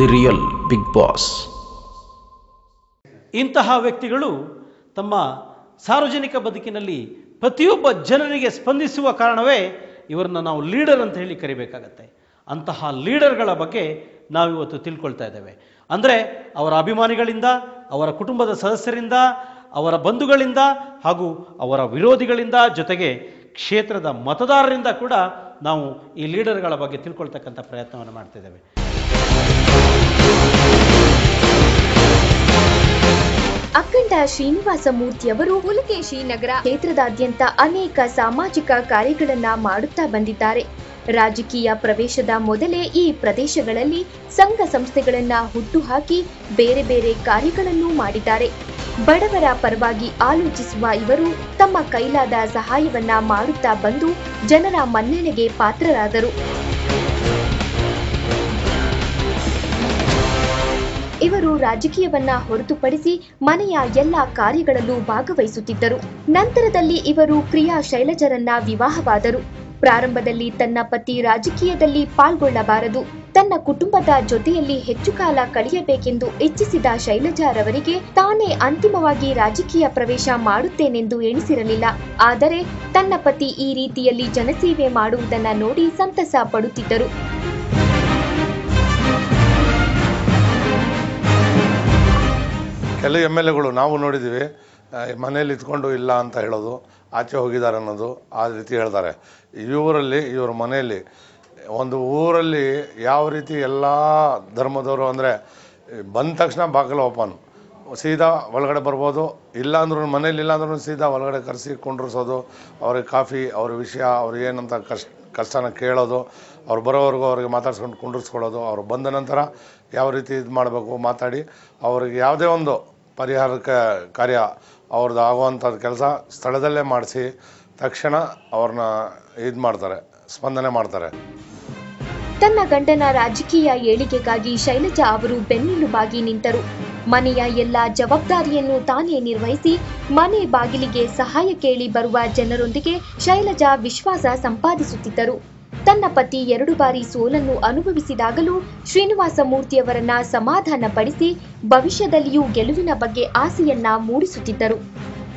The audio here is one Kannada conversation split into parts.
The real big boss. ಇಂತಹ ವ್ಯಕ್ತಿಗಳು ತಮ್ಮ ಸಾರ್ವಜನಿಕ ಬದುಕಿನಲ್ಲಿ ಪ್ರತಿಯೊಬ್ಬ ಜನರಿಗೆ ಸ್ಪಂದಿಸುವ ಕಾರಣವೇ ಇವರನ್ನು ನಾವು ಲೀಡರ್ ಅಂತ ಹೇಳಿ ಕರಿಬೇಕಾಗತ್ತೆ. ಅಂತಹ ಲೀಡರ್ಗಳ ಬಗ್ಗೆ ನಾವಿವತ್ತು ತಿಳ್ಕೊಳ್ತಾ ಇದ್ದೇವೆ. ಅಂದರೆ ಅವರ ಅಭಿಮಾನಿಗಳಿಂದ, ಅವರ ಕುಟುಂಬದ ಸದಸ್ಯರಿಂದ, ಅವರ ಬಂಧುಗಳಿಂದ ಹಾಗೂ ಅವರ ವಿರೋಧಿಗಳಿಂದ, ಜೊತೆಗೆ ಕ್ಷೇತ್ರದ ಮತದಾರರಿಂದ ಕೂಡ ನಾವು ಈ ಲೀಡರ್ಗಳ ಬಗ್ಗೆ ತಿಳ್ಕೊಳ್ತಕ್ಕಂಥ ಪ್ರಯತ್ನವನ್ನು ಮಾಡ್ತಿದ್ದೇವೆ. ಅಖಂಡ ಶ್ರೀನಿವಾಸ ಮೂರ್ತಿಯವರು ಪುಲಕೇಶಿ ನಗರ ಕ್ಷೇತ್ರದಾದ್ಯಂತ ಅನೇಕ ಸಾಮಾಜಿಕ ಕಾರ್ಯಗಳನ್ನ ಮಾಡುತ್ತಾ ಬಂದಿದ್ದಾರೆ. ರಾಜಕೀಯ ಪ್ರವೇಶದ ಮೊದಲೇ ಈ ಪ್ರದೇಶಗಳಲ್ಲಿ ಸಂಘ ಸಂಸ್ಥೆಗಳನ್ನ ಹುಟ್ಟುಹಾಕಿ ಬೇರೆ ಬೇರೆ ಕಾರ್ಯಗಳನ್ನು ಮಾಡಿದ್ದಾರೆ. ಬಡವರ ಪರವಾಗಿ ಆಲೋಚಿಸುವ ಇವರು ತಮ್ಮ ಕೈಲಾದ ಸಹಾಯವನ್ನ ಮಾಡುತ್ತಾ ಬಂದು ಜನರ ಮನ್ನಣೆಗೆ ಪಾತ್ರರಾದರು. ಇವರು ರಾಜಕೀಯವನ್ನ ಹೊರತುಪಡಿಸಿ ಮನೆಯ ಎಲ್ಲ ಕಾರ್ಯಗಳಲ್ಲೂ ಭಾಗವಹಿಸುತ್ತಿದ್ದರು. ನಂತರದಲ್ಲಿ ಇವರು ಕ್ರಿಯಾ ಶೈಲಜರನ್ನ ವಿವಾಹವಾದರು. ಪ್ರಾರಂಭದಲ್ಲಿ ತನ್ನ ಪತಿ ರಾಜಕೀಯದಲ್ಲಿ ಪಾಲ್ಗೊಳ್ಳಬಾರದು, ತನ್ನ ಕುಟುಂಬದ ಜೊತೆಯಲ್ಲಿ ಹೆಚ್ಚು ಕಾಲ ಕಳೆಯಬೇಕೆಂದು ಇಚ್ಛಿಸಿದ ಶೈಲಜಾರವರಿಗೆ ತಾನೇ ಅಂತಿಮವಾಗಿ ರಾಜಕೀಯ ಪ್ರವೇಶ ಮಾಡುತ್ತೇನೆಂದು ಎಣಿಸಿರಲಿಲ್ಲ. ಆದರೆ ತನ್ನ ಪತಿ ಈ ರೀತಿಯಲ್ಲಿ ಜನಸೇವೆ ಮಾಡುವುದನ್ನ ನೋಡಿ ಸಂತಸ ಪಡುತ್ತಿದ್ದರು. ಕೆಲವು MLAಗಳು ನಾವು ನೋಡಿದ್ದೀವಿ, ಮನೇಲಿ ಇದ್ಕೊಂಡು ಇಲ್ಲ ಅಂತ ಹೇಳೋದು, ಆಚೆ ಹೋಗಿದ್ದಾರೆ ಅನ್ನೋದು, ಆ ರೀತಿ ಹೇಳ್ತಾರೆ. ಇವ್ರ ಮನೆಯಲ್ಲಿ ಒಂದು ಊರಲ್ಲಿ ಯಾವ ರೀತಿ ಎಲ್ಲ ಧರ್ಮದವರು ಅಂದರೆ ಬಂದ ತಕ್ಷಣ ಬಾಗಿಲು ಓಪನ್, ಸೀದಾ ಒಳಗಡೆ ಬರ್ಬೋದು. ಇಲ್ಲಾಂದ್ರೂ ಮನೇಲಿ ಇಲ್ಲಾಂದ್ರೂ ಸೀದಾ ಒಳಗಡೆ ಕರೆಸಿ ಕುಂಡ್ರಿಸೋದು, ಅವ್ರಿಗೆ ಕಾಫಿ, ಅವ್ರ ವಿಷಯ, ಅವ್ರಿಗೆ ಏನಂತ ಕಷ್ಟನ ಕೇಳೋದು, ಅವ್ರು ಬರೋವರೆಗೂ ಅವ್ರಿಗೆ ಮಾತಾಡ್ಸ್ಕೊಂಡು ಕುಂಡ್ರಿಸ್ಕೊಳ್ಳೋದು, ಅವ್ರು ಬಂದ ನಂತರ ಯಾವ ರೀತಿ ಇದು ಮಾಡಬೇಕು ಮಾತಾಡಿ ಅವ್ರಿಗೆ ಯಾವುದೇ ಒಂದು ಪರಿಹಾರಕ್ಕೆ ಕಾರ್ಯ ಅವ್ರದ್ದು ಆಗುವಂಥದ್ದು ಕೆಲಸ ಸ್ಥಳದಲ್ಲೇ ಮಾಡಿಸಿ ತಕ್ಷಣ ಅವ್ರನ್ನ ಇದು ಮಾಡ್ತಾರೆ, ಸ್ಪಂದನೆ ಮಾಡ್ತಾರೆ. ತನ್ನ ಗಂಡನ ರಾಜಕೀಯ ಏಳಿಗೆಗಾಗಿ ಶೈಲಜಾ ಅವರು ಬೆನ್ನೆಲುಬಾಗಿ ನಿಂತರು. ಮನೆಯ ಎಲ್ಲ ಜವಾಬ್ದಾರಿಯನ್ನು ತಾನೇ ನಿರ್ವಹಿಸಿ ಮನೆ ಬಾಗಿಲಿಗೆ ಸಹಾಯ ಕೇಳಿ ಬರುವ ಜನರೊಂದಿಗೆ ಶೈಲಜಾ ವಿಶ್ವಾಸ ಸಂಪಾದಿಸುತ್ತಿದ್ದರು. ತನ್ನ ಪತಿ 2 ಬಾರಿ ಸೋಲನ್ನು ಅನುಭವಿಸಿದಾಗಲೂ ಶ್ರೀನಿವಾಸ ಮೂರ್ತಿಯವರನ್ನ ಸಮಾಧಾನಪಡಿಸಿ ಭವಿಷ್ಯದಲ್ಲಿಯೂ ಗೆಲುವಿನ ಬಗ್ಗೆ ಆಸೆಯನ್ನ ಮೂಡಿಸುತ್ತಿದ್ದರು.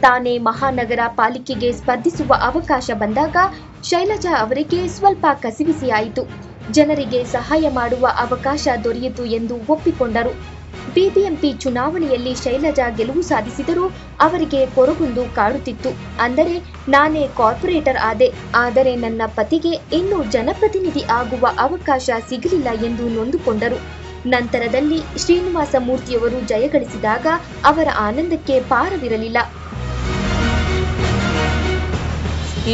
ತಾನೇ ಮಹಾನಗರ ಪಾಲಿಕೆಗೆ ಸ್ಪರ್ಧಿಸುವ ಅವಕಾಶ ಬಂದಾಗ ಶೈಲಜಾ ಅವರಿಗೆ ಸ್ವಲ್ಪ ಕಸಿವಿಸಿಯಾಯಿತು. ಜನರಿಗೆ ಸಹಾಯ ಮಾಡುವ ಅವಕಾಶ ದೊರೆಯಿತು ಎಂದು ಒಪ್ಪಿಕೊಂಡರು. ಬಿಬಿಎಂಪಿ ಚುನಾವಣೆಯಲ್ಲಿ ಶೈಲಜಾ ಗೆಲುವು ಸಾಧಿಸಿದರೂ ಅವರಿಗೆ ಕೊರಗೊಂದು ಕಾಡುತ್ತಿತ್ತು. ಅಂದರೆ ನಾನೇ ಕಾರ್ಪೊರೇಟರ್ ಆದೆ, ಆದರೆ ನನ್ನ ಪತಿಗೆ ಇನ್ನೂ ಜನಪ್ರತಿನಿಧಿ ಆಗುವ ಅವಕಾಶ ಸಿಗಲಿಲ್ಲ ಎಂದು ನೊಂದುಕೊಂಡರು. ನಂತರದಲ್ಲಿ ಶ್ರೀನಿವಾಸ ಮೂರ್ತಿಯವರು ಜಯಗಳಿಸಿದಾಗ ಅವರ ಆನಂದಕ್ಕೆ ಪಾರವಿರಲಿಲ್ಲ.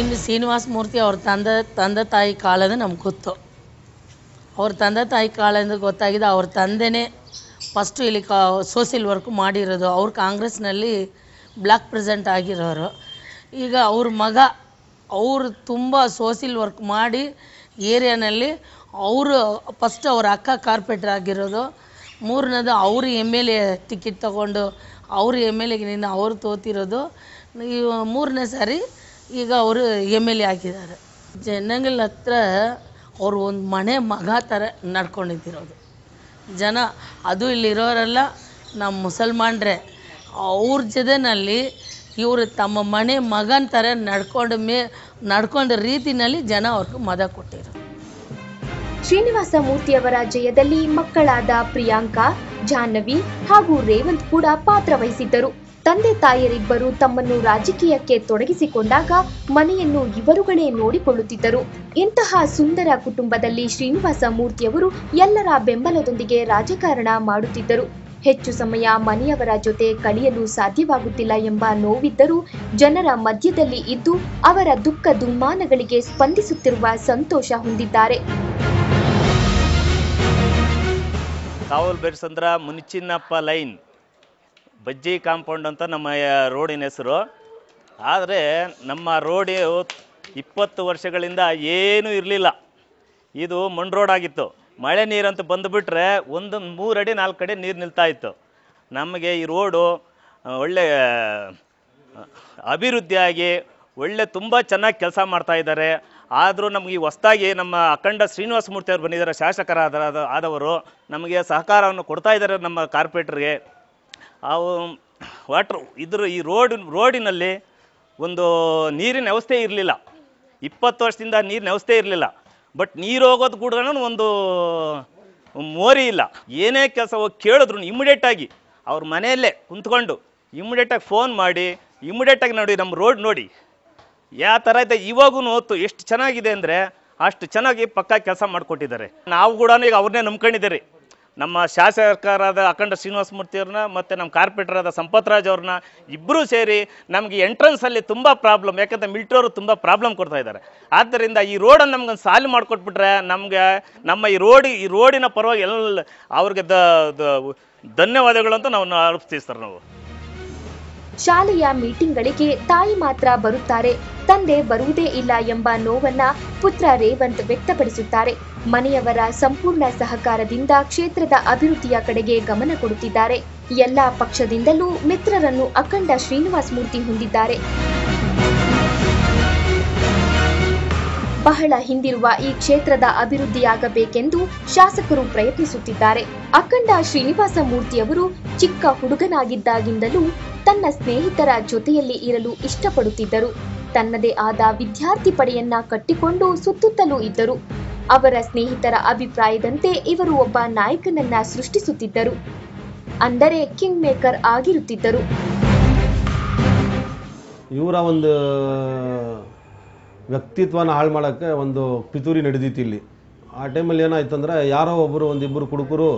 ಇನ್ನು ಶ್ರೀನಿವಾಸ ಮೂರ್ತಿ ಅವ್ರ ತಂದೆ ತಾಯಿ ಕಾಲದ ನಮ್ಗೆ ಗೊತ್ತು. ಅವ್ರ ತಂದೆ ತಾಯಿ ಕಾಲದಿಂದ ಗೊತ್ತಾಗಿದೆ. ಅವ್ರ ತಂದೆನೇ ಫಸ್ಟು ಇಲ್ಲಿ ಸೋಷಿಯಲ್ ವರ್ಕ್ ಮಾಡಿರೋದು. ಅವ್ರು ಕಾಂಗ್ರೆಸ್ನಲ್ಲಿ ಬ್ಲಾಕ್ ಪ್ರೆಸಿಡೆಂಟ್ ಆಗಿರೋರು. ಈಗ ಅವ್ರ ಮಗ ಅವರು ತುಂಬ ಸೋಷಿಯಲ್ ವರ್ಕ್ ಮಾಡಿ ಏರಿಯಾನಲ್ಲಿ ಅವರು ಫಸ್ಟ್ ಅವ್ರ ಅಕ್ಕ ಕಾರ್ಪೊರೇಟರ್ ಆಗಿರೋದು. ಮೂರನೇದು ಅವರು MLA ಟಿಕೆಟ್ ತೊಗೊಂಡು ಅವರು MLAಗಿನಿಂದ ಅವರು ತೋತಿರೋದು. ಮೂರನೇ ಸಾರಿ ಈಗ ಅವರು MLA ಆಗಿದ್ದಾರೆ. ಜನಗಳ ಹತ್ರ ಅವರು ಒಂದು ಮನೆ ಮಗ ಥರ ನಡ್ಕೊಂಡಿದ್ದಿರೋದು ಜನ. ಅದು ಇಲ್ಲಿರೋರೆಲ್ಲ ನಮ್ಮ ಮುಸಲ್ಮಾನ್ರೆ. ಅವ್ರ ಜೊತೆಯಲ್ಲಿ ಇವರು ತಮ್ಮ ಮನೆ ಮಗನ ಥರ ನಡ್ಕೊಂಡ ರೀತಿಯಲ್ಲಿ ಜನ ಅವ್ರಿಗೆ ಮತ ಕೊಟ್ಟಿರೋದು. ಶ್ರೀನಿವಾಸ ಮೂರ್ತಿಯವರ ಜಯದಲ್ಲಿ ಮಕ್ಕಳಾದ ಪ್ರಿಯಾಂಕಾ, ಜಾಹ್ನವಿ ಹಾಗೂ ರೇವಂತ್ ಕೂಡ ಪಾತ್ರ ವಹಿಸಿದ್ದರು. ತಂದೆ ತಾಯರಿಬ್ಬರು ತಮ್ಮನ್ನು ರಾಜಕೀಯಕ್ಕೆ ತೊಡಗಿಸಿಕೊಂಡಾಗ ಮನೆಯನ್ನು ಇವರುಗಳೇ ನೋಡಿಕೊಳ್ಳುತ್ತಿದ್ದರು. ಇಂತಹ ಸುಂದರ ಕುಟುಂಬದಲ್ಲಿ ಶ್ರೀನಿವಾಸ ಮೂರ್ತಿಯವರು ಎಲ್ಲರ ಬೆಂಬಲದೊಂದಿಗೆ ರಾಜಕಾರಣ ಮಾಡುತ್ತಿದ್ದರು. ಹೆಚ್ಚು ಸಮಯ ಮನೆಯವರ ಜೊತೆ ಕಳೆಯಲು ಸಾಧ್ಯವಾಗುತ್ತಿಲ್ಲ ಎಂಬ ನೋವಿದ್ದರೂ ಜನರ ಮಧ್ಯದಲ್ಲಿ ಇದ್ದು ಅವರ ದುಃಖ ದುಮ್ಮಾನಗಳಿಗೆ ಸ್ಪಂದಿಸುತ್ತಿರುವ ಸಂತೋಷ ಹೊಂದಿದ್ದಾರೆ. ಕಾವಲ್ ಬೇರ್ಸಂದ್ರ ಮುನಿಚಿನ್ನಪ್ಪ ಲೈನ್ ಬಜ್ಜಿ ಕಾಂಪೌಂಡ್ ಅಂತ ನಮ್ಮ ರೋಡಿನ ಹೆಸರು. ಆದರೆ ನಮ್ಮ ರೋಡು 20 ವರ್ಷಗಳಿಂದ ಏನೂ ಇರಲಿಲ್ಲ. ಇದು ಮಣ್ಣು ರೋಡ್ ಆಗಿತ್ತು. ಮಳೆ ನೀರಂತೂ ಬಂದುಬಿಟ್ರೆ 3 ಅಡಿ 4 ಅಡಿ ನೀರು ನಿಲ್ತಾಯಿತ್ತು. ನಮಗೆ ಈ ರೋಡು ಒಳ್ಳೆ ಅಭಿವೃದ್ಧಿಯಾಗಿ ಒಳ್ಳೆ ತುಂಬ ಚೆನ್ನಾಗಿ ಕೆಲಸ ಮಾಡ್ತಾ ಇದ್ದಾರೆ. ಆದರೂ ನಮಗೆ ಹೊಸದಾಗಿ ನಮ್ಮ ಅಖಂಡ ಶ್ರೀನಿವಾಸ ಮೂರ್ತಿ ಅವರು ಬಂದಿದ್ದಾರೆ, ಆದವರು ನಮಗೆ ಸಹಕಾರವನ್ನು ಕೊಡ್ತಾ ಇದ್ದಾರೆ ನಮ್ಮ ಕಾರ್ಪೊರೇಟರ್ಗೆ. ಅವು ಈ ರೋಡಿನಲ್ಲಿ ಒಂದು ನೀರಿನ ವ್ಯವಸ್ಥೆ ಇರಲಿಲ್ಲ, 20 ವರ್ಷದಿಂದ ನೀರಿನ ವ್ಯವಸ್ಥೆ ಇರಲಿಲ್ಲ. ಬಟ್ ನೀರು ಹೋಗೋದು ಕೂಡ ಒಂದು ಮೋರಿ ಇಲ್ಲ. ಏನೇ ಕೆಲಸ ಹೋಗಿ ಕೇಳಿದ್ರು ಇಮಿಡಿಯೇಟಾಗಿ ಅವ್ರ ಮನೆಯಲ್ಲೇ ಕುಂತ್ಕೊಂಡು ಇಮಿಡಿಯೇಟಾಗಿ ಫೋನ್ ಮಾಡಿ ಇಮಿಡಿಯೇಟಾಗಿ ನೋಡಿ ನಮ್ಮ ರೋಡ್ ನೋಡಿ ಯಾವ ಥರ ಇದೆ. ಇವಾಗೂ ಹೊತ್ತು ಎಷ್ಟು ಚೆನ್ನಾಗಿದೆ ಅಂದರೆ ಅಷ್ಟು ಚೆನ್ನಾಗಿ ಪಕ್ಕಾ ಕೆಲಸ ಮಾಡಿಕೊಟ್ಟಿದ್ದಾರೆ. ನಾವು ಕೂಡ ಈಗ ಅವ್ರನ್ನೇ ನಂಬ್ಕೊಂಡಿದ್ದೀರಿ. ನಮ್ಮ ಶಾಸಕರಾದ ಅಖಂಡ ಶ್ರೀನಿವಾಸ ಮೂರ್ತಿಯವ್ರನ್ನ ಮತ್ತು ನಮ್ಮ ಕಾರ್ಪೊರೇಟರಾದ ಸಂಪತ್ ರಾಜ್ ಅವ್ರನ್ನ ಇಬ್ಬರೂ ಸೇರಿ ನಮಗೆ ಎಂಟ್ರೆನ್ಸಲ್ಲಿ ತುಂಬ ಪ್ರಾಬ್ಲಮ್, ಯಾಕಂದರೆ ಮಿಲಿಟರಿಯವರು ತುಂಬ ಪ್ರಾಬ್ಲಮ್ ಕೊಡ್ತಾ ಇದ್ದಾರೆ. ಆದ್ದರಿಂದ ಈ ರೋಡನ್ನು ನಮ್ಗೊಂದು ಸಾಲು ಮಾಡಿಕೊಟ್ಬಿಟ್ರೆ ನಮಗೆ ನಮ್ಮ ಈ ರೋಡಿನ ಪರವಾಗಿ ಎಲ್ಲ ಅವ್ರಿಗೆ ಧನ್ಯವಾದಗಳು ಅಂತ ನಾವು ಅರ್ಪಿಸ್ತೀವಿ ಸರ್. ನಾವು ಶಾಲೆಯ ಮೀಟಿಂಗ್ಗಳಿಗೆ ತಾಯಿ ಮಾತ್ರ ಬರುತ್ತಾರೆ, ತಂದೆ ಬರುವುದೇ ಇಲ್ಲ ಎಂಬ ನೋವನ್ನ ಪುತ್ರ ರೇವಂತ್ ವ್ಯಕ್ತಪಡಿಸುತ್ತಾರೆ. ಮನೆಯವರ ಸಂಪೂರ್ಣ ಸಹಕಾರದಿಂದ ಕ್ಷೇತ್ರದ ಅಭಿವೃದ್ಧಿಯ ಕಡೆಗೆ ಗಮನ ಕೊಡುತ್ತಿದ್ದಾರೆ. ಎಲ್ಲಾ ಪಕ್ಷದಿಂದಲೂ ಮಿತ್ರರನ್ನು ಅಖಂಡ ಶ್ರೀನಿವಾಸ ಮೂರ್ತಿ ಹೊಂದಿದ್ದಾರೆ. ಬಹಳ ಹಿಂದಿರುವ ಈ ಕ್ಷೇತ್ರದ ಅಭಿವೃದ್ಧಿಯಾಗಬೇಕೆಂದು ಶಾಸಕರು ಪ್ರಯತ್ನಿಸುತ್ತಿದ್ದಾರೆ. ಅಖಂಡ ಶ್ರೀನಿವಾಸ ಮೂರ್ತಿಯವರು ಚಿಕ್ಕ ಹುಡುಗನಾಗಿದ್ದಾಗಿಂದಲೂ ತನ್ನ ಸ್ನೇಹಿತರ ಜೊತೆಯಲ್ಲಿ ಇರಲು ಇಷ್ಟಪಡುತ್ತಿದ್ದರು. ತನ್ನದೇ ಆದ ವಿದ್ಯಾರ್ಥಿ ಪಡೆಯನ್ನ ಕಟ್ಟಿಕೊಂಡು ಸುತ್ತುತ್ತಲೂ ಇದ್ದರು. ಅವರ ಸ್ನೇಹಿತರ ಅಭಿಪ್ರಾಯದಂತೆ ಇವರು ಒಬ್ಬ ನಾಯಕನನ್ನ ಸೃಷ್ಟಿಸುತ್ತಿದ್ದರು, ಅಂದರೆ ಕಿಂಗ್ ಮೇಕರ್ ಆಗಿರುತ್ತಿದ್ದರು. ಇವರ ಒಂದು ವ್ಯಕ್ತಿತ್ವನ ಹಾಳು ಮಾಡೋಕ್ಕೆ ಒಂದು ಪಿತೂರಿ ನಡೆದಿತ್ತು ಇಲ್ಲಿ. ಆ ಟೈಮಲ್ಲಿ ಏನಾಯ್ತು ಅಂದರೆ ಯಾರೋ ಒಬ್ಬರು ಒಂದಿಬ್ಬರು ಕುಡುಕರು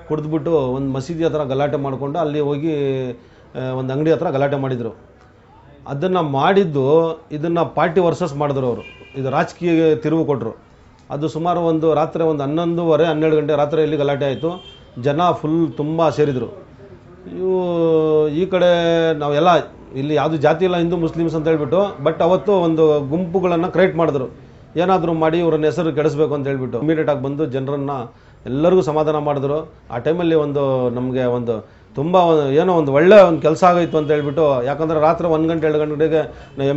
ಕುಡಿದ್ಬಿಟ್ಟು ಒಂದು ಮಸೀದಿ ಹತ್ರ ಗಲಾಟೆ ಮಾಡಿಕೊಂಡು ಅಲ್ಲಿ ಹೋಗಿ ಒಂದು ಅಂಗಡಿ ಹತ್ರ ಗಲಾಟೆ ಮಾಡಿದರು. ಅದನ್ನು ಮಾಡಿದ್ದು ಇದನ್ನು ಪಾರ್ಟಿ ವರ್ಸಸ್ ಮಾಡಿದ್ರು ಅವರು. ಇದು ರಾಜಕೀಯ ತಿರುವು ಕೊಟ್ಟರು. ಅದು ಸುಮಾರು ಒಂದು ರಾತ್ರಿ 11:30-12 ಗಂಟೆ ರಾತ್ರಿಯಲ್ಲಿ ಗಲಾಟೆ ಆಯಿತು. ಜನ ಫುಲ್ ತುಂಬ ಸೇರಿದರು. ಈ ಕಡೆ ನಾವೆಲ್ಲ ಇಲ್ಲಿ ಯಾವುದು ಜಾತಿ ಇಲ್ಲ, ಹಿಂದೂ ಮುಸ್ಲಿಮ್ಸ್ ಅಂತ ಹೇಳ್ಬಿಟ್ಟು, ಬಟ್ ಅವತ್ತು ಒಂದು ಗುಂಪುಗಳನ್ನು ಕ್ರಿಯೇಟ್ ಮಾಡಿದ್ರು. ಏನಾದರೂ ಮಾಡಿ ಇವ್ರನ್ನ ಹೆಸರು ಕೆಡಿಸ್ಬೇಕು ಅಂತ ಹೇಳ್ಬಿಟ್ಟು ಇಮಿಡಿಯೇಟಾಗಿ ಬಂದು ಜನರನ್ನು ಎಲ್ಲರಿಗೂ ಸಮಾಧಾನ ಮಾಡಿದ್ರು. ಆ ಟೈಮಲ್ಲಿ ಒಂದು ನಮಗೆ ಒಂದು ತುಂಬ ಏನೋ ಒಂದು ಒಳ್ಳೆ ಒಂದು ಕೆಲಸ ಆಗೋಯ್ತು ಅಂತ ಹೇಳ್ಬಿಟ್ಟು. ಯಾಕಂದರೆ ರಾತ್ರಿ 1 ಗಂಟೆ 2 ಗಂಟೆಗೆ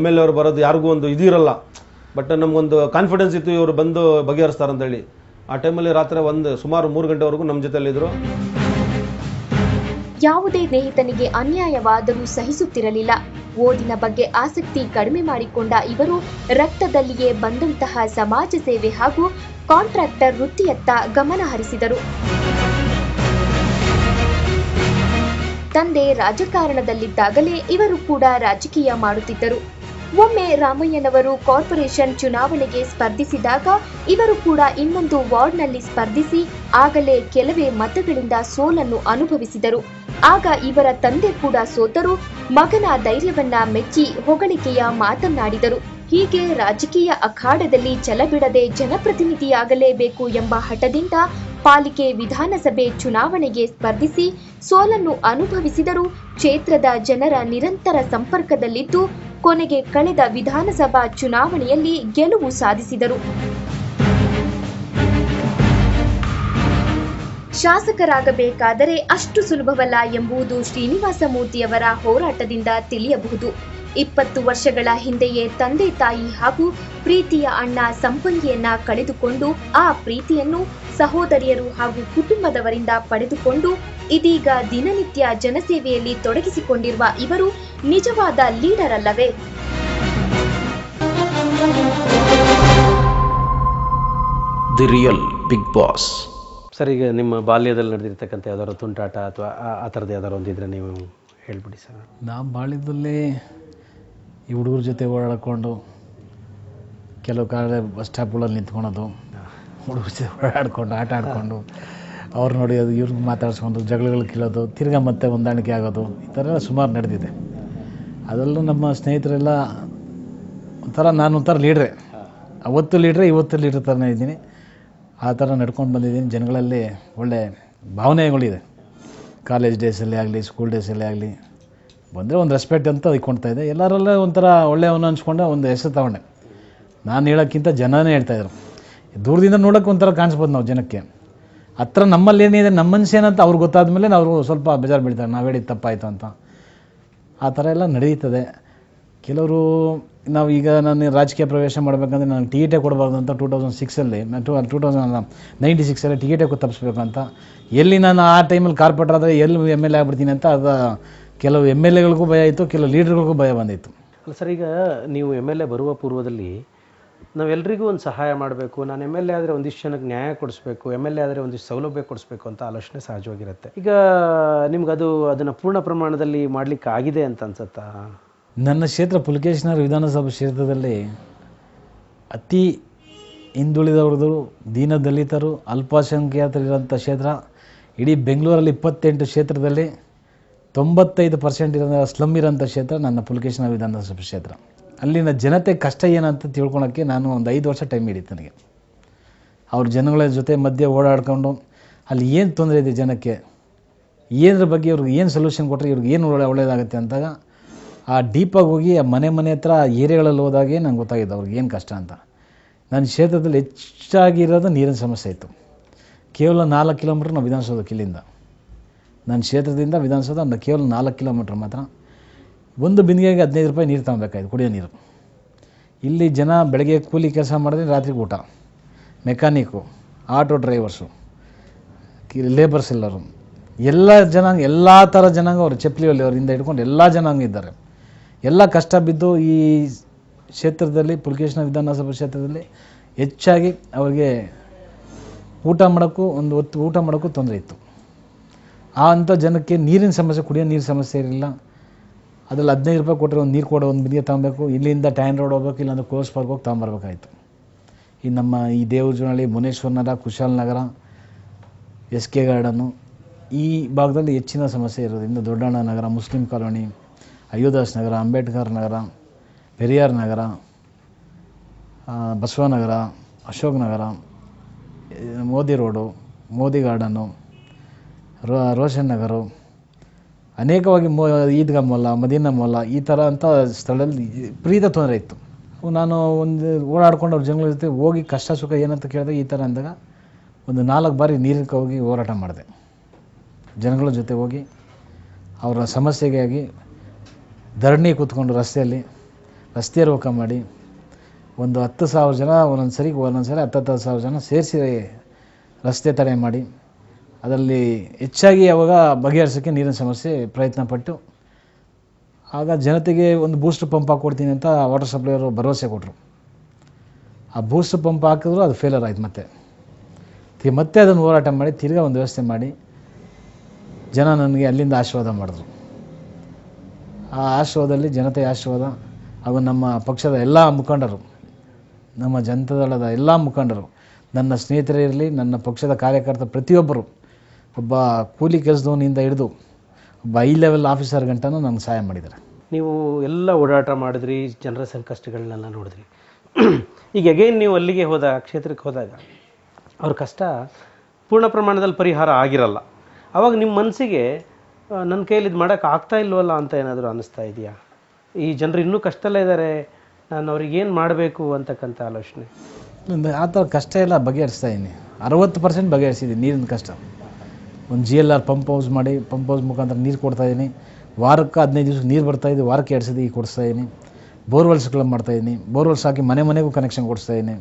MLA ಅವರು ಬರೋದು ಯಾರಿಗೂ ಒಂದು ಇದಿರಲ್ಲ, ಬಟ್ ನಮಗೊಂದು ಕಾನ್ಫಿಡೆನ್ಸ್ ಇತ್ತು ಇವರು ಬಂದು ಬಗೆಹರಿಸ್ತಾರಂತೇಳಿ. ಆ ಟೈಮಲ್ಲಿ ರಾತ್ರಿ ಸುಮಾರು 3 ಗಂಟೆವರೆಗೂ ನಮ್ಮ ಜೊತೆಯಲ್ಲಿದ್ದರು. ಯಾವುದೇ ಸ್ನೇಹಿತನಿಗೆ ಅನ್ಯಾಯವಾದರೂ ಸಹಿಸುತ್ತಿರಲಿಲ್ಲ. ಓದಿನ ಬಗ್ಗೆ ಆಸಕ್ತಿ ಕಡಿಮೆ ಮಾಡಿಕೊಂಡ ಇವರು ರಕ್ತದಲ್ಲಿಯೇ ಬಂದಂತಹ ಸಮಾಜ ಸೇವೆ ಹಾಗೂ ಕಾಂಟ್ರಾಕ್ಟರ್ ವೃತ್ತಿಯತ್ತ ಗಮನ ಹರಿಸಿದರು. ತಂದೆ ರಾಜಕಾರಣದಲ್ಲಿದ್ದಾಗಲೇ ಇವರು ಕೂಡ ರಾಜಕೀಯ ಮಾಡುತ್ತಿದ್ದರು. ಒಮ್ಮೆ ರಾಮಯ್ಯನವರು ಕಾರ್ಪೊರೇಷನ್ ಚುನಾವಣೆಗೆ ಸ್ಪರ್ಧಿಸಿದಾಗ ಇವರು ಕೂಡ ಇನ್ನೊಂದು ವಾರ್ಡ್ನಲ್ಲಿ ಸ್ಪರ್ಧಿಸಿ ಆಗಲೇ ಕೆಲವೇ ಮತಗಳಿಂದ ಸೋಲನ್ನು ಅನುಭವಿಸಿದರು. ಆಗ ಇವರ ತಂದೆ ಕೂಡ ಸೋತರು. ಮಗನ ಧೈರ್ಯವನ್ನ ಮೆಚ್ಚಿ ಹೊಗಳಿಕೆಯ ಮಾತನ್ನಾಡಿದರು. ಹೀಗೆ ರಾಜಕೀಯ ಅಖಾಡದಲ್ಲಿ ಛಲಬಿಡದೆ ಜನಪ್ರತಿನಿಧಿಯಾಗಲೇಬೇಕು ಎಂಬ ಹಠದಿಂದ ಪಾಲಿಕೆ ವಿಧಾನಸಭೆ ಚುನಾವಣೆಗೆ ಸ್ಪರ್ಧಿಸಿ ಸೋಲನ್ನು ಅನುಭವಿಸಿದರು. ಕ್ಷೇತ್ರದ ಜನರ ನಿರಂತರ ಸಂಪರ್ಕದಲ್ಲಿದ್ದು ಕೊನೆಗೆ ಕಳೆದ ವಿಧಾನಸಭಾ ಚುನಾವಣೆಯಲ್ಲಿ ಗೆಲುವು ಸಾಧಿಸಿದರು. ಶಾಸಕರಾಗಬೇಕಾದರೆ ಅಷ್ಟು ಸುಲಭವಲ್ಲ ಎಂಬುದು ಶ್ರೀನಿವಾಸ ಮೂರ್ತಿಯವರ ಹೋರಾಟದಿಂದ ತಿಳಿಯಬಹುದು. 20 ವರ್ಷಗಳ ಹಿಂದೆಯೇ ತಂದೆ ತಾಯಿ ಹಾಗೂ ಪ್ರೀತಿಯ ಅಣ್ಣ ಸಂಪಂಗಿಯನ್ನ ಕಳೆದುಕೊಂಡು ಆ ಪ್ರೀತಿಯನ್ನು ಸಹೋದರಿಯರು ಹಾಗೂ ಕುಟುಂಬದವರಿಂದ ಪಡೆದುಕೊಂಡು ಇದೀಗ ದಿನನಿತ್ಯ ಜನಸೇವೆಯಲ್ಲಿ ತೊಡಗಿಸಿಕೊಂಡಿರುವ ಇವರು ನಿಜವಾದ ಲೀಡರ್ ಅಲ್ಲವೇ? The real big boss. Sir, ಈಗ ನಿಮ್ಮ ಬಾಲ್ಯದಲ್ಲಿ ನಡೆದಿರ್ತಕ್ಕಂಥ ಯಾವ್ದಾದ್ರು ತುಂಟಾಟ ಅಥವಾ ಆ ಥರದ್ದು ಯಾವ್ದಾರು ಒಂದಿದ್ರೆ ನೀವು ಹೇಳ್ಬಿಡಿ ಸರ್. ನಮ್ಮ ಬಾಲ್ಯದಲ್ಲಿ ಈ ಹುಡುಗರ ಜೊತೆ ಓಡಾಡ್ಕೊಂಡು ಕೆಲವು ಕಾಲ ಬಸ್ ಸ್ಟಾಪ್ಗಳಲ್ಲಿ ನಿಂತ್ಕೊಳೋದು, ಹುಡುಗರ ಜೊತೆ ಓಡಾಡ್ಕೊಂಡು ಆಟ ಆಡಿಕೊಂಡು ಅವ್ರು ನೋಡಿ ಅದು ಇವ್ರಿಗೆ ಮಾತಾಡಿಸ್ಕೊಂಡು ಜಗಳಗಳು ಕೀಳೋದು, ತಿರ್ಗಾ ಮತ್ತೆ ಹೊಂದಾಣಿಕೆ ಆಗೋದು, ಈ ಥರ ಎಲ್ಲ ಸುಮಾರು ನಡೆದಿದೆ. ಅದರಲ್ಲೂ ನಮ್ಮ ಸ್ನೇಹಿತರೆಲ್ಲ ನಾನು ಒಂಥರ ಲೀಡ್ರೆ, ಅವತ್ತು ಲೀಡ್ರೆ ಇವತ್ತು ಲೀಡ್ರ್ ಥರನೇ ಇದ್ದೀನಿ. ಆ ಥರ ನಡ್ಕೊಂಡು ಬಂದಿದ್ದೀನಿ. ಜನಗಳಲ್ಲಿ ಒಳ್ಳೆ ಭಾವನೆಗಳಿದೆ. ಕಾಲೇಜ್ ಡೇಸಲ್ಲಿ ಆಗಲಿ ಸ್ಕೂಲ್ ಡೇಸಲ್ಲಿ ಆಗಲಿ ಬಂದರೆ ಒಂದು ರೆಸ್ಪೆಕ್ಟ್ ಅಂತ ಇಟ್ಕೊಳ್ತಾ ಇದೆ. ಎಲ್ಲರಲ್ಲೇ ಒಂಥರ ಒಳ್ಳೆಯವನು ಅನ್ಸ್ಕೊಂಡೆ ಒಂದು ಹೆಸರು ತಗೊಂಡೆ. ನಾನು ಹೇಳೋಕ್ಕಿಂತ ಜನನೇ ಹೇಳ್ತಾಯಿದ್ರು. ದೂರದಿಂದ ನೋಡೋಕ್ಕೆ ಒಂಥರ ಕಾಣಿಸ್ಬೋದು ನಾವು ಜನಕ್ಕೆ. ಹತ್ರ ನಮ್ಮಲ್ಲಿ ಏನಿದೆ ನಮ್ಮ ಮನುಷ್ಯನಂತ ಅವ್ರಿಗೆ ಗೊತ್ತಾದ ಮೇಲೆ ನಾವು ಸ್ವಲ್ಪ ಬೇಜಾರು ಬೀಳ್ತಾರೆ, ನಾವು ಹೇಳಿದ್ದು ತಪ್ಪಾಯಿತು ಅಂತ. ಆ ಥರ ಎಲ್ಲ ನಡೀತದೆ. ಕೆಲವರು ನಾವೀಗ ನಾನು ರಾಜಕೀಯ ಪ್ರವೇಶ ಮಾಡಬೇಕಂದ್ರೆ ನಾನು ಟಿಕೆಟೇ ಕೊಡಬಾರ್ದು ಅಂತ 2006ಅಲ್ಲಿ 2096ಅಲ್ಲಿ ಟಿಕೆಟೇ ತಪ್ಪಿಸ್ಬೇಕಂತ, ಎಲ್ಲಿ ನಾನು ಆ ಟೈಮಲ್ಲಿ ಕಾರ್ಪೊರೇಟರ್ ಆದರೆ ಎಲ್ಲಿ MLA ಆಗ್ಬಿಡ್ತೀನಿ ಅಂತ ಅದು ಕೆಲವು MLAಗಳಿಗೂ ಭಯ ಇತ್ತು, ಕೆಲವು ಲೀಡರ್ಗಳಿಗೂ ಭಯ ಬಂದಿತ್ತು. ಅಲ್ಲ ಸರ್, ಈಗ ನೀವು MLA ಬರುವ ಪೂರ್ವದಲ್ಲಿ ನಾವೆಲ್ಲರಿಗೂ ಒಂದು ಸಹಾಯ ಮಾಡಬೇಕು, ನಾನು MLA ಆದರೆ ಒಂದಿಷ್ಟು ಜನಕ್ಕೆ ನ್ಯಾಯ ಕೊಡಿಸ್ಬೇಕು, MLA ಆದರೆ ಒಂದಿಷ್ಟು ಸೌಲಭ್ಯ ಕೊಡಿಸ್ಬೇಕು ಅಂತ ಆಲೋಚನೆ ಸಹಜವಾಗಿರುತ್ತೆ. ಈಗ ನಿಮ್ಗದು ಅದನ್ನು ಪೂರ್ಣ ಪ್ರಮಾಣದಲ್ಲಿ ಮಾಡಲಿಕ್ಕೆ ಆಗಿದೆ ಅಂತ ಅನ್ಸುತ್ತಾ? ನನ್ನ ಕ್ಷೇತ್ರ ಪುಲಕೇಶಿನಗರ ವಿಧಾನಸಭಾ ಕ್ಷೇತ್ರದಲ್ಲಿ ಅತಿ ಹಿಂದುಳಿದವ್ರದ್ದು, ದೀನದಲಿತರು, ಅಲ್ಪಸಂಖ್ಯಾತರಿರೋಂಥ ಕ್ಷೇತ್ರ. ಇಡೀ ಬೆಂಗಳೂರಲ್ಲಿ 28 ಕ್ಷೇತ್ರದಲ್ಲಿ 95% ಇರೋ ಸ್ಲಮ್ ಇರೋಂಥ ಕ್ಷೇತ್ರ ನನ್ನ ಪುಲಕೇಶಿನಗರ ವಿಧಾನಸಭಾ ಕ್ಷೇತ್ರ. ಅಲ್ಲಿನ ಜನತೆ ಕಷ್ಟ ಏನಂತ ತಿಳ್ಕೊಳಕ್ಕೆ ನಾನು ಒಂದು 5 ವರ್ಷ ಟೈಮ್ ಹಿಡಿತು ನನಗೆ. ಅವ್ರ ಜನಗಳ ಜೊತೆ ಮಧ್ಯೆ ಓಡಾಡ್ಕೊಂಡು ಅಲ್ಲಿ ಏನು ತೊಂದರೆ ಇದೆ ಜನಕ್ಕೆ, ಏನರ ಬಗ್ಗೆ ಇವ್ರಿಗೆ ಏನು ಸೊಲ್ಯೂಷನ್ ಕೊಟ್ಟರೆ ಇವ್ರಿಗೆ ಏನು ಒಳ್ಳೆಯದಾಗುತ್ತೆ ಅಂತಾಗ ಆ ಡೀಪಾಗಿ ಹೋಗಿ ಆ ಮನೆ ಹತ್ರ ಏರಿಯಾಗಳಲ್ಲಿ ಹೋದಾಗೆ ನಂಗೆ ಗೊತ್ತಾಗಿದ್ದು ಅವ್ರಿಗೆ ಏನು ಕಷ್ಟ ಅಂತ. ನನ್ನ ಕ್ಷೇತ್ರದಲ್ಲಿ ಹೆಚ್ಚಾಗಿರೋದು ನೀರಿನ ಸಮಸ್ಯೆ ಇತ್ತು. ಕೇವಲ 4 ಕಿಲೋಮೀಟ್ರ್ ನಾವು ವಿಧಾನಸೌಧಕ್ಕೆ ಇಲ್ಲಿಂದ, ನನ್ನ ಕ್ಷೇತ್ರದಿಂದ ವಿಧಾನಸೌಧ ಕೇವಲ 4 ಕಿಲೋಮೀಟ್ರ್ ಮಾತ್ರ. ಒಂದು ಬಿಂದಿಗೆಗೆ 15 ರೂಪಾಯಿ ನೀರು ತಗೊಬೇಕಾಯ್ತು, ಕುಡಿಯೋ ನೀರು. ಇಲ್ಲಿ ಜನ ಬೆಳಗ್ಗೆ ಕೂಲಿ ಕೆಲಸ ಮಾಡಿದ್ರೆ ರಾತ್ರಿಗೆ ಊಟ, ಮೆಕ್ಯಾನಿಕ್ಕು, ಆಟೋ ಡ್ರೈವರ್ಸು, ಲೇಬರ್ಸ್ ಎಲ್ಲರು, ಎಲ್ಲ ಜನಾಂಗ, ಎಲ್ಲ ಥರ ಜನಾಂಗ ಅವರು ಚಪ್ಪಲಿಯಲ್ಲಿ ಅವರಿಂದ ಹಿಡ್ಕೊಂಡು ಎಲ್ಲ ಜನಾಂಗ ಇದ್ದಾರೆ. ಎಲ್ಲ ಕಷ್ಟ ಬಿದ್ದು ಈ ಕ್ಷೇತ್ರದಲ್ಲಿ ಪುಲಕೇಶಿನಗರ ವಿಧಾನಸಭಾ ಕ್ಷೇತ್ರದಲ್ಲಿ ಹೆಚ್ಚಾಗಿ ಅವರಿಗೆ ಊಟ ಮಾಡೋಕ್ಕೂ ಒಂದು ಹೊತ್ತು ಊಟ ಮಾಡೋಕ್ಕೂ ತೊಂದರೆ ಇತ್ತು. ಆ ಅಂಥ ಜನಕ್ಕೆ ನೀರಿನ ಸಮಸ್ಯೆ, ಕುಡಿಯೋ ನೀರು ಸಮಸ್ಯೆ ಇರಲಿಲ್ಲ. ಅದರಲ್ಲಿ 15 ರೂಪಾಯಿ ಕೊಟ್ಟರೆ ಒಂದು ನೀರು ಕೊಡೋ ಒಂದು ಬಿಂದಿಗೆ ತಗೊಬೇಕು. ಇಲ್ಲಿಂದ ಟ್ಯಾನ್ ರೋಡ್ ಹೋಗ್ಬೇಕು, ಇಲ್ಲಾಂದ್ರೆ ಕೋರ್ಸ್ ಪಾರ್ಕ್ ಹೋಗಿ ತಗೊಂಬರ್ಬೇಕಾಯ್ತು. ಈ ನಮ್ಮ ಈ ದೇವರಜನಹಳ್ಳಿ, ಮುನೇಶ್ವರನಗರ, ಕುಶಾಲನಗರ, SK ಗಾರ್ಡನ್ನು ಈ ಭಾಗದಲ್ಲಿ ಹೆಚ್ಚಿನ ಸಮಸ್ಯೆ ಇರೋದ್ರಿಂದ ದೊಡ್ಡಣ್ಣ ನಗರ, ಮುಸ್ಲಿಂ ಕಾಲೋನಿ, ಅಯೋದಾಸ್ ನಗರ, ಅಂಬೇಡ್ಕರ್ ನಗರ, ಪೆರಿಯಾರ್ ನಗರ, ಬಸವನಗರ, ಅಶೋಕ್ ನಗರ, ಮೋದಿ ರೋಡು, ಮೋದಿ ಗಾರ್ಡನ್ನು, ರೋಷನ್ ನಗರ, ಅನೇಕವಾಗಿ ಈದ್ಗಾ ಮೊಲ್ಲ, ಮದೀನಾ ಮೊಲ್ಲ, ಈ ಥರ ಅಂಥ ಸ್ಥಳದಲ್ಲಿ ವಿಪರೀತ ತೊಂದರೆ ಇತ್ತು. ನಾನು ಒಂದು ಓಡಾಡ್ಕೊಂಡು ಅವ್ರ ಜನಗಳ ಜೊತೆ ಹೋಗಿ ಕಷ್ಟ ಸುಖ ಏನಂತ ಕೇಳಿದಾಗ ಈ ಥರ ಅಂದಾಗ ಒಂದು 4 ಬಾರಿ ನೀರಿಗೆ ಹೋಗಿ ಹೋರಾಟ ಮಾಡಿದೆ. ಜನಗಳ ಜೊತೆ ಹೋಗಿ ಅವರ ಸಮಸ್ಯೆಗೆ ಆಗಿ ಧರಣಿ ಕೂತ್ಕೊಂಡು ರಸ್ತೆ ರೋಕ ಮಾಡಿ ಒಂದು 10,000 ಜನ ಒಂದೊಂದು ಸರಿ 10,000 ಜನ ಸೇರಿಸಿ ರಸ್ತೆ ತಡೆ ಮಾಡಿ ಅದರಲ್ಲಿ ಹೆಚ್ಚಾಗಿ ಅವಾಗ ಬಗೆಹರಿಸೋಕ್ಕೆ ನೀರಿನ ಸಮಸ್ಯೆ ಪ್ರಯತ್ನ ಪಟ್ಟು ಆಗ ಜನತೆಗೆ ಒಂದು ಬೂಸ್ಟರ್ ಪಂಪ್ ಹಾಕ್ಕೊಡ್ತೀನಿ ಅಂತ ವಾಟರ್ ಸಪ್ಲೈಯವರು ಭರವಸೆ ಕೊಟ್ಟರು. ಆ ಬೂಸ್ಟರ್ ಪಂಪ್ ಹಾಕಿದ್ರು ಅದು ಫೇಲರ್ ಆಯ್ತು. ಮತ್ತೆ ಅದನ್ನು ಹೋರಾಟ ಮಾಡಿ ತಿರ್ಗಾ ಒಂದು ವ್ಯವಸ್ಥೆ ಮಾಡಿ ಜನ ನನಗೆ ಅಲ್ಲಿಂದ ಆಶೀರ್ವಾದ ಮಾಡಿದ್ರು. ಆ ಆಶೀರ್ವಾದದಲ್ಲಿ ಜನತೆಯ ಆಶೀರ್ವಾದ ಹಾಗೂ ನಮ್ಮ ಪಕ್ಷದ ಎಲ್ಲ ಮುಖಂಡರು, ನಮ್ಮ ಜನತಾದಳದ ಎಲ್ಲ ಮುಖಂಡರು, ನನ್ನ ಸ್ನೇಹಿತರಿರಲಿ, ನನ್ನ ಪಕ್ಷದ ಕಾರ್ಯಕರ್ತ ಪ್ರತಿಯೊಬ್ಬರು, ಒಬ್ಬ ಕೂಲಿ ಕೆಲಸದವನಿಂದ ಹಿಡಿದು ಒಬ್ಬ ಹೈ ಲೆವೆಲ್ ಆಫೀಸರ್ ಗಂಟನೂ ನನಗೆ ಸಹಾಯ ಮಾಡಿದ್ದಾರೆ. ನೀವು ಎಲ್ಲ ಓಡಾಟ ಮಾಡಿದ್ರಿ, ಜನರ ಸಂಕಷ್ಟಗಳನ್ನೆಲ್ಲ ನೋಡಿದ್ರಿ. ಈಗ ಅಗೈನ್ ನೀವು ಅಲ್ಲಿಗೆ ಕ್ಷೇತ್ರಕ್ಕೆ ಹೋದಾಗ ಅವ್ರ ಕಷ್ಟ ಪೂರ್ಣ ಪ್ರಮಾಣದಲ್ಲಿ ಪರಿಹಾರ ಆಗಿರಲ್ಲ. ಆವಾಗ ನಿಮ್ಮ ಮನಸ್ಸಿಗೆ ನನ್ನ ಕೈಯಲ್ಲಿ ಇದು ಮಾಡೋಕ್ಕೆ ಆಗ್ತಾ ಇಲ್ವಲ್ಲ ಅಂತ ಏನಾದರೂ ಅನ್ನಿಸ್ತಾ ಇದೆಯಾ? ಈ ಜನರು ಇನ್ನೂ ಕಷ್ಟದಲ್ಲೇ ಇದ್ದಾರೆ, ನಾನು ಅವ್ರಿಗೆ ಏನು ಮಾಡಬೇಕು ಅಂತಕ್ಕಂಥ ಆಲೋಚನೆ? ಆ ಥರ ಕಷ್ಟ ಎಲ್ಲ ಬಗೆಹರಿಸ್ತಾ ಇದ್ದೀನಿ. 60% ಬಗೆಹರಿಸಿದ್ದೀನಿ ನೀರಿನ ಕಷ್ಟ. ಒಂದು GLR ಪಂಪ್ ಹೌಸ್ ಮಾಡಿ ಪಂಪ್ ಹೌಸ್ ಮುಖಾಂತರ ನೀರು ಕೊಡ್ತಾಯಿದ್ದೀನಿ. ವಾರಕ್ಕೆ 15 ದಿವಸ ನೀರು ಬರ್ತಾಯಿದ್ದು, ವಾರಕ್ಕೆ 2 ಸತಿ ಕೊಡಿಸ್ತಾಯಿದ್ದೀನಿ. ಬೋರ್ವೆಲ್ಸ್ಗಳು ಮಾಡ್ತಾಯಿದ್ದೀನಿ, ಬೋರ್ವೆಲ್ಸ್ ಹಾಕಿ ಮನೆಗೂ ಕನೆಕ್ಷನ್ ಕೊಡಿಸ್ತಾಯಿದ್ದೀನಿ.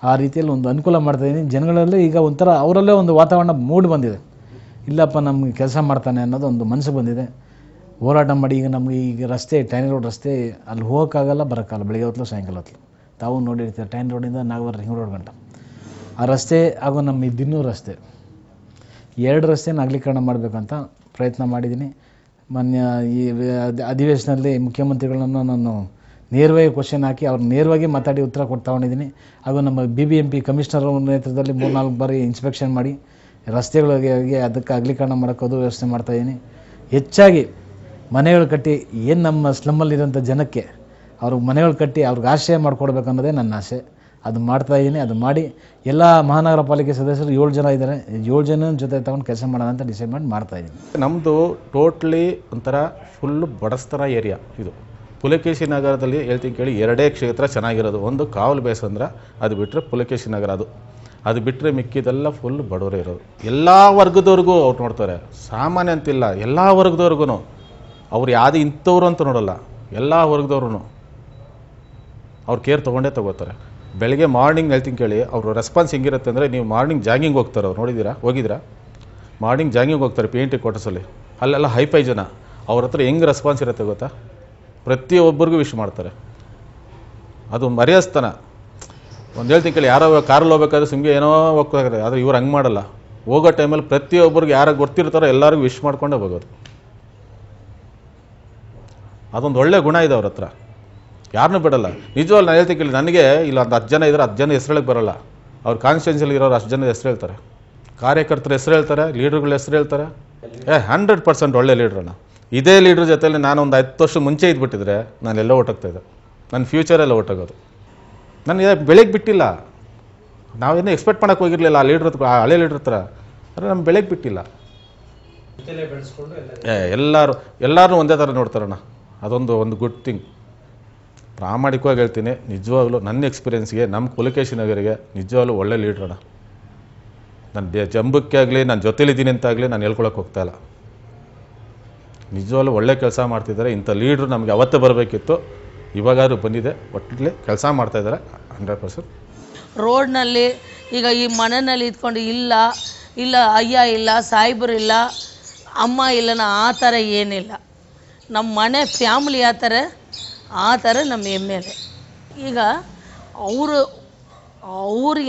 ಆ ರೀತಿಯಲ್ಲಿ ಒಂದು ಅನುಕೂಲ ಮಾಡ್ತಾಯಿದ್ದೀನಿ. ಜನಗಳಲ್ಲಿ ಈಗ ಒಂಥರ ಅವರಲ್ಲೇ ಒಂದು ವಾತಾವರಣ ಮೂಡ್ ಬಂದಿದೆ. ಇಲ್ಲಪ್ಪ ನಮಗೆ ಕೆಲಸ ಮಾಡ್ತಾನೆ ಅನ್ನೋದು ಒಂದು ಮನಸ್ಸು ಬಂದಿದೆ. ಹೋರಾಟ ಮಾಡಿ ಈಗ ನಮಗೆ ಈಗ ರಸ್ತೆ ಟ್ಯಾನ್ ರೋಡ್ ರಸ್ತೆ ಅಲ್ಲಿ ಹೋಗೋಕ್ಕಾಗಲ್ಲ, ಬರೋಕ್ಕಾಗಲ್ಲ. ಬೆಳಗ್ಗೆ ಹೊತ್ತು ಸಾಯಂಕಾಲ ಹೊತ್ತು ತಾವು ನೋಡಿರ್ತೀರ ಟ್ಯಾನ್ ರೋಡಿಂದ ನಾಗವಾರ ರಿಂಗ್ ರೋಡ್ ಗಂಟ ಆ ರಸ್ತೆ ಹಾಗೂ ನಮ್ಮ ದಿನ್ನೂರು ರಸ್ತೆ 2 ರಸ್ತೆನ ಅಗಲೀಕರಣ ಮಾಡಬೇಕಂತ ಪ್ರಯತ್ನ ಮಾಡಿದ್ದೀನಿ. ಮೊನ್ನೆ ಈ ಅಧಿವೇಶನದಲ್ಲಿ ಮುಖ್ಯಮಂತ್ರಿಗಳನ್ನು ನಾನು ನೇರವಾಗಿ ಕ್ವಶನ್ ಹಾಕಿ ಅವ್ರು ನೇರವಾಗಿ ಮಾತಾಡಿ ಉತ್ತರ ಕೊಡ್ತಾಕೊಂಡಿದ್ದೀನಿ. ಹಾಗೂ ನಮ್ಮ BBMP ಕಮಿಷನರ್ ನೇತೃತ್ವದಲ್ಲಿ 3-4 ಬಾರಿ ಇನ್ಸ್ಪೆಕ್ಷನ್ ಮಾಡಿ ರಸ್ತೆಗಳಿಗೆ ಅದಕ್ಕೆ ಅಗಲೀಕರಣ ಮಾಡೋಕ್ಕೋದು ವ್ಯವಸ್ಥೆ ಮಾಡ್ತಾಯಿದ್ದೀನಿ. ಹೆಚ್ಚಾಗಿ ಮನೆಗಳು ಕಟ್ಟಿ ಏನು ನಮ್ಮ ಸ್ಲಮ್ಮಲ್ಲಿರೋಂಥ ಜನಕ್ಕೆ ಅವ್ರಿಗೆ ಮನೆಗಳು ಕಟ್ಟಿ ಅವ್ರಿಗೆ ಆಶ್ರಯ ಮಾಡಿಕೊಡ್ಬೇಕು ಅನ್ನೋದೇ ನನ್ನ ಆಸೆ. ಅದು ಮಾಡ್ತಾಯಿದ್ದೀನಿ. ಅದು ಮಾಡಿ ಎಲ್ಲ ಮಹಾನಗರ ಪಾಲಿಕೆ ಸದಸ್ಯರು 7 ಜನ ಇದ್ದಾರೆ. 7 ಜನ ಜೊತೆ ತಗೊಂಡು ಕೆಲಸ ಮಾಡೋಣ ಅಂತ ಡಿಸೈಡ್ ಮಾಡಿ ಮಾಡ್ತಾಯಿದ್ದೀನಿ. ನಮ್ಮದು ಟೋಟ್ಲಿ ಒಂಥರ ಫುಲ್ಲು ಬಡಸ್ತರ ಏರಿಯಾ ಇದು. ಪುಲಕೇಶಿ ನಗರದಲ್ಲಿ ಹೇಳ್ತೀನಿ ಕೇಳಿ, 2 ಕ್ಷೇತ್ರ ಚೆನ್ನಾಗಿರೋದು. ಒಂದು ಕಾವಲು ಬೇಸಂದ್ರ, ಅದು ಬಿಟ್ಟರೆ ಪುಲಕೇಶಿ ನಗರ. ಅದು ಬಿಟ್ಟರೆ ಮಿಕ್ಕಿದೆಲ್ಲ ಫುಲ್ ಬಡವರೇ ಇರೋದು. ಎಲ್ಲ ವರ್ಗದವ್ರಿಗೂ ಅವ್ರು ನೋಡ್ತಾರೆ, ಸಾಮಾನ್ಯ ಅಂತಿಲ್ಲ, ಎಲ್ಲ ವರ್ಗದವ್ರಿಗೂ. ಅವ್ರು ಯಾವುದು ಇಂಥವ್ರು ಅಂತ ನೋಡೋಲ್ಲ, ಎಲ್ಲ ವರ್ಗದವ್ರು ಅವ್ರು ಕೇರ್ ತೊಗೊಂಡೇ ತೊಗೋತಾರೆ. ಬೆಳಗ್ಗೆ ಮಾರ್ನಿಂಗ್ ಹೇಳ್ತೀನಿ ಕೇಳಿ, ಅವ್ರ ರೆಸ್ಪಾನ್ಸ್ ಹೆಂಗಿರುತ್ತೆ ಅಂದರೆ, ನೀವು ಮಾರ್ನಿಂಗ್ ಜಾಗಿಂಗ್ ಹೋಗ್ತಾರೆ ಅವ್ರು, ಹೋಗಿದ್ದೀರಾ? ಮಾರ್ನಿಂಗ್ ಜಾಗಿಂಗ್ ಹೋಗ್ತಾರೆ PNT ಕ್ವಾರ್ಟರ್ಸಲ್ಲಿ, ಅಲ್ಲೆಲ್ಲ ಹೈಫೈ ಜನ, ಅವ್ರ ಹತ್ರ ಹೆಂಗೆ ರೆಸ್ಪಾನ್ಸ್ ಇರುತ್ತೆ ಗೊತ್ತಾ? ಪ್ರತಿಯೊಬ್ಬರಿಗೂ ವಿಶ್ ಮಾಡ್ತಾರೆ. ಅದು ಮರ್ಯಾದಸ್ತನ. ಒಂದು ಹೇಳ್ತೀನಿ ಕೇಳಿ, ಯಾರೋ ಕಾರಲ್ಲಿ ಹೋಗ್ಬೇಕಾದ್ರೆ ಸುಮ್ಮನೆ ಏನೋ ಹೋಗ್ತಾರೆ, ಆದರೆ ಇವ್ರು ಹಂಗೆ ಮಾಡಲ್ಲ. ಹೋಗೋ ಟೈಮಲ್ಲಿ ಪ್ರತಿಯೊಬ್ಬರಿಗೆ ಯಾರು ಗೊತ್ತಿರ್ತಾರೋ ಎಲ್ಲರಿಗೂ ವಿಶ್ ಮಾಡ್ಕೊಂಡೇ ಹೋಗೋದು. ಅದೊಂದು ಒಳ್ಳೆ ಗುಣ ಇದೆ ಅವ್ರ ಹತ್ರ, ಯಾರನ್ನೂ ಬಿಡಲ್ಲ. ನಿಜವಾಗ್ಲೂ ನಾನು ಹೇಳ್ತೀನಿ ಕೇಳಿ, ನನಗೆ ಇಲ್ಲ ಒಂದು 10 ಜನ ಇದ್ದಾರೆ, 10 ಜನ ಹೆಸರು ಹೇಳಕ್ಕೆ ಬರೋಲ್ಲ. ಅವ್ರ ಕಾನ್ಸ್ಟಿಟ್ಯೂನ್ಸಿಯಲ್ಲಿ ಇರೋರು 10 ಜನ ಹೆಸರು ಹೇಳ್ತಾರೆ, ಕಾರ್ಯಕರ್ತರ ಹೆಸರು ಹೇಳ್ತಾರೆ, ಲೀಡರ್ಗಳ ಹೆಸರು ಹೇಳ್ತಾರೆ. 100% ಒಳ್ಳೆ ಲೀಡ್ರಣ್ಣ. ಇದೇ ಲೀಡ್ರ್ ಜೊತೆಲಿ ನಾನು ಒಂದು 10 ವರ್ಷ ಮುಂಚೆ ಇದ್ಬಿಟ್ಟಿದ್ರೆ ನಾನು ಎಲ್ಲ ಹೊಟ್ಟೋಗ್ತಾಯಿದ್ದೆ. ನನ್ನ ಫ್ಯೂಚರೆಲ್ಲ ಹೊಟ್ಟೋಗೋದು. ನನಗೆ ಬೆಳಗ್ಗೆ ಬಿಟ್ಟಿಲ್ಲ, ನಾವೇನೂ ಎಕ್ಸ್ಪೆಕ್ಟ್ ಮಾಡೋಕ್ಕೆ ಹೋಗಿರಲಿಲ್ಲ ಆ ಲೀಡ್ರ್ ಹತ್ರ, ಆ ಹಳೆ ಲೀಡ್ರ್ ಹತ್ರ. ಆದರೆ ನಮ್ಮ ಬೆಳಗ್ಗೆ ಬಿಟ್ಟಿಲ್ಲ. ಎಲ್ಲರೂ ಒಂದೇ ಥರ ನೋಡ್ತಾರಣ್ಣ. ಅದೊಂದು ಗುಡ್ ಥಿಂಗ್. ಪ್ರಾಮಾಣಿಕವಾಗಿ ಹೇಳ್ತೀನಿ, ನಿಜವಾಗ್ಲೂ ನನ್ನ ಎಕ್ಸ್ಪೀರಿಯೆನ್ಸ್ಗೆ ನಮ್ಮ ಪುಲಕೇಶಿ ನಗರಿಗೆ ನಿಜವಾಗ್ಲೂ ಒಳ್ಳೆ ಲೀಡ್ರಣ್ಣ. ನನ್ನ ಜಂಬಕ್ಕೆ ಆಗಲಿ, ನಾನು ಜೊತೆಲಿದ್ದೀನಿ ಅಂತಾಗಲಿ ನಾನು ಹೇಳ್ಕೊಳಕ್ಕೆ ಹೋಗ್ತಾಯಿಲ್ಲ. ನಿಜವಾಗ್ಲೂ ಒಳ್ಳೆ ಕೆಲಸ ಮಾಡ್ತಿದ್ದಾರೆ. ಇಂಥ ಲೀಡ್ರು ನಮಗೆ ಅವತ್ತೇ ಬರಬೇಕಿತ್ತು, ಇವಾಗಾದ್ರೂ ಬಂದಿದೆ. ಒಟ್ಟಿಗೆ ಕೆಲಸ ಮಾಡ್ತಾಯಿದ್ದಾರೆ 100%. ರೋಡ್ನಲ್ಲಿ ಈಗ ಈ ಮನೆಯಲ್ಲಿ ಇದ್ಕೊಂಡು ಇಲ್ಲ ಅಯ್ಯ ಇಲ್ಲ, ಸಾಯಿಬರು ಇಲ್ಲ, ಅಮ್ಮ ಇಲ್ಲ, ಆ ಥರ ಏನಿಲ್ಲ. ನಮ್ಮ ಮನೆ ಫ್ಯಾಮ್ಲಿ ಆ ಥರ ನಮ್ಮ MLA. ಈಗ ಅವರು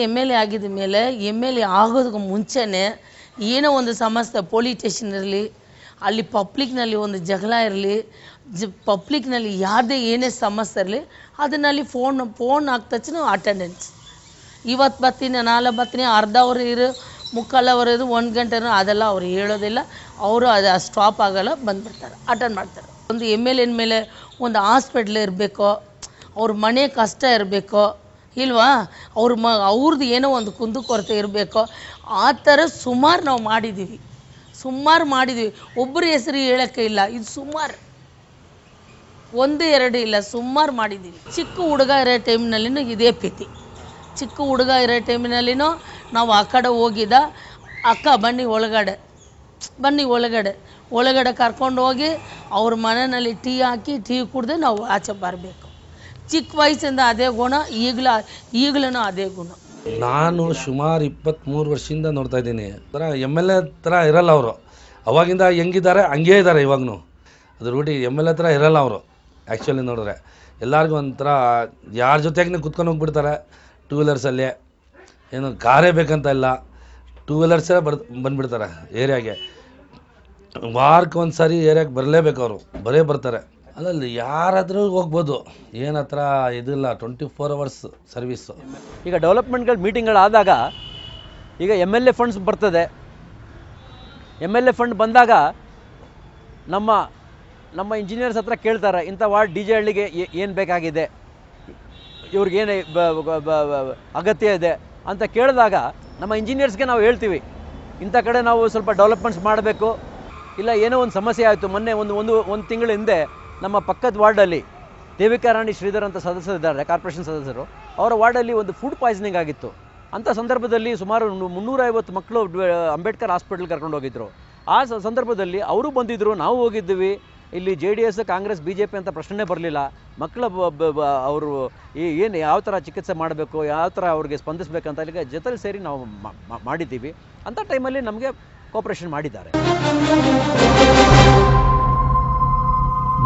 MLA ಆಗಿದ ಮೇಲೆ, MLA ಆಗೋದಕ್ಕೆ ಮುಂಚೆನೇ ಏನೋ ಒಂದು ಸಮಸ್ಯೆ, ಪೊಲೀಸ್ ಸ್ಟೇಷನ್ ಇರಲಿ, ಅಲ್ಲಿ ಪಬ್ಲಿಕ್ನಲ್ಲಿ ಒಂದು ಜಗಳ ಇರಲಿ, ಪಬ್ಲಿಕ್ನಲ್ಲಿ ಯಾವುದೇ ಏನೇ ಸಮಸ್ಯೆ ಇರಲಿ, ಅದನ್ನಲ್ಲಿ ಫೋನ್ ಹಾಕಿದ ತಕ್ಷಣ ಅಟೆಂಡೆನ್ಸ್. ಇವತ್ತು ಬರ್ತೀನಿ, ನಾಳೆ ಬರ್ತೀನಿ, ಅರ್ಧ ಅವರ್ ಇರು, ಮುಕ್ಕಾಲು ಅವರ್ ಇರು, 1 ಗಂಟೆ, ಅದೆಲ್ಲ ಅವ್ರು ಹೇಳೋದಿಲ್ಲ. ಅವರು ಅದು ಸ್ಟಾಪ್ ಆಗೋಲ್ಲ, ಬಂದುಬಿಡ್ತಾರೆ, ಅಟೆಂಡ್ ಮಾಡ್ತಾರೆ. ಒಂದು MLA ಮೇಲೆ ಒಂದು ಹಾಸ್ಪಿಟ್ಲ್ ಇರಬೇಕೋ, ಅವ್ರ ಮನೆ ಕಷ್ಟ ಇರಬೇಕೋ ಇಲ್ವಾ, ಅವ್ರದ್ದು ಏನೋ ಒಂದು ಕುಂದುಕೊರತೆ ಇರಬೇಕೋ, ಆ ಥರ ಸುಮಾರು ನಾವು ಮಾಡಿದ್ದೀವಿ. ಒಬ್ಬರ ಹೆಸರು ಹೇಳೋಕ್ಕೆ ಇಲ್ಲ, ಇದು ಸುಮಾರು 1, 2 ಇಲ್ಲ, ಸುಮಾರು ಮಾಡಿದ್ದೀವಿ. ಚಿಕ್ಕ ಹುಡುಗ ಇರೋ ಟೈಮ್ನಲ್ಲಿನೂ ಇದೇ ಪ್ರೀತಿ. ಚಿಕ್ಕ ಹುಡುಗ ಇರೋ ಟೈಮಿನಲ್ಲಿನೂ ನಾವು ಆ ಕಡೆ ಹೋಗಿದ್ದ, ಅಕ್ಕ ಬನ್ನಿ ಒಳಗಡೆ ಕರ್ಕೊಂಡು ಹೋಗಿ ಅವ್ರ ಮನೆಯಲ್ಲಿ ಟೀ ಹಾಕಿ ಟೀ ಕುಡ್ದೆ ನಾವು ಆಚೆ ಬರಬೇಕು. ಚಿಕ್ಕ ವಯಸ್ಸಿಂದ ಅದೇ ಗುಣ, ಈಗಲೂ ಅದೇ ಗುಣ. ನಾನು ಸುಮಾರು 23 ವರ್ಷದಿಂದ ನೋಡ್ತಾ ಇದ್ದೀನಿ. ಥರ MLA ಥರ ಇರಲ್ಲ ಅವರು. ಅವಾಗಿಂದ ಹೆಂಗಿದ್ದಾರೆ ಹಂಗೇ ಇದ್ದಾರೆ ಇವಾಗೂ. ಅದು ರೂಢಿ. MLA ಥರ ಇರಲ್ಲ ಅವರು. ಆ್ಯಕ್ಚುಲಿ ನೋಡಿದ್ರೆ ಎಲ್ಲರಿಗೂ ಒಂಥರ ಯಾರ ಜೊತೆಗೂ ಕುತ್ಕೊಂಡು ಹೋಗ್ಬಿಡ್ತಾರೆ. 2 ವೀಲರ್ಸಲ್ಲಿ ಏನು ಕಾರೇ ಬೇಕಂತ ಇಲ್ಲ, 2 ವೀಲರ್ಸೇ ಬಂದುಬಿಡ್ತಾರೆ ಏರಿಯಾಗೆ. ವಾರಕ್ಕೆ ಒಂದು ಸಾರಿ ಏರಿಯಾಗೆ ಬರಲೇಬೇಕು ಅವರು, ಬರ್ತಾರೆ. ಅಲ್ಲಲ್ಲಿ ಯಾರಾದರೂ ಹೋಗ್ಬೋದು, ಏನು ಹತ್ರ ಇದಿಲ್ಲ, 24 ಅವರ್ಸ್ ಸರ್ವೀಸು. ಈಗ ಡೆವಲಪ್ಮೆಂಟ್ಗಳು ಮೀಟಿಂಗ್ಗಳಾದಾಗ ಈಗ MLA ಫಂಡ್ಸ್ ಬರ್ತದೆ. MLA ಫಂಡ್ ಬಂದಾಗ ನಮ್ಮ ಇಂಜಿನಿಯರ್ಸ್ ಹತ್ರ ಕೇಳ್ತಾರೆ, ಇಂಥ ವಾರ್ಡ್ DJ ಹಳ್ಳಿಗೆ ಏನು ಬೇಕಾಗಿದೆ, ಇವ್ರಿಗೇನು ಅಗತ್ಯ ಇದೆ ಅಂತ ಕೇಳಿದಾಗ ನಮ್ಮ ಇಂಜಿನಿಯರ್ಸ್ಗೆ ನಾವು ಹೇಳ್ತೀವಿ, ಇಂಥ ಕಡೆ ನಾವು ಸ್ವಲ್ಪ ಡೆವಲಪ್ಮೆಂಟ್ಸ್ ಮಾಡಬೇಕು, ಇಲ್ಲ ಏನೋ ಒಂದು ಸಮಸ್ಯೆ ಆಯಿತು. ಮೊನ್ನೆ ಒಂದು ತಿಂಗಳ ಹಿಂದೆ ನಮ್ಮ ಪಕ್ಕದ ವಾರ್ಡಲ್ಲಿ ದೇವಿಕಾ ರಾಣಿ ಶ್ರೀಧರ್ ಅಂತ ಸದಸ್ಯರಿದ್ದಾರೆ, ಕಾರ್ಪೊರೇಷನ್ ಸದಸ್ಯರು. ಅವರ ವಾರ್ಡಲ್ಲಿ ಒಂದು ಫುಡ್ ಪಾಯ್ಸನಿಂಗ್ ಆಗಿತ್ತು. ಅಂಥ ಸಂದರ್ಭದಲ್ಲಿ ಸುಮಾರು 350 ಮಕ್ಕಳು ಅಂಬೇಡ್ಕರ್ ಹಾಸ್ಪಿಟಲ್ ಕರ್ಕೊಂಡು ಹೋಗಿದ್ರು. ಆ ಸಂದರ್ಭದಲ್ಲಿ ಅವರು ಬಂದಿದ್ದರು, ನಾವು ಹೋಗಿದ್ದೀವಿ. ಇಲ್ಲಿ JDS, ಕಾಂಗ್ರೆಸ್, BJP ಅಂತ ಪ್ರಶ್ನೆ ಬರಲಿಲ್ಲ. ಮಕ್ಕಳ ಅವರು ಏನು ಯಾವ ಥರ ಚಿಕಿತ್ಸೆ ಮಾಡಬೇಕು, ಯಾವ ಥರ ಅವ್ರಿಗೆ ಸ್ಪಂದಿಸಬೇಕಂತ ಇಲ್ಲಿಗೆ ಜೊತೆಲಿ ಸೇರಿ ನಾವು ಮಾಡಿದ್ದೀವಿ. ಅಂಥ ಟೈಮಲ್ಲಿ ನಮಗೆ ಕೋಆಪರೇಷನ್ ಮಾಡಿದ್ದಾರೆ.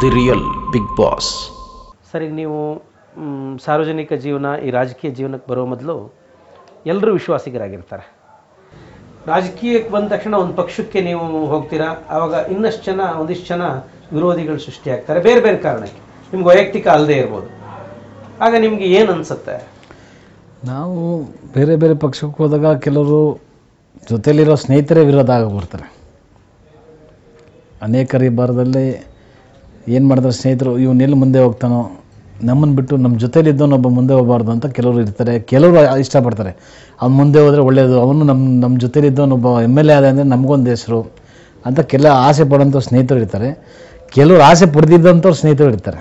The real big boss. ಸರಿ, ನೀವು ಸಾರ್ವಜನಿಕ ಜೀವನ, ಈ ರಾಜಕೀಯ ಜೀವನಕ್ಕೆ ಬರೋ ಮೊದಲು ಎಲ್ಲರೂ ವಿಶ್ವಾಸಿಗರಾಗಿರ್ತಾರೆ. ರಾಜಕೀಯಕ್ಕೆ ಬಂದ ತಕ್ಷಣ ಒಂದು ಪಕ್ಷಕ್ಕೆ ನೀವು ಹೋಗ್ತೀರಾ, ಆವಾಗ ಒಂದಿಷ್ಟು ಜನ ವಿರೋಧಿಗಳು ಸೃಷ್ಟಿಯಾಗ್ತಾರೆ, ಬೇರೆ ಬೇರೆ ಕಾರಣಕ್ಕೆ, ನಿಮ್ಗೆ ವೈಯಕ್ತಿಕ ಅಲ್ಲದೆ ಇರ್ಬೋದು. ಆಗ ನಿಮಗೆ ಏನು ಅನಿಸುತ್ತೆ? ನಾವು ಬೇರೆ ಬೇರೆ ಪಕ್ಷಕ್ಕೆ ಹೋದಾಗ ಕೆಲವರು ಜೊತೆಲಿರೋ ಸ್ನೇಹಿತರೇ ವಿರೋಧ ಆಗಿಬಿಡ್ತಾರೆ. ಅನೇಕರು ಈ ಭಾರತದಲ್ಲಿ ಏನು ಮಾಡಿದ್ರೆ ಸ್ನೇಹಿತರು ಇವನ್ನೆಲ್ಲಿ ಮುಂದೆ ಹೋಗ್ತಾನೋ, ನಮ್ಮನ್ನು ಬಿಟ್ಟು ನಮ್ಮ ಜೊತೆಲಿದ್ದವನೊಬ್ಬ ಮುಂದೆ ಹೋಗಬಾರ್ದು ಅಂತ ಕೆಲವರು ಇರ್ತಾರೆ. ಕೆಲವರು ಇಷ್ಟಪಡ್ತಾರೆ, ಅವ್ನು ಮುಂದೆ ಹೋದರೆ ಒಳ್ಳೆಯದು, ಅವನು ನಮ್ಮ ಜೊತೆಲಿದ್ದವನೊಬ್ಬ MLA ಆದ ಅಂದರೆ ನಮಗೊಂದು ಹೆಸರು ಅಂತ ಆಸೆ ಪಡೋಂಥ ಸ್ನೇಹಿತರು ಇರ್ತಾರೆ. ಕೆಲವರು ಆಸೆ ಪಡೆದಿದ್ದಂಥವ್ರು ಸ್ನೇಹಿತರು ಇರ್ತಾರೆ.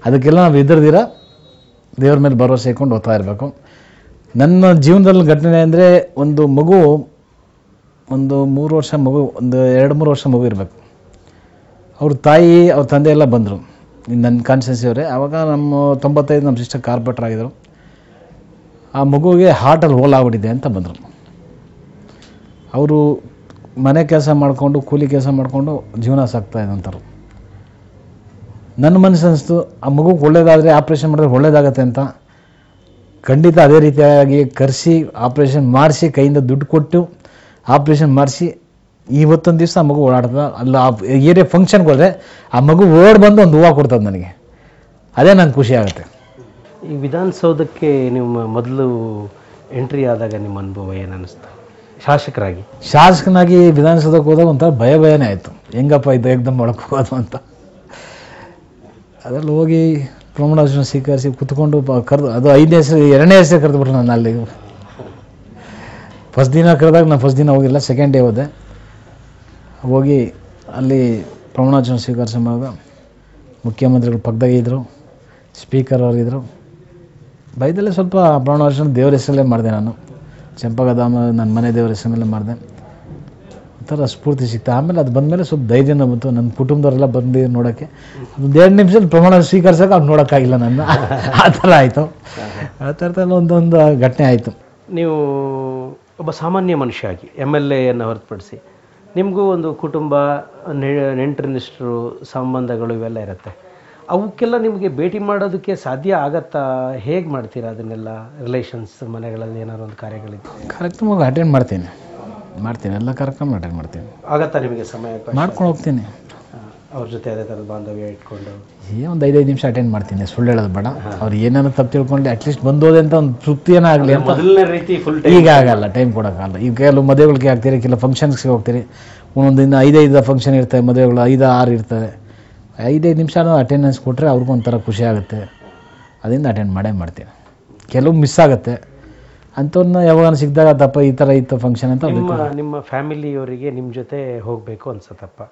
ಅದಕ್ಕೆಲ್ಲ ನಾವು ಹೆದರ್ದಿರ ದೇವ್ರ ಮೇಲೆ ಭರವಸೆ ಇಟ್ಕೊಂಡು ಹೋಗ್ತಾ ಇರಬೇಕು. ನನ್ನ ಜೀವನದಲ್ಲಿ ಘಟನೆ ಅಂದರೆ, ಒಂದು ಮಗು, ಒಂದು 3 ವರ್ಷ ಮಗು, ಒಂದು 2-3 ವರ್ಷ ಮಗು ಇರಬೇಕು. ಅವ್ರ ತಾಯಿ ಅವ್ರ ತಂದೆ ಎಲ್ಲ ಬಂದರು. ನನ್ನ ಕಾನ್ಸ್ಟೆನ್ಸಿ ಅವರೇ. ಆವಾಗ ನಮ್ಮ 95 ನಮ್ಮ ಸಿಸ್ಟರ್ ಕಾರ್ಪೊರೇಟರ್ ಆಗಿದ್ದರು. ಆ ಮಗುವಿಗೆ ಹಾರ್ಟಲ್ಲಿ ಹೋಲ್ ಆಗ್ಬಿಟ್ಟಿದೆ ಅಂತ ಬಂದರು. ಅವರು ಮನೆ ಕೆಲಸ ಮಾಡಿಕೊಂಡು ಕೂಲಿ ಕೆಲಸ ಮಾಡಿಕೊಂಡು ಜೀವನ ಸಾಗ್ತಾಯಿದ್ದಂಥವ್ರು. ನನ್ನ ಮನಸ್ಸು ಅನಿಸ್ತು ಆ ಮಗುಗೆ ಒಳ್ಳೇದಾದರೆ ಆಪ್ರೇಷನ್ ಮಾಡಿದ್ರೆ ಒಳ್ಳೇದಾಗತ್ತೆ ಅಂತ. ಖಂಡಿತ ಅದೇ ರೀತಿಯಾಗಿ ಕರೆಸಿ ಆಪ್ರೇಷನ್ ಮಾಡಿಸಿ ಕೈಯಿಂದ ದುಡ್ಡು ಕೊಟ್ಟು ಆಪ್ರೇಷನ್ ಮಾಡಿಸಿ ಇವತ್ತೊಂದು ದಿವಸ ಆ ಮಗು ಓಡಾಡ್ತದೆ. ಅಲ್ಲ ಆ ಏರಿಯಾ ಫಂಕ್ಷನ್ಗೆ ಹೋದರೆ ಆ ಮಗು ಓಡ್ ಬಂದು ಒಂದು ಹೂವು ಕೊಡ್ತದೆ ನನಗೆ. ಅದೇ ನಂಗೆ ಖುಷಿ ಆಗುತ್ತೆ. ಈ ವಿಧಾನಸೌಧಕ್ಕೆ ನಿಮ್ಮ ಮೊದಲು ಎಂಟ್ರಿ ಆದಾಗ ನಿಮ್ಮ ಅನುಭವ ಏನು ಅನ್ನಿಸ್ತು? ಶಾಸಕನಾಗಿ ವಿಧಾನಸೌಧಕ್ಕೆ ಹೋದಾಗ ಒಂಥರ ಭಯನೇ ಆಯಿತು. ಹೆಂಗಪ್ಪ ಇದು ಏಕ್ದಮ್ ಒಳಗೆ ಹೋಗೋದು ಅಂತ. ಅದರಲ್ಲಿ ಹೋಗಿ ಪ್ರಮಾಣ ವಚನ ಸ್ವೀಕರಿಸಿ ಕುತ್ಕೊಂಡು ಕರೆದು, ಅದು 5ನೇ ಹೆಸರು 2ನೇ ಹೆಸರು ಕರೆದುಬಿಟ್ರು ನಾನು. ಅಲ್ಲಿ ಫಸ್ಟ್ ದಿನ ಕರೆದಾಗ ನಾನು ಫಸ್ಟ್ ದಿನ ಹೋಗಿಲ್ಲ, ಸೆಕೆಂಡ್ ಡೇ ಹೋದೆ. ಹೋಗಿ ಅಲ್ಲಿ ಪ್ರಮಾಣ ವಚನ ಸ್ವೀಕರಿಸುವಾಗ ಮುಖ್ಯಮಂತ್ರಿಗಳು ಪಕ್ಕದಾಗೆ ಇದ್ದರು, ಸ್ಪೀಕರ್ ಅವರಿದ್ದರು. ಬೈದಲ್ಲೇ ಸ್ವಲ್ಪ ಪ್ರಮಾಣ ವಚನ ದೇವ್ರ ಹೆಸರಲ್ಲೇ ಮಾಡಿದೆ. ನಾನು ಚಂಪಕಧಾಮ ನನ್ನ ಮನೆ ದೇವ್ರ ಹೆಸರಲ್ಲೇ ಮಾಡಿದೆ. ಒಂಥರ ಸ್ಫೂರ್ತಿ ಸಿಗ್ತಾ. ಆಮೇಲೆ ಅದು ಬಂದಮೇಲೆ ಸ್ವಲ್ಪ ಧೈರ್ಯನ ಬಂತು. ನನ್ನ ಕುಟುಂಬದವರೆಲ್ಲ ಬಂದು ನೋಡೋಕ್ಕೆ. ಒಂದು 2 ನಿಮಿಷದಲ್ಲಿ ಪ್ರಮಾಣ ಸ್ವೀಕರಿಸೋಕೆ ಅವ್ರು ನೋಡೋಕ್ಕಾಗಿಲ್ಲ ನನ್ನ. ಆ ಥರ ಆಯಿತು. ಆ ಥರದಲ್ಲಿ ಒಂದೊಂದು ಘಟನೆ ಆಯಿತು. ನೀವು ಒಬ್ಬ ಸಾಮಾನ್ಯ ಮನುಷ್ಯ ಆಗಿ MLAಯನ್ನು ಹೊರತುಪಡಿಸಿ ನಿಮಗೂ ಒಂದು ಕುಟುಂಬ, ನೆಂಟರಿನಿಷ್ಠರು, ಸಂಬಂಧಗಳು ಇವೆಲ್ಲ ಇರುತ್ತೆ. ಅವಕ್ಕೆಲ್ಲ ನಿಮಗೆ ಭೇಟಿ ಮಾಡೋದಕ್ಕೆ ಸಾಧ್ಯ ಆಗತ್ತಾ? ಹೇಗೆ ಮಾಡ್ತೀರಾ ಅದನ್ನೆಲ್ಲ? ರಿಲೇಷನ್ಸ್ ಮನೆಗಳಲ್ಲಿ ಏನಾದ್ರು ಒಂದು ಕಾರ್ಯಕ್ರಮ ಅಟೆಂಡ್ ಮಾಡ್ತೀನಿ. ಎಲ್ಲ ಕಾರ್ಯಕ್ರಮ ಅಟೆಂಡ್ ಮಾಡ್ತೀನಿ. ಆಗತ್ತಾ ನಿಮಗೆ ಸಮಯ? ಮಾಡ್ಕೊಂಡು ಹೋಗ್ತೀನಿ. ಅವ್ರ ಜೊತೆ ಅದೇ ಥರದ ಬಾಂಧವ್ಯ ಇಟ್ಕೊಂಡು ಒಂದು 5 ನಿಮಿಷ ಅಟೆಂಡ್ ಮಾಡ್ತೀನಿ. ಸುಳ್ಳು ಹೇಳೋದು ಬೇಡ. ಅವ್ರು ಏನಾದ್ರು ತಪ್ಪು ತಿಳ್ಕೊಂಡು ಅಟ್ಲೀಸ್ಟ್ ಬಂದೋದೆ ಅಂತ ಒಂದು ತೃಪ್ತಿ ಏನಾಗಲಿ ಅಂತ. ಮೊದಲನೇ ರೀತಿ ಫುಲ್ ಈಗ ಆಗಲ್ಲ, ಟೈಮ್ ಕೊಡೋಕ್ಕಾಗಲ್ಲ. ಈಗ ಕೆಲವು ಮದುವೆಗಳಿಗೆ ಆಗ್ತೀರಿ, ಕೆಲವು ಫಂಕ್ಷನ್ಸ್ಗೆ ಹೋಗ್ತೀರಿ. ಒಂದೊಂದಿನ 5 ಫಂಕ್ಷನ್ ಇರ್ತವೆ, ಮದುವೆಗಳು 5-6 ಇರ್ತವೆ. 5 ನಿಮಿಷ ಅಟೆಂಡೆನ್ಸ್ ಕೊಟ್ಟರೆ ಅವ್ರಿಗೂ ಒಂಥರ ಖುಷಿ ಆಗುತ್ತೆ. ಅದರಿಂದ ಅಟೆಂಡ್ ಮಾಡ್ತೀನಿ. ಕೆಲವು ಮಿಸ್ ಆಗುತ್ತೆ ಅಂಥವ್ರನ್ನ ಯಾವಾಗ ಸಿಕ್ಕಿದಾಗ ತಪ್ಪ ಈ ಥರ ಇತ್ತು ಫಂಕ್ಷನ್ ಅಂತ. ನಿಮ್ಮ ಫ್ಯಾಮಿಲಿಯವರಿಗೆ ನಿಮ್ಮ ಜೊತೆ ಹೋಗಬೇಕು ಅನ್ಸತ್ತಪ್ಪ.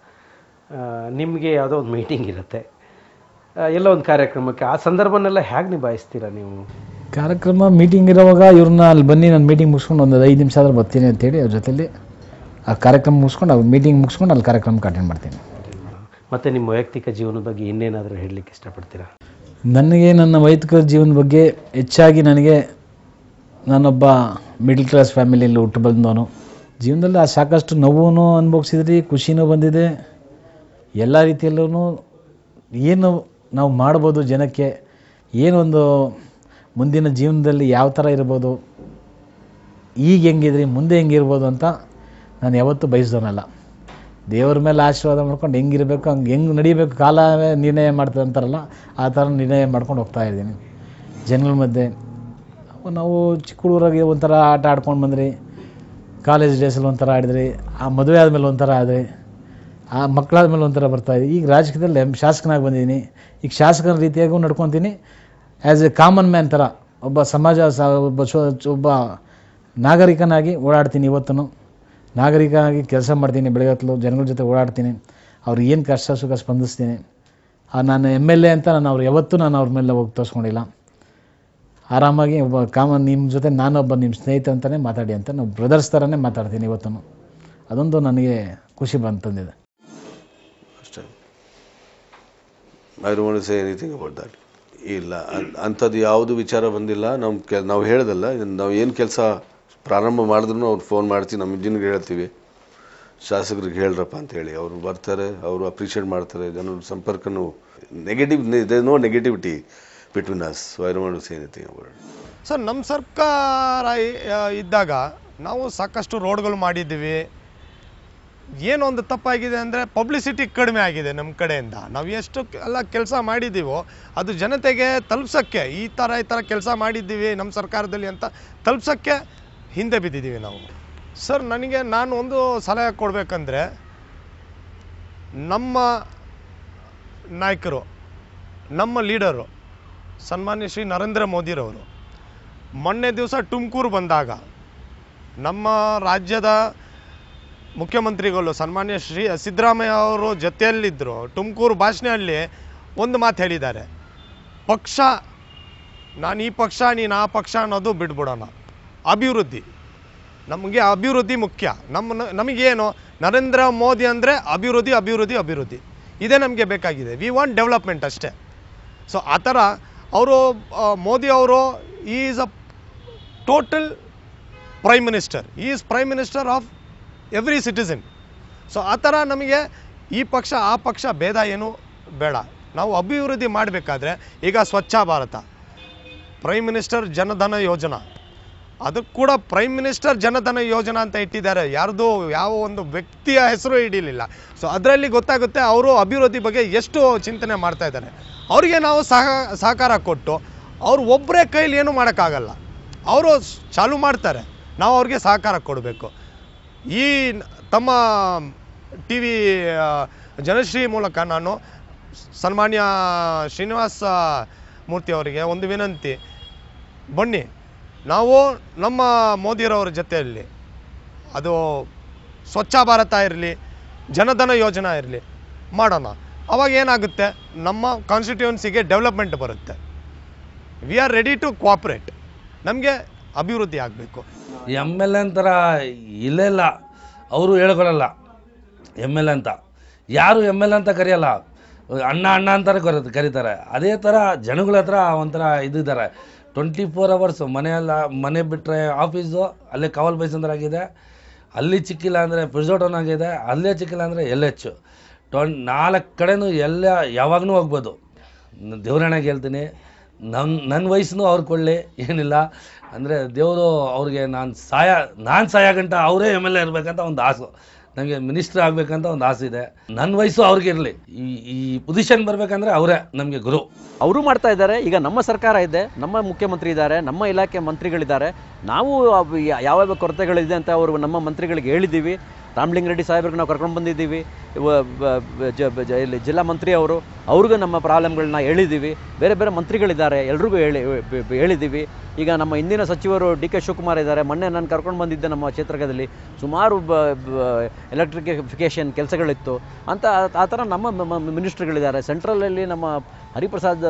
ನಿಮಗೆ ಯಾವುದೋ ಒಂದು ಮೀಟಿಂಗ್ ಇರುತ್ತೆ, ಎಲ್ಲ ಒಂದು ಕಾರ್ಯಕ್ರಮಕ್ಕೆ, ಆ ಸಂದರ್ಭನೆಲ್ಲ ಹೇಗೆ ನಿಭಾಯಿಸ್ತೀರಾ ನೀವು? ಕಾರ್ಯಕ್ರಮ ಮೀಟಿಂಗ್ ಇರೋವಾಗ ಇವ್ರನ್ನ ಅಲ್ಲಿ ಬನ್ನಿ, ನಾನು ಮೀಟಿಂಗ್ ಮುಗಿಸ್ಕೊಂಡು ಒಂದು 5 ನಿಮಿಷ ಆದರೂ ಬರ್ತೀನಿ ಅಂತೇಳಿ ಅವ್ರ ಜೊತೆಲಿ ಆ ಕಾರ್ಯಕ್ರಮ ಮುಗಿಸ್ಕೊಂಡು, ಅವ್ರು ಮೀಟಿಂಗ್ ಮುಗಿಸ್ಕೊಂಡು ಅಲ್ಲಿ ಕಾರ್ಯಕ್ರಮಕ್ಕೆ ಅಟೆಂಡ್ ಮಾಡ್ತೀನಿ. ಮತ್ತು ನಿಮ್ಮ ವೈಯಕ್ತಿಕ ಜೀವನದ ಬಗ್ಗೆ ಇನ್ನೇನಾದರೂ ಹೇಳಲಿಕ್ಕೆ ಇಷ್ಟಪಡ್ತೀರಾ? ನನಗೆ ನನ್ನ ವೈಯಕ್ತಿಕ ಜೀವನದ ಬಗ್ಗೆ ಹೆಚ್ಚಾಗಿ ನನಗೆ, ನಾನೊಬ್ಬ ಮಿಡ್ಲ್ ಕ್ಲಾಸ್ ಫ್ಯಾಮಿಲಿಯಲ್ಲಿ ಹುಟ್ಟು ಬಂದವನು. ಜೀವನದಲ್ಲಿ ಸಾಕಷ್ಟು ನೋವು ಅನುಭವಿಸಿದ್ರಿ, ಖುಷಿನೂ ಬಂದಿದೆ. ಎಲ್ಲ ರೀತಿಯಲ್ಲೂ ಏನು ನಾವು ಮಾಡ್ಬೋದು ಜನಕ್ಕೆ, ಏನೊಂದು ಮುಂದಿನ ಜೀವನದಲ್ಲಿ ಯಾವ ಥರ ಇರ್ಬೋದು, ಈಗ ಹೆಂಗಿದ್ರಿ ಮುಂದೆ ಹೆಂಗಿರ್ಬೋದು ಅಂತ ನಾನು ಯಾವತ್ತೂ ಬಯಸ್ದವನಲ್ಲ. ದೇವ್ರ ಮೇಲೆ ಆಶೀರ್ವಾದ ಮಾಡ್ಕೊಂಡು ಹೆಂಗಿರಬೇಕು, ಹೆಂಗೆ ನಡಿಬೇಕು, ಕಾಲವೇ ನಿರ್ಣಯ ಮಾಡ್ತದೆ ಅಂತಾರಲ್ಲ, ಆ ಥರ ನಿರ್ಣಯ ಮಾಡ್ಕೊಂಡು ಹೋಗ್ತಾಯಿದ್ದೀನಿ ಜನಗಳ ಮಧ್ಯೆ. ನಾವು ಚಿಕ್ಕ ಹುಡುಗರಾಗಿ ಒಂಥರ ಆಟ ಆಡ್ಕೊಂಡು ಬಂದ್ರಿ, ಕಾಲೇಜ್ ಡೇಸಲ್ಲಿ ಒಂಥರ ಆಡಿದ್ರಿ, ಆ ಮದುವೆ ಆದಮೇಲೆ ಒಂಥರ ಆದ್ರಿ, ಆ ಮಕ್ಕಳಾದ್ಮೇಲೆ ಒಂಥರ ಬರ್ತಾಯಿದ್ವಿ. ಈಗ ರಾಜಕೀಯದಲ್ಲಿ ಶಾಸಕನಾಗಿ ಬಂದಿದ್ದೀನಿ. ಈಗ ಶಾಸಕನ ರೀತಿಯಾಗೂ ನಡ್ಕೊತೀನಿ. ಆ್ಯಸ್ ಎ ಕಾಮನ್ ಮ್ಯಾನ್ ಥರ ಒಬ್ಬ ಸಮಾಜ ಒಬ್ಬ ನಾಗರಿಕನಾಗಿ ಓಡಾಡ್ತೀನಿ. ಇವತ್ತೂ ನಾಗರಿಕನಾಗಿ ಕೆಲಸ ಮಾಡ್ತೀನಿ. ಬೆಳಗ್ಗೆ ಹೊತ್ತು ಜನಗಳ ಜೊತೆ ಓಡಾಡ್ತೀನಿ. ಅವ್ರು ಏನು ಕಷ್ಟ ಸುಖ ಸ್ಪಂದಿಸ್ತೀನಿ. ನಾನು MLA ಅಂತ ನಾನು ಯಾವತ್ತೂ ಅವ್ರ ಮೇಲೆ ಹೋಗಿ ತೋರಿಸ್ಕೊಂಡಿಲ್ಲ. ಆರಾಮಾಗಿ ಒಬ್ಬ ಕಾಮನ್ ನಿಮ್ಮ ಜೊತೆ ನಾನೊಬ್ಬ ನಿಮ್ಮ ಸ್ನೇಹಿತ ಅಂತಲೇ ಮಾತಾಡಿ ಅಂತ ನಾವು ಬ್ರದರ್ಸ್ ಥರನೇ ಮಾತಾಡ್ತೀನಿ ಇವತ್ತೂ. ಅದೊಂದು ನನಗೆ ಖುಷಿ ಬಂತಂದಿದೆ ಅಷ್ಟೇ. I don't want to say anything about that. ಇಲ್ಲ, ಅಂಥದ್ದು ಯಾವುದು ವಿಚಾರ ಬಂದಿಲ್ಲ. ನಾವು ಹೇಳ್ದಲ್ಲ, ನಾವು ಏನು ಕೆಲಸ ಪ್ರಾರಂಭ ಮಾಡಿದ್ರು ಅವ್ರು ಫೋನ್ ಮಾಡ್ತೀವಿ, ನಮ್ಮ ಇಂಜಿನಿಯರ್ಗೆ ಹೇಳ್ತೀವಿ, ಶಾಸಕರಿಗೆ ಹೇಳ್ರಪ್ಪ ಅಂತೇಳಿ. ಅವರು ಬರ್ತಾರೆ, ಅವರು ಅಪ್ರಿಷಿಯೇಟ್ ಮಾಡ್ತಾರೆ. ಜನರ ಸಂಪರ್ಕನೂ no negativity between us. So I don't want to say anything about it. Sir, ನಮ್ಮ ಸರ್ಕಾರ ಇದ್ದಾಗ ನಾವು ಸಾಕಷ್ಟು ರೋಡ್ಗಳು ಮಾಡಿದ್ದೀವಿ. ಏನೊಂದು ತಪ್ಪಾಗಿದೆ ಅಂದರೆ ಪಬ್ಲಿಸಿಟಿ ಕಡಿಮೆ ಆಗಿದೆ ನಮ್ಮ ಕಡೆಯಿಂದ. ನಾವು ಎಷ್ಟು ಎಲ್ಲ ಕೆಲಸ ಮಾಡಿದ್ದೀವೋ ಅದು ಜನತೆಗೆ ತಲುಪ್ಸೋಕ್ಕೆ, ಈ ಥರ ಕೆಲಸ ಮಾಡಿದ್ದೀವಿ ನಮ್ಮ ಸರ್ಕಾರದಲ್ಲಿ ಅಂತ ತಲುಪ್ಸೋಕ್ಕೆ ಹಿಂದೆ ಬಿದ್ದಿದ್ದೀವಿ ನಾವು. ಸರ್, ನಾನು ಒಂದು ಸಲಹೆ ಕೊಡಬೇಕಂದ್ರೆ, ನಮ್ಮ ನಾಯಕರು, ನಮ್ಮ ಲೀಡರು ಸನ್ಮಾನ್ಯ ಶ್ರೀ ನರೇಂದ್ರ ಮೋದಿರವರು ಮೊನ್ನೆ ದಿವಸ ತುಮಕೂರು ಬಂದಾಗ ನಮ್ಮ ರಾಜ್ಯದ ಮುಖ್ಯಮಂತ್ರಿಗಳು ಸನ್ಮಾನ್ಯ ಶ್ರೀ ಸಿದ್ದರಾಮಯ್ಯ ಅವರು ಜೊತೆಯಲ್ಲಿದ್ದರು. ತುಮಕೂರು ಭಾಷಣದಲ್ಲಿ ಒಂದು ಮಾತು ಹೇಳಿದ್ದಾರೆ, ಪಕ್ಷ, ನಾನು ಈ ಪಕ್ಷ ನೀನು ಆ ಪಕ್ಷ ಅನ್ನೋದು ಬಿಟ್ಬಿಡೋಣ, ಅಭಿವೃದ್ಧಿ, ನಮಗೆ ಅಭಿವೃದ್ಧಿ ಮುಖ್ಯ. ನಮಗೇನು ನರೇಂದ್ರ ಮೋದಿ ಅಂದರೆ ಅಭಿವೃದ್ಧಿ, ಇದೇ ನಮಗೆ ಬೇಕಾಗಿದೆ. ವಿ ವಾಂಟ್ ಡೆವಲಪ್ಮೆಂಟ್ ಅಷ್ಟೇ. ಸೊ ಆ ಥರ ಅವರು ಮೋದಿ ಅವರು is a total prime minister, is prime minister of every citizen. So ಆ ಥರ ನಮಗೆ ಈ ಪಕ್ಷ ಆ ಪಕ್ಷ ಭೇದ ಏನು ಬೇಡ. ನಾವು ಅಭಿವೃದ್ಧಿ ಮಾಡಬೇಕಾದ್ರೆ ಈಗ ಸ್ವಚ್ಛ ಭಾರತ, ಪ್ರೈಮ್ ಮಿನಿಸ್ಟರ್ ಜನಧನ ಯೋಜನಾ, ಅದಕ್ಕೆ ಕೂಡ ಪ್ರೈಮ್ ಮಿನಿಸ್ಟರ್ ಜನಧನ ಯೋಜನಾ ಅಂತ ಇಟ್ಟಿದ್ದಾರೆ, ಯಾರ್ದು ಯಾವ ಒಂದು ವ್ಯಕ್ತಿಯ ಹೆಸರು ಹಿಡಿಲಿಲ್ಲ. ಸೊ ಅದರಲ್ಲಿ ಗೊತ್ತಾಗುತ್ತೆ ಅವರು ಅಭಿವೃದ್ಧಿ ಬಗ್ಗೆ ಎಷ್ಟು ಚಿಂತನೆ ಮಾಡ್ತಾ ಇದ್ದಾರೆ. ಅವರಿಗೆ ನಾವು ಸಹಕಾರ ಕೊಟ್ಟು ಅವ್ರು ಒಬ್ಬರೇ ಕೈಲಿ ಏನೂ ಮಾಡೋಕ್ಕಾಗಲ್ಲ, ಅವರು ಚಾಲು ಮಾಡ್ತಾರೆ, ನಾವು ಅವ್ರಿಗೆ ಸಹಕಾರ ಕೊಡಬೇಕು. ಈ ತಮ್ಮ ಟಿ ವಿ ಜನಶ್ರೀ ಮೂಲಕ ನಾನು ಸನ್ಮಾನ್ಯ ಶ್ರೀನಿವಾಸ ಮೂರ್ತಿ ಅವರಿಗೆ ಒಂದು ವಿನಂತಿ, ಬನ್ನಿ ನಾವು ನಮ್ಮ ಮೋದಿರವರ ಜೊತೆಯಲ್ಲಿ ಅದು ಸ್ವಚ್ಛ ಭಾರತ ಇರಲಿ, ಜನಧನ ಯೋಜನಾ ಇರಲಿ ಮಾಡೋಣ. ಅವಾಗ ಏನಾಗುತ್ತೆ, ನಮ್ಮ ಕಾನ್ಸ್ಟಿಟ್ಯೂನ್ಸಿಗೆ ಡೆವಲಪ್ಮೆಂಟ್ ಬರುತ್ತೆ. We are ready to cooperate. ನಮಗೆ ಅಭಿವೃದ್ಧಿ ಆಗಬೇಕು. ಎಮ್ ಎಲ್ ಎ ಅಂತಾರ ಇಲ್ಲೇ ಇಲ್ಲ, ಅವರು ಹೇಳ್ಕೊಳಲ್ಲ ಎಮ್ ಎಲ್ ಎ ಅಂತ, ಯಾರು ಎಮ್ ಎಲ್ ಎ ಅಂತ ಕರೆಯಲ್ಲ, ಅಣ್ಣ ಅಣ್ಣ ಅಂತಾರೆ ಕರೀತಾರೆ. ಅದೇ ಥರ ಜನಗಳ ಹತ್ರ ಒಂಥರ ಇದ್ದಾರೆ, 24 hours ಮನೆ ಬಿಟ್ಟರೆ ಆಫೀಸು, ಅಲ್ಲೇ ಕಾವಲ್ ಬೈಸಂದ್ರ ಆಗಿದೆ, ಅಲ್ಲಿ ಚಿಕ್ಕಿಲ್ಲ ಅಂದರೆ ಪ್ರಿಸೋಟೋನ್ ಆಗಿದೆ, ಅಲ್ಲೇ ಚಿಕ್ಕಿಲ್ಲ ಅಂದರೆ LH 4 ಕಡೆನೂ ಎಲ್ಲ ಯಾವಾಗಲೂ ಹೋಗ್ಬೋದು. ದೇವ್ರಣ್ಣಗೆ ಹೇಳ್ತೀನಿ, ನನ್ನ ವಯಸ್ಸನ್ನು ಅವ್ರು ಕೊಳ್ಳಿ, ಏನಿಲ್ಲ ಅಂದರೆ ದೇವರು ಅವ್ರಿಗೆ ನಾನು ಸಾಯ ಗಂಟ ಅವರೇ ಎಮ್ ಎಲ್ ಎ ಇರಬೇಕಂತ ಒಂದು ಆಸೆ, ನನಗೆ ಮಿನಿಸ್ಟರ್ ಆಗಬೇಕಂತ ಒಂದು ಆಸೆ ಇದೆ. ನನ್ನ ವಯಸ್ಸು ಅವ್ರಿಗೆ ಇರಲಿ, ಈ ಪೊಸಿಷನ್ ಬರಬೇಕಂದ್ರೆ ಅವರೇ ನಮಗೆ ಗುರು. ಅವರು ಮಾಡ್ತಾ ಇದ್ದಾರೆ. ಈಗ ನಮ್ಮ ಸರ್ಕಾರ ಇದೆ, ನಮ್ಮ ಮುಖ್ಯಮಂತ್ರಿ ಇದ್ದಾರೆ, ನಮ್ಮ ಇಲಾಖೆ ಮಂತ್ರಿಗಳಿದ್ದಾರೆ. ನಾವು ಯಾವ್ಯಾವ ಕೊರತೆಗಳಿದೆ ಅಂತ ಅವರು ನಮ್ಮ ಮಂತ್ರಿಗಳಿಗೆ ಹೇಳಿದ್ದೀವಿ. ರಾಮಲಿಂಗ ರೆಡ್ಡಿ ಸಾಹೇಬ್ರಿಗೆ ನಾವು ಕರ್ಕೊಂಡು ಬಂದಿದ್ದೀವಿ, ಇಲ್ಲಿ ಜಿಲ್ಲಾ ಮಂತ್ರಿ ಅವ್ರಿಗೂ ನಮ್ಮ ಪ್ರಾಬ್ಲಮ್ಗಳನ್ನ ಹೇಳಿದ್ದೀವಿ. ಬೇರೆ ಬೇರೆ ಮಂತ್ರಿಗಳಿದ್ದಾರೆ, ಎಲ್ರಿಗೂ ಹೇಳಿದ್ದೀವಿ. ಈಗ ನಮ್ಮ ಇಂದಿನ ಸಚಿವರು DK ಶಿವಕುಮಾರ್ ಇದ್ದಾರೆ. ಮೊನ್ನೆ ನಾನು ಕರ್ಕೊಂಡು ಬಂದಿದ್ದೆ ನಮ್ಮ ಕ್ಷೇತ್ರದಲ್ಲಿ, ಸುಮಾರು ಎಲೆಕ್ಟ್ರಿಫಿಕೇಷನ್ ಕೆಲಸಗಳಿತ್ತು ಅಂತ. ಆ ಥರ ನಮ್ಮ ಮಿನಿಸ್ಟ್ರಿಗಳಿದ್ದಾರೆ. ಸೆಂಟ್ರಲಲ್ಲಿ ನಮ್ಮ ಹರಿಪ್ರಸಾದ್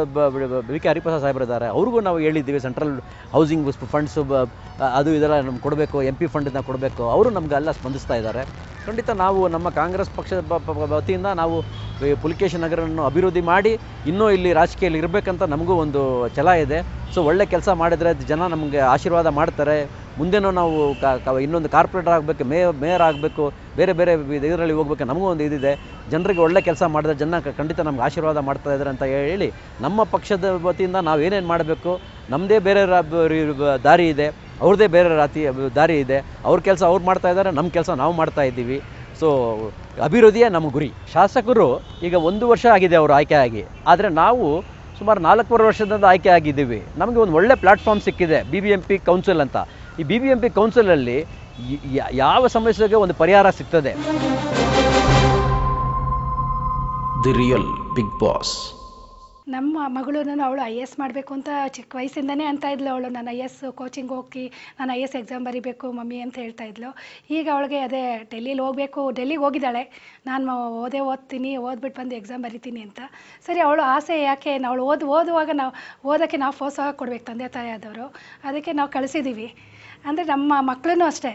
VK ಹರಿಪ್ರಸಾದ್ ಸಾಹೇಬರಿದ್ದಾರೆ, ಅವ್ರಿಗೂ ನಾವು ಹೇಳಿದ್ದೀವಿ ಸೆಂಟ್ರಲ್ ಹೌಸಿಂಗ್ ಫಂಡ್ಸು ಅದು ಇದೆಲ್ಲ ನಮ್ಗೆ ಕೊಡಬೇಕು, MP ಫಂಡಿಂದ ಕೊಡಬೇಕು. ಅವರು ನಮಗೆಲ್ಲ ಸ್ಪಂದಿಸ್ತಾ ಇದ್ದಾರೆ. ಖಂಡಿತ ನಾವು ನಮ್ಮ ಕಾಂಗ್ರೆಸ್ ಪಕ್ಷದ ವತಿಯಿಂದ ನಾವು ಪುಲಿಕೇಶಿ ನಗರವನ್ನು ಅಭಿವೃದ್ಧಿ ಮಾಡಿ ಇನ್ನೂ ಇಲ್ಲಿ ರಾಜಕೀಯದಲ್ಲಿ ಇರಬೇಕಂತ ನಮಗೂ ಒಂದು ಛಲ ಇದೆ. ಸೊ ಒಳ್ಳೆ ಕೆಲಸ ಮಾಡಿದರೆ ಜನ ನಮಗೆ ಆಶೀರ್ವಾದ ಮಾಡ್ತಾರೆ. ಮುಂದೆನೂ ನಾವು ಇನ್ನೊಂದು ಕಾರ್ಪೊರೇಟರ್ ಆಗಬೇಕು, ಮೇಯರ್ ಆಗಬೇಕು, ಬೇರೆ ಬೇರೆ ಇದರಲ್ಲಿ ಹೋಗ್ಬೇಕು, ನಮಗೂ ಒಂದು ಇದಿದೆ. ಜನರಿಗೆ ಒಳ್ಳೆ ಕೆಲಸ ಮಾಡಿದ್ರೆ ಜನ ಖಂಡಿತ ನಮ್ಗೆ ಆಶೀರ್ವಾದ ಮಾಡ್ತಾ ಇದ್ದಾರೆ ಅಂತ ಹೇಳಿ ನಮ್ಮ ಪಕ್ಷದ ವತಿಯಿಂದ ನಾವು ಏನೇನು ಮಾಡಬೇಕು, ನಮ್ಮದೇ ಬೇರೆ ದಾರಿ ಇದೆ, ಅವ್ರದ್ದೇ ಬೇರೆ ದಾರಿ ಇದೆ. ಅವ್ರ ಕೆಲಸ ಅವ್ರು ಮಾಡ್ತಾ ಇದ್ದಾರೆ, ನಮ್ಮ ಕೆಲಸ ನಾವು ಮಾಡ್ತಾ ಇದ್ದೀವಿ. ಸೊ ಅಭಿವೃದ್ಧಿಯೇ ನಮ್ಮ ಗುರಿ. ಶಾಸಕರು ಈಗ 1 ವರ್ಷ ಆಗಿದೆ ಅವರು ಆಯ್ಕೆ ಆಗಿ, ಆದರೆ ನಾವು ಸುಮಾರು 4 ವರ್ಷದಿಂದ ಆಯ್ಕೆ ಆಗಿದ್ದೀವಿ. ನಮಗೆ ಒಂದು ಒಳ್ಳೆ ಪ್ಲ್ಯಾಟ್ಫಾರ್ಮ್ ಸಿಕ್ಕಿದೆ, BBMP ಕೌನ್ಸಿಲ್ ಅಂತ. ಈ BBMP ಕೌನ್ಸಿಲಲ್ಲಿ ಯಾವ ಸಮಸ್ಯೆಗೆ ಒಂದು ಪರಿಹಾರ ಸಿಗ್ತದೆ. The real big boss. ನಮ್ಮ ಮಗಳು ಅವಳು IAS ಮಾಡಬೇಕು ಅಂತ ಚಿಕ್ಕ ವಯಸ್ಸಿಂದನೇ ಅಂತ ಇದ್ಲು. ಅವಳು ನಾನು IAS ಕೋಚಿಂಗ್ ಹೋಗಿ ನಾನು IAS ಎಕ್ಸಾಮ್ ಬರೀಬೇಕು ಮಮ್ಮಿ ಅಂತ ಹೇಳ್ತಾ ಇದ್ಲು. ಈಗ ಅವಳಿಗೆ ಅದೇ ಡೆಲ್ಲಿಲಿ ಹೋಗಬೇಕು, ಡೆಲ್ಲಿಗೆ ಹೋಗಿದ್ದಾಳೆ. ನಾನು ಓದ್ತೀನಿ, ಓದ್ಬಿಟ್ಟು ಬಂದು ಎಕ್ಸಾಮ್ ಬರಿತೀನಿ ಅಂತ. ಸರಿ, ಅವಳು ಆಸೆ ಯಾಕೆ, ಅವಳು ಓದುವಾಗ ನಾವು ಓದೋಕ್ಕೆ ನಾವು ಪ್ರೋತ್ಸಾಹ ಕೊಡಬೇಕು, ತಂದೆ ತಾಯಿ ಆದವರು. ಅದಕ್ಕೆ ನಾವು ಕಳಿಸಿದ್ದೀವಿ. ಅಂದರೆ ನಮ್ಮ ಮಕ್ಕಳೂ ಅಷ್ಟೇ,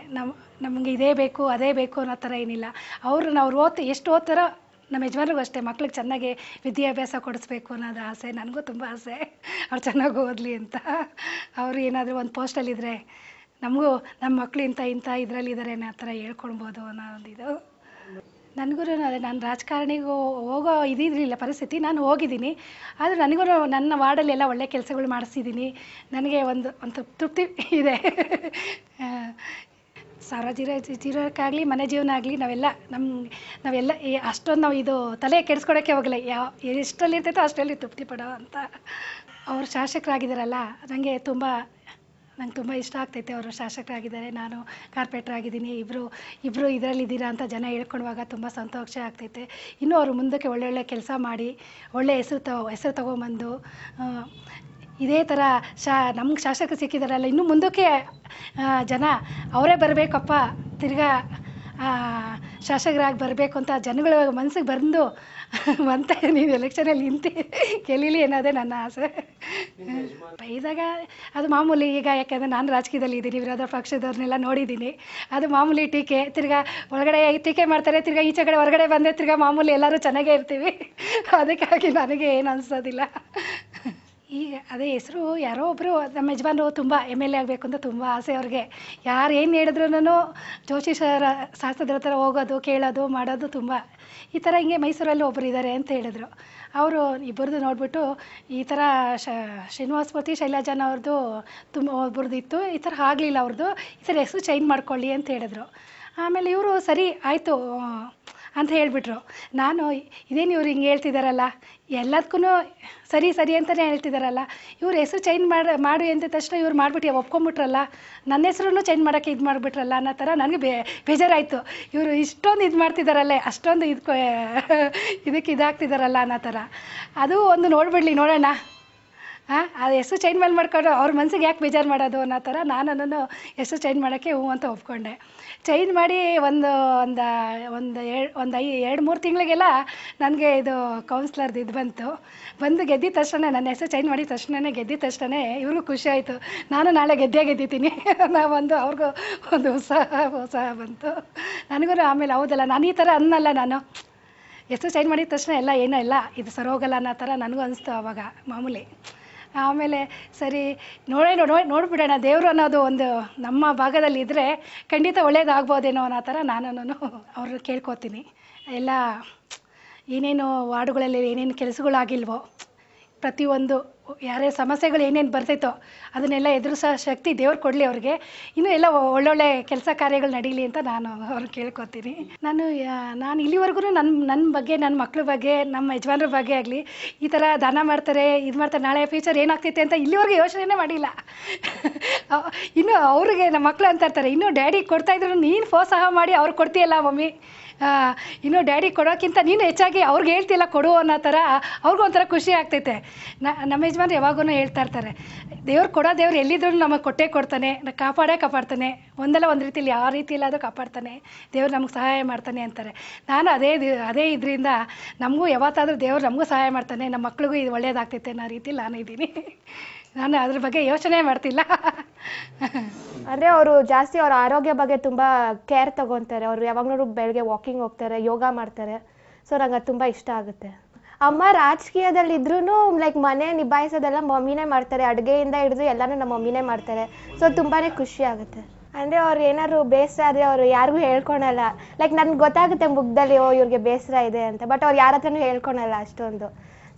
ನಮಗೆ ಇದೇ ಬೇಕು ಅದೇ ಬೇಕು ಅನ್ನೋ ಥರ ಏನಿಲ್ಲ. ನಾವು ಎಷ್ಟು ಓದ್ತಾರೋ ನಮ್ಮ ಯಜಮಾನ್ರಿಗೂ ಅಷ್ಟೇ, ಮಕ್ಳಿಗೆ ಚೆನ್ನಾಗಿ ವಿದ್ಯಾಭ್ಯಾಸ ಕೊಡಿಸ್ಬೇಕು ಅನ್ನೋದು ಆಸೆ. ನನಗೂ ತುಂಬ ಆಸೆ ಅವ್ರು ಚೆನ್ನಾಗಿ ಓದಲಿ ಅಂತ. ಅವರು ಏನಾದರೂ ಒಂದು ಪೋಸ್ಟಲ್ಲಿದ್ದರೆ ನಮಗೂ ನಮ್ಮ ಮಕ್ಕಳು ಇಂಥ ಇದರಲ್ಲಿದ್ದಾರೆ ಅನ್ನೋ ಥರ ಹೇಳ್ಕೊಳ್ಬೋದು ಅನ್ನೋ ಒಂದಿದು. ನನಗೂ ಅದೇ, ನಾನು ರಾಜಕಾರಣಿಗೂ ಹೋಗೋ ಇದಿರಲಿಲ್ಲ ಪರಿಸ್ಥಿತಿ, ನಾನು ಹೋಗಿದ್ದೀನಿ. ಆದರೆ ನನಗೂ ನನ್ನ ವಾರ್ಡಲ್ಲಿ ಎಲ್ಲ ಒಳ್ಳೆ ಕೆಲಸಗಳು ಮಾಡಿಸಿದ್ದೀನಿ. ನನಗೆ ಒಂದು ತೃಪ್ತಿ ಇದೆ. ಜೀವನಕ್ಕಾಗಲಿ ಮನೆ ಜೀವನ ಆಗಲಿ ನಾವೆಲ್ಲ ಅಷ್ಟೊಂದು ನಾವು ಇದು ತಲೆ ಕೆಡಿಸ್ಕೊಳಕ್ಕೆ ಹೋಗಲ್ಲ. ಎಷ್ಟರಲ್ಲಿ ಇರ್ತೈತೋ ಅಷ್ಟರಲ್ಲಿ ತೃಪ್ತಿ ಪಡೋ ಅಂತ. ಅವರು ಶಾಸಕರಾಗಿದ್ದಾರಲ್ಲ, ನಂಗೆ ತುಂಬ ಇಷ್ಟ ಆಗ್ತೈತೆ. ಅವರು ಶಾಸಕರಾಗಿದ್ದಾರೆ, ನಾನು ಕಾರ್ಪೊರೇಟರ್ ಆಗಿದ್ದೀನಿ. ಇಬ್ಬರು ಇದರಲ್ಲಿದ್ದೀರಾ ಅಂತ ಜನ ಹೇಳ್ಕೊಳುವಾಗ ತುಂಬ ಸಂತೋಷ ಆಗ್ತೈತೆ. ಇನ್ನೂ ಅವರು ಮುಂದಕ್ಕೆ ಒಳ್ಳೊಳ್ಳೆ ಕೆಲಸ ಮಾಡಿ ಒಳ್ಳೆ ಹೆಸರು ತಗೊಂಬಂದು ಇದೇ ಥರ ನಮ್ಗೆ ಶಾಸಕರು ಸಿಕ್ಕಿದಾರಲ್ಲ, ಇನ್ನೂ ಮುಂದಕ್ಕೆ ಜನ ಅವರೇ ಬರಬೇಕಪ್ಪ, ತಿರ್ಗಾ ಶಾಸಕರಾಗಿ ಬರಬೇಕು ಅಂತ ಜನಗಳ ಮನಸ್ಸಿಗೆ ಬಂದು ಅಂತ ನೀವು ಎಲೆಕ್ಷನಲ್ಲಿ ಗೆಲ್ಲಲಿ ಅನ್ನೋದೇ ನನ್ನ ಆಸೆ. ಬೈದಾಗ ಅದು ಮಾಮೂಲಿ. ಈಗ ಯಾಕೆಂದರೆ ನಾನು ರಾಜಕೀಯದಲ್ಲಿ ಇದ್ದೀನಿ, ವಿರೋಧ ಪಕ್ಷದವ್ರನ್ನೆಲ್ಲ ನೋಡಿದ್ದೀನಿ. ಅದು ಮಾಮೂಲಿ ಟೀಕೆ. ತಿರ್ಗಾ ಒಳಗಡೆ ಟೀಕೆ ಮಾಡ್ತಾರೆ, ತಿರ್ಗಾ ಈಚೆ ಕಡೆ ಹೊರಗಡೆ ಬಂದರೆ ತಿರ್ಗಾ ಮಾಮೂಲಿ ಎಲ್ಲರೂ ಚೆನ್ನಾಗೇ ಇರ್ತೀವಿ. ಅದಕ್ಕಾಗಿ ನನಗೆ ಏನು ಅನಿಸೋದಿಲ್ಲ. ಈಗ ಅದೇ ಹೆಸರು ಯಾರೋ ಒಬ್ಬರು ನಮ್ಮ ಯಜಮಾನರು ತುಂಬ MLA ಆಗಬೇಕು ಅಂತ ತುಂಬ ಆಸೆ ಅವ್ರಿಗೆ. ಯಾರು ಏನು ಹೇಳಿದ್ರು ಜ್ಯೋತಿಷರ ಶಾಸ್ತ್ರದ ಹತ್ರ ಹೋಗೋದು, ಕೇಳೋದು, ಮಾಡೋದು ತುಂಬ. ಈ ಥರ ಹಿಂಗೆ ಮೈಸೂರಲ್ಲಿ ಒಬ್ಬರು ಇದ್ದಾರೆ ಅಂತ ಹೇಳಿದ್ರು. ಅವರು ಇಬ್ಬರದು ನೋಡಿಬಿಟ್ಟು ಈ ಥರ ಶ್ರೀನಿವಾಸ ಮೂರ್ತಿ ಶೈಲಜಾನ ಅವ್ರದ್ದು ತುಂಬ ಒಬ್ರದ್ದು ಇತ್ತು, ಈ ಥರ ಆಗಲಿಲ್ಲ ಅವ್ರದ್ದು, ಈ ಥರ ಹೆಸರು ಚೇಂಜ್ ಮಾಡ್ಕೊಳ್ಳಿ ಅಂತ ಹೇಳಿದ್ರು. ಆಮೇಲೆ ಇವರು ಸರಿ ಆಯಿತು ಅಂತ ಹೇಳಿಬಿಟ್ರು. ನಾನು ಇದೇನು ಇವ್ರು ಹಿಂಗೆ ಹೇಳ್ತಿದ್ದಾರಲ್ಲ, ಎಲ್ಲದಕ್ಕೂ ಸರಿ ಸರಿ ಅಂತಲೇ ಹೇಳ್ತಿದ್ದಾರಲ್ಲ, ಇವ್ರು ಹೆಸರು ಚೇಂಜ್ ಮಾಡು ಅಂದ ತಕ್ಷಣ ಇವ್ರು ಮಾಡಿಬಿಟ್ಟು ಒಪ್ಕೊಂಬಿಟ್ರಲ್ಲ, ನನ್ನ ಹೆಸ್ರನ್ನು ಚೇಂಜ್ ಮಾಡೋಕ್ಕೆ ಇದು ಮಾಡಿಬಿಟ್ರಲ್ಲ ಅನ್ನೋ ಥರ ನನಗೆ ಬೇಜಾರಾಯಿತು. ಇವರು ಇಷ್ಟೊಂದು ಇದು ಮಾಡ್ತಿದ್ದಾರಲ್ಲೇ, ಅಷ್ಟೊಂದು ಇದಕ್ಕೆ ಇದಾಗ್ತಿದ್ದಾರಲ್ಲ ಅನ್ನೋ ಥರ. ಅದು ಒಂದು ನೋಡ್ಬಿಡ್ಲಿ, ನೋಡೋಣ. ಅದು ಹೆಸರು ಚೇಂಜ್ ಮಾಡ್ಕೊಂಡು ಅವ್ರ ಮನಸ್ಸಿಗೆ ಯಾಕೆ ಬೇಜಾರು ಮಾಡೋದು ಅನ್ನೋ ಥರ ನಾನು ಹೆಸರು ಚೇಂಜ್ ಮಾಡೋಕ್ಕೆ ಹ್ಞೂ ಅಂತ ಒಪ್ಕೊಂಡೆ. ಚೇಂಜ್ ಮಾಡಿ ಒಂದು 2-3 ತಿಂಗಳಿಗೆಲ್ಲ ನನಗೆ ಇದು ಕೌನ್ಸ್ಲರ್ದು ಇದು ಬಂದು ಗೆದ್ದಿದ ತಕ್ಷಣ, ನನ್ನ ಹೆಸರು ಚೇಂಜ್ ಮಾಡಿದ ತಕ್ಷಣವೇ ಗೆದ್ದಿದ ತಕ್ಷಣ ಇವ್ರಿಗೂ ಖುಷಿ ಆಯಿತು. ನಾನು ನಾಳೆ ಗೆದ್ದಿದ್ದೀನಿ ಅವ್ರಿಗೂ ಒಂದು ಉತ್ಸಾಹ ಬಂತು. ನನಗೂ ಆಮೇಲೆ ಹೌದಲ್ಲ, ನಾನು ಈ ಥರ ಅನ್ನಲ್ಲ, ನಾನು ಹೆಸರು ಚೇಂಜ್ ಮಾಡಿದ ತಕ್ಷಣ ಎಲ್ಲ ಏನೂ ಇಲ್ಲ, ಇದು ಸರೋಗಲ್ಲ ಅನ್ನೋ ಥರ ನನಗೂ ಅನಿಸ್ತು ಆವಾಗ ಮಾಮೂಲಿ. ಆಮೇಲೆ ಸರಿ ನೋಡಿಬಿಡೋಣ, ದೇವರು ಅನ್ನೋದು ಒಂದು ನಮ್ಮ ಭಾಗದಲ್ಲಿ ಇದ್ದರೆ ಖಂಡಿತ ಒಳ್ಳೇದಾಗ್ಬೋದೇನೋ ಅನ್ನೋ ಥರ ನಾನು ಅವ್ರನ್ನ ಕೇಳ್ಕೊತೀನಿ. ಎಲ್ಲ ಏನೇನು ವಾರ್ಡುಗಳಲ್ಲಿ ಏನೇನು ಕೆಲಸಗಳಾಗಿಲ್ವೋ, ಪ್ರತಿಯೊಂದು ಯಾರೇ ಸಮಸ್ಯೆಗಳು ಏನೇನು ಬರ್ತೈತೋ ಅದನ್ನೆಲ್ಲ ಎದುರಿಸೋ ಶಕ್ತಿ ದೇವ್ರು ಕೊಡಲಿ ಅವ್ರಿಗೆ. ಇನ್ನೂ ಎಲ್ಲ ಒಳ್ಳೊಳ್ಳೆ ಕೆಲಸ ಕಾರ್ಯಗಳು ನಡೀಲಿ ಅಂತ ನಾನು ಅವ್ರನ್ನ ಕೇಳ್ಕೊತೀನಿ. ನಾನು ಇಲ್ಲಿವರೆಗೂ ನನ್ನ ಬಗ್ಗೆ, ನನ್ನ ಮಕ್ಳ ಬಗ್ಗೆ, ನಮ್ಮ ಯಜಮಾನ್ರ ಬಗ್ಗೆ ಆಗಲಿ ಈ ಥರ ದಾನ ಮಾಡ್ತಾರೆ, ಇದು ಮಾಡ್ತಾರೆ, ನಾಳೆ ಫ್ಯೂಚರ್ ಏನಾಗ್ತೈತೆ ಅಂತ ಇಲ್ಲಿವರೆಗೂ ಯೋಚನೆ ಮಾಡಿಲ್ಲ. ಇನ್ನು ಅವ್ರಿಗೆ ನಮ್ಮ ಮಕ್ಕಳು ಅಂತ ಇರ್ತಾರೆ, ಇನ್ನೂ ಡ್ಯಾಡಿ ಕೊಡ್ತಾಯಿದ್ರು ನೀನು ಪ್ರೋತ್ಸಾಹ ಮಾಡಿ ಅವ್ರಿಗೆ ಕೊಡ್ತೀಯಲ್ಲ ಮಮ್ಮಿ, ಇನ್ನೂ ಡ್ಯಾಡಿ ಕೊಡೋಕ್ಕಿಂತ ನೀನು ಹೆಚ್ಚಾಗಿ ಅವ್ರಿಗೆ ಹೇಳ್ತಿಲ್ಲ ಕೊಡು ಅನ್ನೋ ಥರ ಅವ್ರಿಗೂ ಒಂಥರ ಖುಷಿ ಆಗ್ತೈತೆ. ನಮ್ಮ ಯಜಮಾನ್ರು ಯಾವಾಗೂ ಹೇಳ್ತಾ ಇರ್ತಾರೆ, ದೇವ್ರು ಎಲ್ಲಿದ್ರು ನಮಗೆ ಕೊಡ್ತಾನೆ, ಕಾಪಾಡ್ತಾನೆ, ಒಂದಲ್ಲ ಒಂದು ರೀತಿಯಲ್ಲಿ ಯಾವ ರೀತಿಯಲ್ಲಾದರೂ ಕಾಪಾಡ್ತಾನೆ, ದೇವ್ರು ನಮ್ಗೆ ಸಹಾಯ ಮಾಡ್ತಾನೆ ಅಂತಾರೆ. ನಾನು ಅದೇ ಇದರಿಂದ ನಮಗೂ ಯಾವತ್ತಾದರೂ ದೇವ್ರು ನಮಗೂ ಸಹಾಯ ಮಾಡ್ತಾನೆ, ನಮ್ಮ ಮಕ್ಳಿಗೂ ಇದು ಒಳ್ಳೇದಾಗ್ತೈತೆ ಅನ್ನೋ ರೀತಿಯಲ್ಲಿ ನಾನು ಇದ್ದೀನಿ. ನಾನು ಅದ್ರ ಬಗ್ಗೆ ಯೋಚನೆ ಮಾಡ್ತಿಲ್ಲ. ಅಂದರೆ ಅವರು ಜಾಸ್ತಿ ಅವ್ರ ಆರೋಗ್ಯ ಬಗ್ಗೆ ತುಂಬ ಕೇರ್ ತಗೊತಾರೆ. ಅವರು ಯಾವಾಗಲೂ ಬೆಳಗ್ಗೆ ವಾಕಿಂಗ್ ಹೋಗ್ತಾರೆ, ಯೋಗ ಮಾಡ್ತಾರೆ. ಸೊ ನಂಗೆ ಅದು ತುಂಬ ಇಷ್ಟ ಆಗುತ್ತೆ. ಅಮ್ಮ ರಾಜಕೀಯದಲ್ಲಿದ್ರೂ ಲೈಕ್ ಮನೆ ನಿಭಾಯಿಸೋದೆಲ್ಲ ಮಮ್ಮಿನೇ ಮಾಡ್ತಾರೆ, ಅಡುಗೆಯಿಂದ ಹಿಡಿದು ಎಲ್ಲನೂ ನಮ್ಮ ಮಮ್ಮಿನೇ ಮಾಡ್ತಾರೆ. ಸೊ ತುಂಬಾ ಖುಷಿ ಆಗುತ್ತೆ. ಅಂದರೆ ಅವ್ರು ಏನಾದ್ರು ಬೇಸರ ಆದರೆ ಅವರು ಯಾರಿಗೂ ಹೇಳ್ಕೊಳಲ್ಲ. ಲೈಕ್ ನನಗೆ ಗೊತ್ತಾಗುತ್ತೆ ಮುಖದಲ್ಲಿ, ಇವ್ರಿಗೆ ಬೇಸರ ಇದೆ ಅಂತ, ಬಟ್ ಅವ್ರು ಯಾರ ಹತ್ರನೂ ಹೇಳ್ಕೊಳಲ್ಲ ಅಷ್ಟೊಂದು.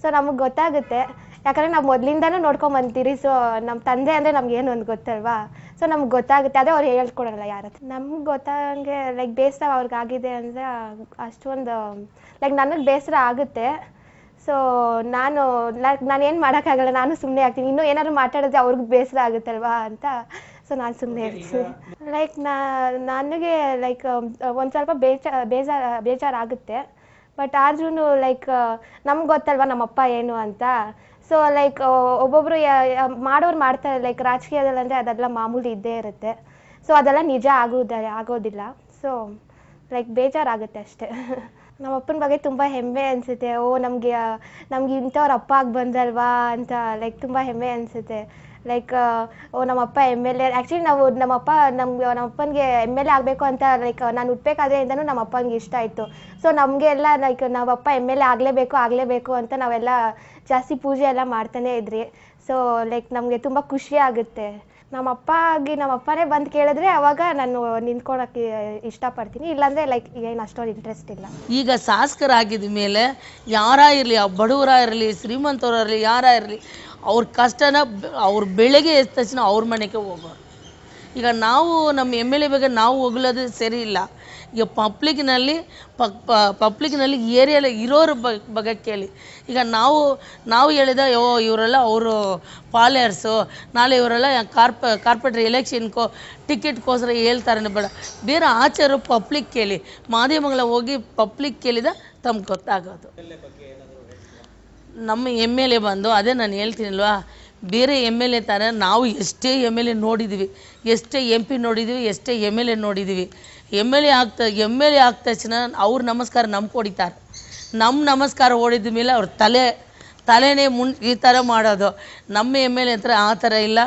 ಸೊ ನಮಗೆ ಗೊತ್ತಾಗುತ್ತೆ, ಯಾಕಂದರೆ ನಾವು ಮೊದಲಿಂದನೂ ನೋಡ್ಕೊಂಬಂತೀರಿ. ಸೊ ನಮ್ಮ ತಂದೆ ಅಂದರೆ ನಮ್ಗೇನು ಒಂದು ಗೊತ್ತಲ್ವಾ, ಸೊ ನಮ್ಗೆ ಗೊತ್ತಾಗುತ್ತೆ. ಅದೇ ಅವ್ರು ಹೇಳ್ಕೊಡಲ್ಲ ಯಾರ ಹತ್ರ. ನಮ್ಗೆ ಗೊತ್ತಾಗಂಗೆ ಲೈಕ್ ಬೇಸರ ಅವ್ರಿಗಾಗಿದೆ ಅಂದರೆ ಅಷ್ಟೊಂದು ಲೈಕ್ ನನಗೆ ಬೇಸರ ಆಗುತ್ತೆ. ಸೊ ನಾನು ಏನು ಮಾಡೋಕ್ಕಾಗಲ್ಲ, ನಾನು ಸುಮ್ಮನೆ ಆಗ್ತೀನಿ. ಇನ್ನೂ ಏನಾದ್ರು ಮಾತಾಡಿದ್ರೆ ಅವ್ರಿಗೆ ಬೇಸರ ಆಗುತ್ತಲ್ವಾ ಅಂತ. ಸೊ ನಾನು ಸುಮ್ಮನೆ ಇರ್ತೀನಿ. ಲೈಕ್ ನನಗೆ ಲೈಕ್ ಒಂದು ಸ್ವಲ್ಪ ಬೇಜಾರಾಗುತ್ತೆ. ಬಟ್ ಆದ್ರೂ ಲೈಕ್ ನಮ್ಗೆ ಗೊತ್ತಲ್ವ ನಮ್ಮಪ್ಪ ಏನು ಅಂತ. ಸೊ ಲೈಕ್ ಒಬ್ಬೊಬ್ಬರು ಮಾಡೋರು ಮಾಡ್ತಾರೆ. ಲೈಕ್ ರಾಜಕೀಯದಲ್ಲಿ ಅಂದರೆ ಅದೆಲ್ಲ ಮಾಮೂಲಿ ಇದ್ದೇ ಇರುತ್ತೆ. ಸೊ ಅದೆಲ್ಲ ನಿಜ ಆಗೋದಿಲ್ಲ. ಸೊ ಲೈಕ್ ಬೇಜಾರಾಗುತ್ತೆ ಅಷ್ಟೇ. ನಮ್ಮ ಅಪ್ಪನ ಬಗ್ಗೆ ತುಂಬ ಹೆಮ್ಮೆ ಅನಿಸುತ್ತೆ. ನಮಗೆ ಇಂಥವ್ರ ಅಪ್ಪ ಆಗಿ ಬಂದಲ್ವಾ ಅಂತ ಲೈಕ್ ತುಂಬ ಹೆಮ್ಮೆ ಅನಿಸುತ್ತೆ. ಲೈಕ್ ನಮ್ಮಪ್ಪ MLA. ಆ್ಯಕ್ಚುಲಿ ನಮ್ಮಪ್ಪನಿಗೆ MLA ಆಗಬೇಕು ಅಂತ ಲೈಕ್ ನಾನು ಹುಟ್ಟಬೇಕಾದ್ರೆಯಿಂದನೂ ನಮ್ಮ ಅಪ್ಪನಿಗೆ ಇಷ್ಟ ಆಯಿತು. ಸೊ ನಮಗೆ ಎಲ್ಲ ಲೈಕ್ ನಾವಪ್ಪ MLA ಆಗಲೇಬೇಕು ಅಂತ ನಾವೆಲ್ಲ ಜಾಸ್ತಿ ಪೂಜೆ ಎಲ್ಲ ಮಾಡ್ತಾನೆ ಇದ್ರಿ. ಸೊ ಲೈಕ್ ನಮಗೆ ತುಂಬ ಖುಷಿ ಆಗುತ್ತೆ. ನಮ್ಮಪ್ಪನೇ ಬಂದು ಕೇಳಿದ್ರೆ ಅವಾಗ ನಾನು ನಿಂತ್ಕೊಳಕ್ಕೆ ಇಷ್ಟಪಡ್ತೀನಿ. ಇಲ್ಲಾಂದರೆ ಲೈಕ್ ಏನು ಅಷ್ಟೊಂದು ಇಂಟ್ರೆಸ್ಟ್ ಇಲ್ಲ. ಈಗ ಶಾಸಕರಾಗಿದ್ದ ಮೇಲೆ ಯಾರ ಇರಲಿ, ಬಡವರ ಇರಲಿ, ಶ್ರೀಮಂತವ್ರು ಯಾರ ಇರಲಿ, ಅವ್ರ ಕಷ್ಟನ ಅವ್ರ ಬೆಳಗ್ಗೆ ಎದ್ದ ತಕ್ಷಣ ಅವ್ರ ಮನೆಗೆ ಹೋಗೋರು. ಈಗ ನಾವು ನಮ್ಮ MLA ಬಗ್ಗೆ ನಾವು ಹೋಗ್ಲೋದು ಸರಿ ಇಲ್ಲ. ಈಗ ಪಬ್ಲಿಕ್ನಲ್ಲಿ ಏರಿಯಲ್ಲಿ ಇರೋರ ಬಗ್ಗೆ ಕೇಳಿ. ಈಗ ನಾವು ಹೇಳಿದ ಇವರೆಲ್ಲ ಅವರು ಪಾಲಿಯರ್ಸು, ನಾಳೆ ಇವರೆಲ್ಲ ಕಾರ್ಪೊರೇಟರ್ ಎಲೆಕ್ಷನ್ಕೋ ಟಿಕೆಟ್ಗೋಸ್ಕರ ಹೇಳ್ತಾರೆ ಬೇಡ, ಬೇರೆ ಆಚಾರ ಪಬ್ಲಿಕ್ ಕೇಳಿ. ಮಾಧ್ಯಮಗಳ ಹೋಗಿ ಪಬ್ಲಿಕ್ ಕೇಳಿದ ತಮ್ಗೆ ಗೊತ್ತಾಗೋದು. ನಮ್ಮ MLA ಬಂದು ಅದೇ ನಾನು ಹೇಳ್ತೀನಲ್ವಾ, ಬೇರೆ MLA ಥರ ನಾವು ಎಷ್ಟೇ MLA ನೋಡಿದ್ದೀವಿ, ಎಷ್ಟೇ MP ನೋಡಿದ್ದೀವಿ, ಎಷ್ಟೇ MLA ನೋಡಿದ್ದೀವಿ. MLA ಆದ ತಕ್ಷಣ ಅವ್ರ ನಮಸ್ಕಾರ ನಮ್ಗೆ ಹೊಡಿತಾರೆ. ನಮ್ಮ ನಮಸ್ಕಾರ ಹೊಡಿದ ಮೇಲೆ ಅವ್ರ ತಲೆನೇ ಈ ಥರ ಮಾಡೋದು. ನಮ್ಮ MLA ಹತ್ರ ಆ ಥರ ಇಲ್ಲ.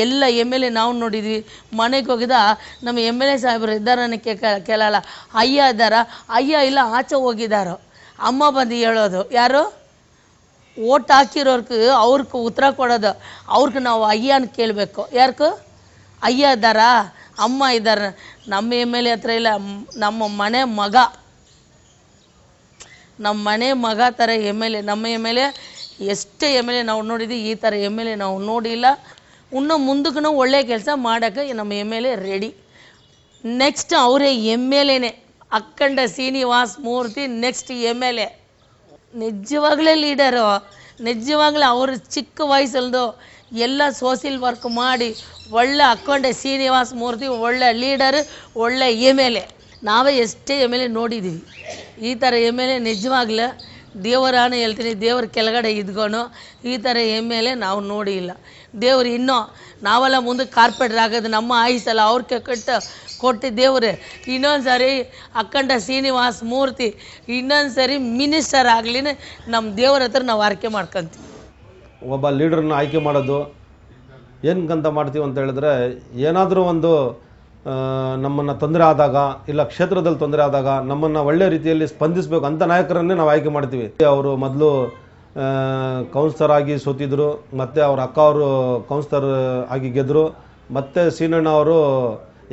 ಎಲ್ಲ MLA ನಾವು ನೋಡಿದ್ವಿ. ಮನೆಗೆ ಹೋಗಿದ ನಮ್ಮ MLA ಸಾಹೇಬರು ಇದ್ದಾರನ್ನ ಕೇಳಲ್ಲ, ಅಯ್ಯ ಇದ್ದಾರ, ಅಯ್ಯ ಇಲ್ಲ ಆಚೆ ಹೋಗಿದ್ದಾರೋ, ಅಮ್ಮ ಬಂದು ಹೇಳೋದು. ಯಾರು ಓಟ್ ಹಾಕಿರೋರ್ಗೆ ಅವ್ರಿಗೆ ಉತ್ತರ ಕೊಡೋದು. ಅವ್ರಿಗೆ ನಾವು ಅಯ್ಯನ ಕೇಳಬೇಕು. ಯಾರ್ಕು ಅಯ್ಯ ಇದ್ದಾರಾ, ಅಮ್ಮ ಇದ್ದಾರೆ. ನಮ್ಮ ಎಮ್.ಎಲ್.ಎ ಹತ್ರ ಇಲ್ಲ, ನಮ್ಮ ಮನೆ ಮಗ, ನಮ್ಮ ಮನೆ ಮಗ ಥರ ಎಮ್.ಎಲ್.ಎ. ನಮ್ಮ ಎಮ್.ಎಲ್.ಎ ಎಷ್ಟೇ ಎಮ್.ಎಲ್.ಎ ನಾವು ನೋಡಿದ್ವಿ, ಈ ಥರ ಎಮ್.ಎಲ್.ಎ ನಾವು ನೋಡಿಲ್ಲ. ಇನ್ನೂ ಮುಂದಕ್ಕೂ ಒಳ್ಳೆ ಕೆಲಸ ಮಾಡೋಕ್ಕೆ ನಮ್ಮ ಎಮ್.ಎಲ್.ಎ ರೆಡಿ. ನೆಕ್ಸ್ಟ್ ಅವರೇ ಎಮ್.ಎಲ್.ಎನೇ, Akhanda Srinivasa Murthy next MLA. ನಿಜವಾಗ್ಲೇ leader, ನಿಜವಾಗ್ಲೂ ಅವರು ಚಿಕ್ಕ ವಯಸ್ಸಲ್ದು ಎಲ್ಲ ಸೋಷಿಯಲ್ ವರ್ಕ್ ಮಾಡಿ ಒಳ್ಳೆ ಅಖಂಡ ಶ್ರೀನಿವಾಸ ಮೂರ್ತಿ ಒಳ್ಳೆ ಲೀಡರ್, ಒಳ್ಳೆ ಎಮ್.ಎಲ್.ಎ. ನಾವೇ ಎಷ್ಟೇ ಎಮ್.ಎಲ್.ಎ ನೋಡಿದ್ದೀವಿ. ಈ ಥರ ಎಮ್.ಎಲ್.ಎ ನಿಜವಾಗ್ಲೂ ದೇವರಾನು ಹೇಳ್ತೀನಿ, ದೇವ್ರ ಕೆಳಗಡೆ ಇದ್ಕೊಂಡು ಈ ಥರ ಎಮ್.ಎಲ್.ಎ ನಾವು ನೋಡಿಲ್ಲ. ದೇವ್ರು ಇನ್ನೂ ನಾವೆಲ್ಲ ಮುಂದೆ ಕಾರ್ಪೊರೇಟರ್ ಆಗೋದು ನಮ್ಮ ಆಯುಸಲ್ಲ, ಅವ್ರಿಗೆ ಕೊಟ್ಟು ದೇವ್ರೆ ಇನ್ನೊಂದು ಸಾರಿ ಅಖಂಡ ಶ್ರೀನಿವಾಸ ಮೂರ್ತಿ ಇನ್ನೊಂದು ಸರಿ ಮಿನಿಸ್ಟರ್ ಆಗಲಿ ನಮ್ಮ ದೇವ್ರ ಹತ್ರ ನಾವು ಆರೈಕೆ ಮಾಡ್ಕೊತೀವಿ. ಒಬ್ಬ ಲೀಡ್ರನ್ನ ಆಯ್ಕೆ ಮಾಡೋದು ಏನಕ್ಕಂತ ಮಾಡ್ತೀವಿ ಅಂತ ಹೇಳಿದ್ರೆ, ಏನಾದರೂ ಒಂದು ನಮ್ಮನ್ನು ತೊಂದರೆ ಆದಾಗ ಇಲ್ಲ ಕ್ಷೇತ್ರದಲ್ಲಿ ತೊಂದರೆ ಆದಾಗ ನಮ್ಮನ್ನು ಒಳ್ಳೆ ರೀತಿಯಲ್ಲಿ ಸ್ಪಂದಿಸಬೇಕು ಅಂತ ನಾಯಕರನ್ನೇ ನಾವು ಆಯ್ಕೆ ಮಾಡ್ತೀವಿ. ಅವರು ಮೊದಲು ಕೌನ್ಸಿಲರ್ ಆಗಿ ಸೋತಿದ್ರು, ಮತ್ತು ಅವ್ರ ಅಕ್ಕ ಅವರು ಕೌನ್ಸಿಲರ್ ಆಗಿ ಗೆದ್ದರು, ಮತ್ತು ಸೀನಣ್ಣ ಅವರು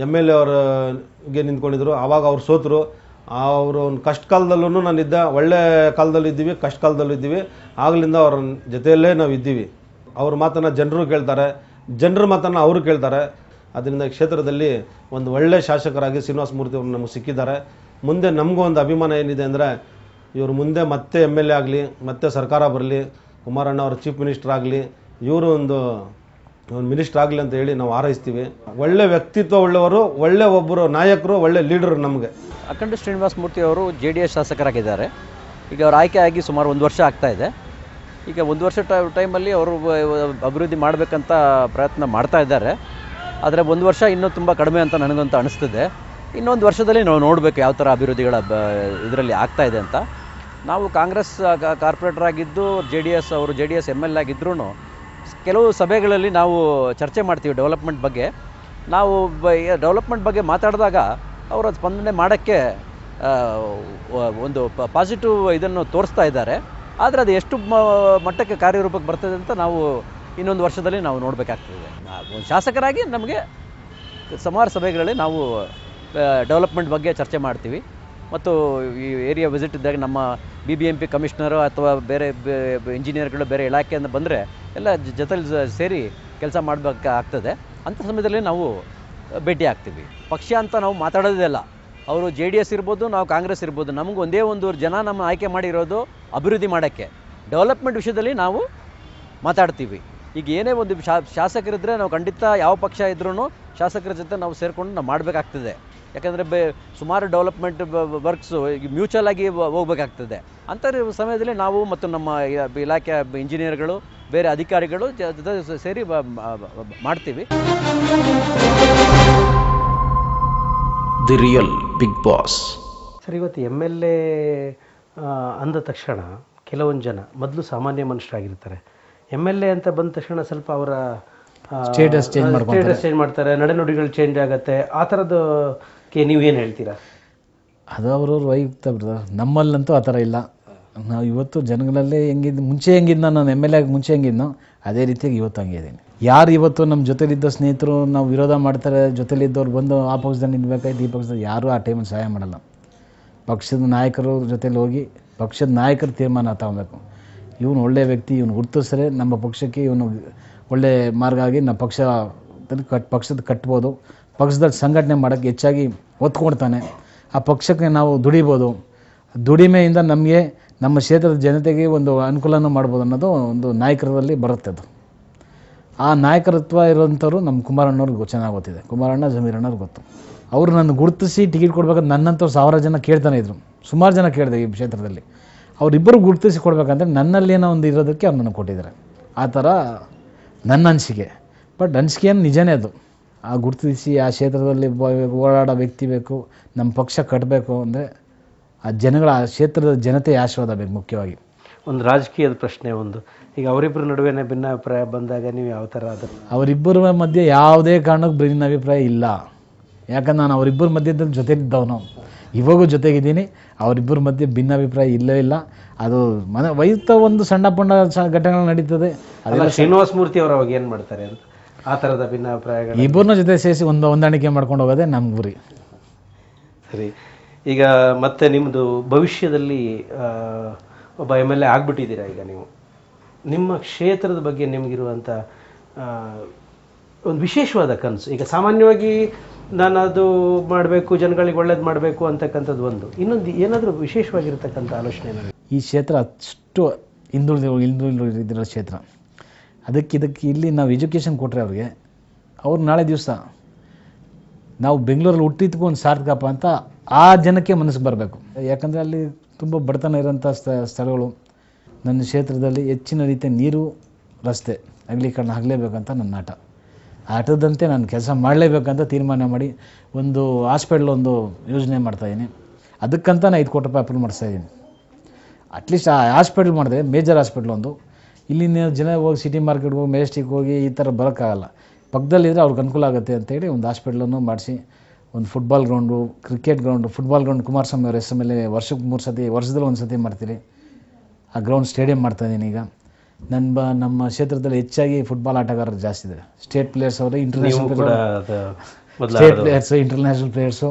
ಎಮ್.ಎಲ್.ಎ ಅವ್ರಿಗೆ ನಿಂತ್ಕೊಂಡಿದ್ರು. ಆವಾಗ ಅವ್ರು ಸೋತರು. ಅವರು ಒಂದು ಕಷ್ಟ ಕಾಲದಲ್ಲೂ ನಾನಿದ್ದೆ, ಒಳ್ಳೆ ಕಾಲದಲ್ಲೂ ಇದ್ದೀವಿ, ಕಷ್ಟ ಕಾಲದಲ್ಲೂ ಇದ್ದೀವಿ. ಆಗಲಿಂದ ಅವ್ರ ಜೊತೆಯಲ್ಲೇ ನಾವು ಇದ್ದೀವಿ. ಅವ್ರ ಮಾತನ್ನು ಜನರು ಕೇಳ್ತಾರೆ, ಜನರ ಮಾತನ್ನು ಅವರು ಕೇಳ್ತಾರೆ. ಅದರಿಂದ ಕ್ಷೇತ್ರದಲ್ಲಿ ಒಂದು ಒಳ್ಳೆ ಶಾಸಕರಾಗಿ ಶ್ರೀನಿವಾಸ ಮೂರ್ತಿ ಅವರು ನಮಗೆ ಸಿಕ್ಕಿದ್ದಾರೆ. ಮುಂದೆ ನಮಗೂ ಒಂದು ಅಭಿಮಾನ ಏನಿದೆ ಅಂದರೆ, ಇವರು ಮುಂದೆ ಮತ್ತೆ ಎಮ್.ಎಲ್.ಎ ಆಗಲಿ, ಮತ್ತೆ ಸರ್ಕಾರ ಬರಲಿ, ಕುಮಾರಣ್ಣ ಅವರು ಚೀಫ್ ಮಿನಿಸ್ಟರ್ ಆಗಲಿ, ಇವರು ಒಂದು ಮಿನಿಸ್ಟರ್ ಆಗಲಿ ಅಂತ ಹೇಳಿ ನಾವು ಹಾರೈಸ್ತೀವಿ. ಒಳ್ಳೆ ವ್ಯಕ್ತಿತ್ವ ಉಳ್ಳವರು, ಒಳ್ಳೆ ಒಬ್ಬರು ನಾಯಕರು, ಒಳ್ಳೆ ಲೀಡರ್ ನಮಗೆ. ಅಖಂಡ ಶ್ರೀನಿವಾಸ ಮೂರ್ತಿ ಅವರು JDS ಶಾಸಕರಾಗಿದ್ದಾರೆ. ಈಗ ಅವ್ರು ಆಯ್ಕೆ ಆಗಿ ಸುಮಾರು 1 ವರ್ಷ ಆಗ್ತಾ ಇದೆ. ಈಗ 1 ವರ್ಷ ಟೈಮಲ್ಲಿ ಅವರು ಅಭಿವೃದ್ಧಿ ಮಾಡಬೇಕಂತ ಪ್ರಯತ್ನ ಮಾಡ್ತಾ ಇದ್ದಾರೆ. ಆದರೆ 1 ವರ್ಷ ಇನ್ನೂ ತುಂಬ ಕಡಿಮೆ ಅಂತ ನನಗಂತೂ ಅನಿಸ್ತಿದೆ. ಇನ್ನೊಂದು ವರ್ಷದಲ್ಲಿ ನಾವು ನೋಡಬೇಕು ಯಾವ ಥರ ಅಭಿವೃದ್ಧಿಗಳ ಇದರಲ್ಲಿ ಆಗ್ತಾ ಇದೆ ಅಂತ. ನಾವು ಕಾಂಗ್ರೆಸ್ ಕಾರ್ಪೊರೇಟರ್ ಆಗಿದ್ದು ಅವರು JDS ML ಆಗಿದ್ರೂ ಕೆಲವು ಸಭೆಗಳಲ್ಲಿ ನಾವು ಚರ್ಚೆ ಮಾಡ್ತೀವಿ ಡೆವಲಪ್ಮೆಂಟ್ ಬಗ್ಗೆ. ನಾವು ಡೆವಲಪ್ಮೆಂಟ್ ಬಗ್ಗೆ ಮಾತಾಡಿದಾಗ ಅವರು ಅದು ಸ್ಪಂದನೆ ಮಾಡೋಕ್ಕೆ ಒಂದು ಪಾಸಿಟಿವ್ ಇದನ್ನು ತೋರಿಸ್ತಾ ಇದ್ದಾರೆ. ಆದರೆ ಅದು ಎಷ್ಟು ಮಟ್ಟಕ್ಕೆ ಕಾರ್ಯರೂಪಕ್ಕೆ ಬರ್ತದೆ ಅಂತ ನಾವು ಇನ್ನೊಂದು ವರ್ಷದಲ್ಲಿ ನಾವು ನೋಡಬೇಕಾಗ್ತದೆ. ಒಂದು ಶಾಸಕರಾಗಿ ನಮಗೆ ಸುಮಾರು ಸಭೆಗಳಲ್ಲಿ ನಾವು ಡೆವಲಪ್ಮೆಂಟ್ ಬಗ್ಗೆ ಚರ್ಚೆ ಮಾಡ್ತೀವಿ. ಮತ್ತು ಈ ಏರಿಯಾ ವಿಸಿಟ್ ಇದ್ದಾಗ ನಮ್ಮ BBMP ಕಮಿಷನರು ಅಥವಾ ಬೇರೆ ಇಂಜಿನಿಯರ್ಗಳು ಬೇರೆ ಇಲಾಖೆಯಿಂದ ಬಂದರೆ ಎಲ್ಲ ಜೊತೆಲಿ ಸೇರಿ ಕೆಲಸ ಮಾಡಬೇಕಾಗ್ತದೆ. ಅಂಥ ಸಮಯದಲ್ಲಿ ನಾವು ಭೇಟಿ ಆಗ್ತೀವಿ. ಪಕ್ಷ ಅಂತ ನಾವು ಮಾತಾಡೋದಿಲ್ಲ. ಅವರು JDS ಇರ್ಬೋದು, ನಾವು ಕಾಂಗ್ರೆಸ್ ಇರ್ಬೋದು, ನಮಗೂ ಒಂದೇ ಒಂದು ಜನ ನಮ್ಮ ಆಯ್ಕೆ ಮಾಡಿರೋದು ಅಭಿವೃದ್ಧಿ ಮಾಡೋಕ್ಕೆ. ಡೆವಲಪ್ಮೆಂಟ್ ವಿಷಯದಲ್ಲಿ ನಾವು ಮಾತಾಡ್ತೀವಿ. ಈಗ ಏನೇ ಒಂದು ಶಾಸಕರಿದ್ದರೆ ನಾವು ಖಂಡಿತ ಯಾವ ಪಕ್ಷ ಇದ್ರೂ ಶಾಸಕರ ಜೊತೆ ನಾವು ಸೇರಿಕೊಂಡು ನಾವು ಮಾಡಬೇಕಾಗ್ತದೆ. ಯಾಕಂದರೆ ಸುಮಾರು ಡೆವಲಪ್ಮೆಂಟ್ ವರ್ಕ್ಸು ಈಗ ಮ್ಯೂಚುವಲ್ ಆಗಿ ಹೋಗಬೇಕಾಗ್ತದೆ. ಅಂಥ ಸಮಯದಲ್ಲಿ ನಾವು ಮತ್ತು ನಮ್ಮ ಇಲಾಖೆ ಇಂಜಿನಿಯರ್ಗಳು ಬೇರೆ ಅಧಿಕಾರಿಗಳು ಜೊತೆ ಸೇರಿ ಮಾಡ್ತೀವಿ. The real big boss. Sir, ಇವತ್ತು MLA ಅಂದ ತಕ್ಷಣ ಕೆಲವೊಂದು ಜನ ಮೊದಲು ಸಾಮಾನ್ಯ ಮನುಷ್ಯರಾಗಿರ್ತಾರೆ. MLA ಅಂತ ಬಂದ ತಕ್ಷಣ ಸ್ವಲ್ಪ ಅವರ ಸ್ಟೇಟಸ್ ಚೇಂಜ್ ಮಾಡ್ತಾರೆ, ನಡೆನುಡಿಗಳು ಚೇಂಜ್ ಆಗುತ್ತೆ. ಆ ಥರದಕ್ಕೆ ನೀವೇನು ಹೇಳ್ತೀರಾ? ಅದು ಅವ್ರವ್ರ ವೈಯಕ್ತ ಬ್ರದರ್. ನಮ್ಮಲ್ಲಂತೂ ಆ ಥರ ಇಲ್ಲ. ನಾವು ಇವತ್ತು ಜನಗಳಲ್ಲೇ ಮುಂಚೆ ಹೆಂಗಿದ್ನೋ, ನಾನು MLA ಆಗಿ ಮುಂಚೆ ಹೆಂಗಿದ್ನೋ ಅದೇ ರೀತಿಯಾಗಿ ಇವತ್ತು ಹಂಗಿದ್ದೀನಿ. ಯಾರು ಇವತ್ತು ನಮ್ಮ ಜೊತೆಲಿದ್ದ ಸ್ನೇಹಿತರು ನಾವು ವಿರೋಧ ಮಾಡ್ತಾರೆ, ಜೊತೆಲಿದ್ದವ್ರು ಬಂದು ಆ ಪಕ್ಷದಲ್ಲಿ ನಿಲ್ಬೇಕಾಯ್ತು, ಈ ಪಕ್ಷದಲ್ಲಿ ಯಾರೂ ಆ ಟೈಮಲ್ಲಿ ಸಹಾಯ ಮಾಡಲ್ಲ. ಪಕ್ಷದ ನಾಯಕರು ಜೊತೆಲಿ ಹೋಗಿ ಪಕ್ಷದ ನಾಯಕರು ತೀರ್ಮಾನ ತಗೊಬೇಕು. ಇವನು ಒಳ್ಳೆಯ ವ್ಯಕ್ತಿ, ಇವನು ಗುರುತಿಸ್ರೆ ನಮ್ಮ ಪಕ್ಷಕ್ಕೆ ಇವನು ಒಳ್ಳೆ ಮಾರ್ಗ ಆಗಿ ನಮ್ಮ ಪಕ್ಷದ ಕಟ್ಬೋದು, ಪಕ್ಷದಲ್ಲಿ ಸಂಘಟನೆ ಮಾಡೋಕ್ಕೆ ಹೆಚ್ಚಾಗಿ ಒತ್ತು ಕೊಡ್ತಾನೆ. ಆ ಪಕ್ಷಕ್ಕೆ ನಾವು ದುಡಿಬೋದು, ದುಡಿಮೆಯಿಂದ ನಮಗೆ ನಮ್ಮ ಕ್ಷೇತ್ರದ ಜನತೆಗೆ ಒಂದು ಅನುಕೂಲನೂ ಮಾಡ್ಬೋದು ಅನ್ನೋದು ಒಂದು ನಾಯಕರಲ್ಲಿ ಬರುತ್ತೆ. ಅದು ಆ ನಾಯಕತ್ವ ಇರೋಂಥವ್ರು ನಮ್ಮ ಕುಮಾರಣ್ಣವ್ರಿಗೆ ಚೆನ್ನಾಗಿ ಗೊತ್ತಿದೆ. ಕುಮಾರಣ್ಣ, ಜಮೀರಣ್ಣವ್ರಿಗೆ ಗೊತ್ತು. ಅವರು ನನ್ನ ಗುರುತಿಸಿ ಟಿಕೆಟ್ ಕೊಡ್ಬೇಕಂತ ನನ್ನಂಥವ್ರು 1000 ಜನ ಕೇಳ್ತಾನೆ ಇದ್ರು. ಸುಮಾರು ಜನ ಕೇಳಿದೆ ಈ ಕ್ಷೇತ್ರದಲ್ಲಿ. ಅವರಿಬ್ಬರು ಗುರುತಿಸಿ ಕೊಡ್ಬೇಕಂದ್ರೆ ನನ್ನಲ್ಲೇನೋ ಒಂದು ಇರೋದಕ್ಕೆ ಅವ್ರು ನನಗೆ ಕೊಟ್ಟಿದ್ದಾರೆ. ಆ ಥರ ನನ್ನ ಅನಿಸಿಕೆ. ಬಟ್ ಅನಿಸಿಕೆಯನ್ನು ನಿಜನೇ ಅದು. ಆ ಗುರುತಿಸಿ ಆ ಕ್ಷೇತ್ರದಲ್ಲಿ ಓಡಾಡೋ ವ್ಯಕ್ತಿ ಬೇಕು, ನಮ್ಮ ಪಕ್ಷ ಕಟ್ಟಬೇಕು ಅಂದರೆ ಆ ಜನಗಳ ಆ ಕ್ಷೇತ್ರದ ಜನತೆ ಆಶೀರ್ವಾದ ಬೇಕು ಮುಖ್ಯವಾಗಿ. ಒಂದು ರಾಜಕೀಯದ ಪ್ರಶ್ನೆ ಒಂದು, ಈಗ ಅವರಿಬ್ಬರ ನಡುವೆ ಭಿನ್ನಾಭಿಪ್ರಾಯ ಬಂದಾಗ ನೀವು ಯಾವ ಥರ ಅದು? ಅವರಿಬ್ಬರ ಮಧ್ಯೆ ಯಾವುದೇ ಕಾರಣಕ್ಕೆ ಭಿನ್ನಾಭಿಪ್ರಾಯ ಇಲ್ಲ. ಯಾಕಂದ್ರೆ ನಾನು ಅವರಿಬ್ಬರ ಮಧ್ಯದಲ್ಲಿ ಜೊತೆಲಿದ್ದವನು. ಇವಾಗೂ ಜೊತೆಗಿದ್ದೀನಿ. ಅವರಿಬ್ಬರ ಮಧ್ಯೆ ಭಿನ್ನಾಭಿಪ್ರಾಯ ಇಲ್ಲೇ ಇಲ್ಲ. ಅದು ವೈಯಕ್ತಿಕ ಒಂದು ಸಣ್ಣ ಪುಣ್ಣ ಘಟನೆಗಳು ನಡೀತದೆ. ಅದೆಲ್ಲ ಶ್ರೀನಿವಾಸ ಮೂರ್ತಿ ಅವರು ಅವಾಗ ಏನು ಮಾಡ್ತಾರೆ ಅಂತ ಆ ಥರದ ಭಿನ್ನಾಭಿಪ್ರಾಯಗಳು ಇಬ್ಬರನ್ನ ಜೊತೆ ಸೇರಿಸಿ ಹೊಂದಾಣಿಕೆ ಮಾಡ್ಕೊಂಡು ಹೋಗೋದೇ ನಮ್ಮ ಗುರಿ. ಸರಿ, ಈಗ ಮತ್ತೆ ನಿಮ್ಮದು ಭವಿಷ್ಯದಲ್ಲಿ ಒಬ್ಬ MLA ಆಗಿಬಿಟ್ಟಿದ್ದೀರಾ. ಈಗ ನೀವು ನಿಮ್ಮ ಕ್ಷೇತ್ರದ ಬಗ್ಗೆ ನಿಮಗಿರುವಂಥ ಒಂದು ವಿಶೇಷವಾದ ಕನಸು, ಈಗ ಸಾಮಾನ್ಯವಾಗಿ ನಾನು ಅದು ಮಾಡಬೇಕು, ಜನಗಳಿಗೆ ಒಳ್ಳೇದು ಮಾಡಬೇಕು ಅಂತಕ್ಕಂಥದ್ದು ಒಂದು, ಇನ್ನೊಂದು ಏನಾದರೂ ವಿಶೇಷವಾಗಿರ್ತಕ್ಕಂಥ ಆಲೋಚನೆ ನನಗೆ. ಈ ಕ್ಷೇತ್ರ ಅಷ್ಟು ಹಿಂದುಳಿದಿರೋ ಕ್ಷೇತ್ರ. ಇದಕ್ಕೆ ಇಲ್ಲಿ ನಾವು ಎಜುಕೇಷನ್ ಕೊಟ್ಟರೆ ಅವ್ರು ನಾಳೆ ದಿವಸ ನಾವು ಬೆಂಗಳೂರಲ್ಲಿ ಹುಟ್ಟಿದ್ಕೂ ಒಂದು ಸಾರ್ಥಕಪ್ಪ ಅಂತ ಆ ಜನಕ್ಕೆ ಮನಸ್ಸಿಗೆ ಬರಬೇಕು. ಯಾಕಂದರೆ ಅಲ್ಲಿ ತುಂಬ ಬಡತನ ಇರೋಂಥ ಸ್ಥಳಗಳು. ನನ್ನ ಕ್ಷೇತ್ರದಲ್ಲಿ ಹೆಚ್ಚಿನ ರೀತಿಯ ನೀರು, ರಸ್ತೆ ಅಗಲೀಕರಣ ಆಗಲೇಬೇಕಂತ ನನ್ನ ಆಟ. ಆಟದಂತೆ ನಾನು ಕೆಲಸ ಮಾಡಲೇಬೇಕಂತ ತೀರ್ಮಾನ ಮಾಡಿ ಒಂದು ಹಾಸ್ಪಿಟ್ಲ್ ಒಂದು ಯೋಜನೆ ಮಾಡ್ತಾಯಿದ್ದೀನಿ. ಅದಕ್ಕಂತ ನಾನು 5 ಕೋಟಿ ರೂಪಾಯಿ ಅಪ್ರೂವ್ ಮಾಡಿಸ್ತಾಯಿದ್ದೀನಿ. ಅಟ್ಲೀಸ್ಟ್ ಆ ಹಾಸ್ಪಿಟ್ಲ್ ಮಾಡಿದ್ರೆ ಮೇಜರ್ ಹಾಸ್ಪಿಟ್ಲ್ ಒಂದು, ಇಲ್ಲಿನ ಜನ ಹೋಗಿ ಸಿಟಿ ಮಾರ್ಕೆಟ್ಗೆ ಹೋಗಿ ಮೆಜೆಸ್ಟಿಕ್ ಹೋಗಿ ಈ ಥರ ಬರೋಕ್ಕಾಗಲ್ಲ. ಪಕ್ಕದಲ್ಲಿದ್ದರೆ ಅವ್ರಿಗೆ ಅನುಕೂಲ ಆಗುತ್ತೆ ಅಂತೇಳಿ ಒಂದು ಹಾಸ್ಪಿಟ್ಲನ್ನು ಮಾಡಿಸಿ, ಒಂದು football ground, cricket ground. Football ground Kumaraswamy ಅವ್ರ ಹೆಸರು ಮೇಲೆ ವರ್ಷಕ್ಕೆ 3 ಸತಿ, ವರ್ಷದಲ್ಲಿ 1 ಸತಿ ಮಾಡ್ತೀರಿ. ಆ ಗ್ರೌಂಡ್ ಸ್ಟೇಡಿಯಂ ಮಾಡ್ತಾಯಿದ್ದೀನಿ. ಈಗ ನಮ್ಮ ಕ್ಷೇತ್ರದಲ್ಲಿ ಹೆಚ್ಚಾಗಿ ಫುಟ್ಬಾಲ್ ಆಟಗಾರರು ಜಾಸ್ತಿ ಇದ್ದಾರೆ. ಸ್ಟೇಟ್ ಪ್ಲೇಯರ್ಸ್ ಅವರು, international state players, international players,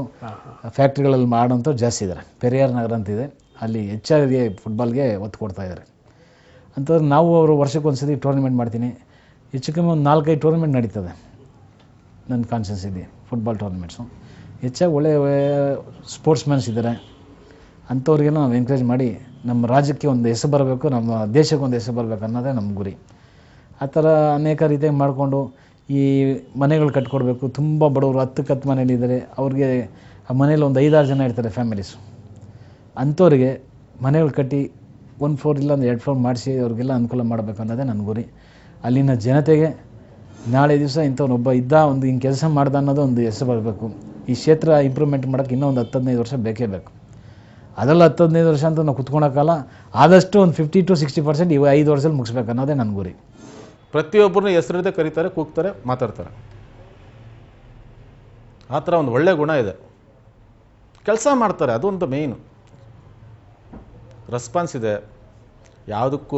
ಫ್ಯಾಕ್ಟ್ರಿಗಳಲ್ಲಿ ಮಾಡೋಂಥವ್ರು ಜಾಸ್ತಿ ಇದ್ದಾರೆ. ಪೆರಿಯಾರ್ ನಗರ ಅಂತಿದೆ, ಅಲ್ಲಿ ಹೆಚ್ಚಾಗಿ ಫುಟ್ಬಾಲ್ಗೆ ಒತ್ತು ಕೊಡ್ತಾ ಇದ್ದಾರೆ. ಅಂಥವ್ರು ನಾವು ಅವರು ವರ್ಷಕ್ಕೆ 1 ಸತಿ ಟೂರ್ನಮೆಂಟ್ ಮಾಡ್ತೀನಿ. ಹೆಚ್ಚು ಕಮ್ಮಿ ಒಂದು 4-5 ಟೂರ್ನಮೆಂಟ್ ನಡೀತದೆ ನನ್ನ ಕಾನ್ಸ್ಟಿಟ್ಯೂನ್ಸಿಲಿ, ಫುಟ್ಬಾಲ್ ಟೂರ್ನಮೆಂಟ್ಸು. ಹೆಚ್ಚಾಗಿ ಒಳ್ಳೆಯ ಸ್ಪೋರ್ಟ್ಸ್ ಮ್ಯಾನ್ಸ್ ಇದ್ದಾರೆ. ಅಂಥವ್ರಿಗೆಲ್ಲ ನಾವು ಎಂಕರೇಜ್ ಮಾಡಿ ನಮ್ಮ ರಾಜ್ಯಕ್ಕೆ ಒಂದು ಹೆಸರು ಬರಬೇಕು, ನಮ್ಮ ದೇಶಕ್ಕೆ ಒಂದು ಹೆಸರು ಬರಬೇಕು ಅನ್ನೋದೇ ನಮ್ಮ ಗುರಿ. ಆ ಥರ ಅನೇಕ ರೀತಿಯಾಗಿ ಮಾಡಿಕೊಂಡು ಈ ಮನೆಗಳು ಕಟ್ಕೊಡ್ಬೇಕು. ತುಂಬ ಬಡವರು 10 ಮನೇಲಿದ್ದಾರೆ, ಅವ್ರಿಗೆ ಆ ಮನೇಲಿ ಒಂದು 5-6 ಜನ ಇರ್ತಾರೆ ಫ್ಯಾಮಿಲೀಸು. ಅಂಥವ್ರಿಗೆ ಮನೆಗಳು ಕಟ್ಟಿ 1 ಫ್ಲೋರ್ ಇಲ್ಲ ಒಂದು 2 ಫ್ಲೋರ್ ಮಾಡಿಸಿ ಅವ್ರಿಗೆಲ್ಲ ಅನುಕೂಲ ಮಾಡಬೇಕು ಅನ್ನೋದೇ ನನ್ನ ಗುರಿ. ಅಲ್ಲಿನ ಜನತೆಗೆ ನಾಳೆ ದಿವಸ ಇಂಥವನೊಬ್ಬ ಇದ್ದ, ಒಂದು ಹಿಂಗೆ ಕೆಲಸ ಮಾಡ್ದ ಅನ್ನೋದು ಒಂದು ಹೆಸರು ಬರಬೇಕು. ಈ ಕ್ಷೇತ್ರ ಇಂಪ್ರೂವ್ಮೆಂಟ್ ಮಾಡೋಕ್ಕೆ ಇನ್ನೂ ಒಂದು 10-15 ವರ್ಷ ಬೇಕೇ ಬೇಕು. ಅದರಲ್ಲಿ 10-15 ವರ್ಷ ಅಂತ ನಾವು ಕುತ್ಕೊಳಕ್ಕಲ್ಲ. ಆದಷ್ಟು ಒಂದು 50 to 60% 5 ವರ್ಷದಲ್ಲಿ ಮುಗಿಸ್ಬೇಕು ಅನ್ನೋದೇ ನನ್ನ ಗುರಿ. ಪ್ರತಿಯೊಬ್ಬರನ್ನ ಹೆಸರಿದೆ ಕರೀತಾರೆ, ಕೂಗ್ತಾರೆ, ಮಾತಾಡ್ತಾರೆ. ಆ ಥರ ಒಂದು ಒಳ್ಳೆಯ ಗುಣ ಇದೆ. ಕೆಲಸ ಮಾಡ್ತಾರೆ, ಅದೊಂದು ಮೇಯ್ನು. ರೆಸ್ಪಾನ್ಸ್ ಇದೆ, ಯಾವುದಕ್ಕೂ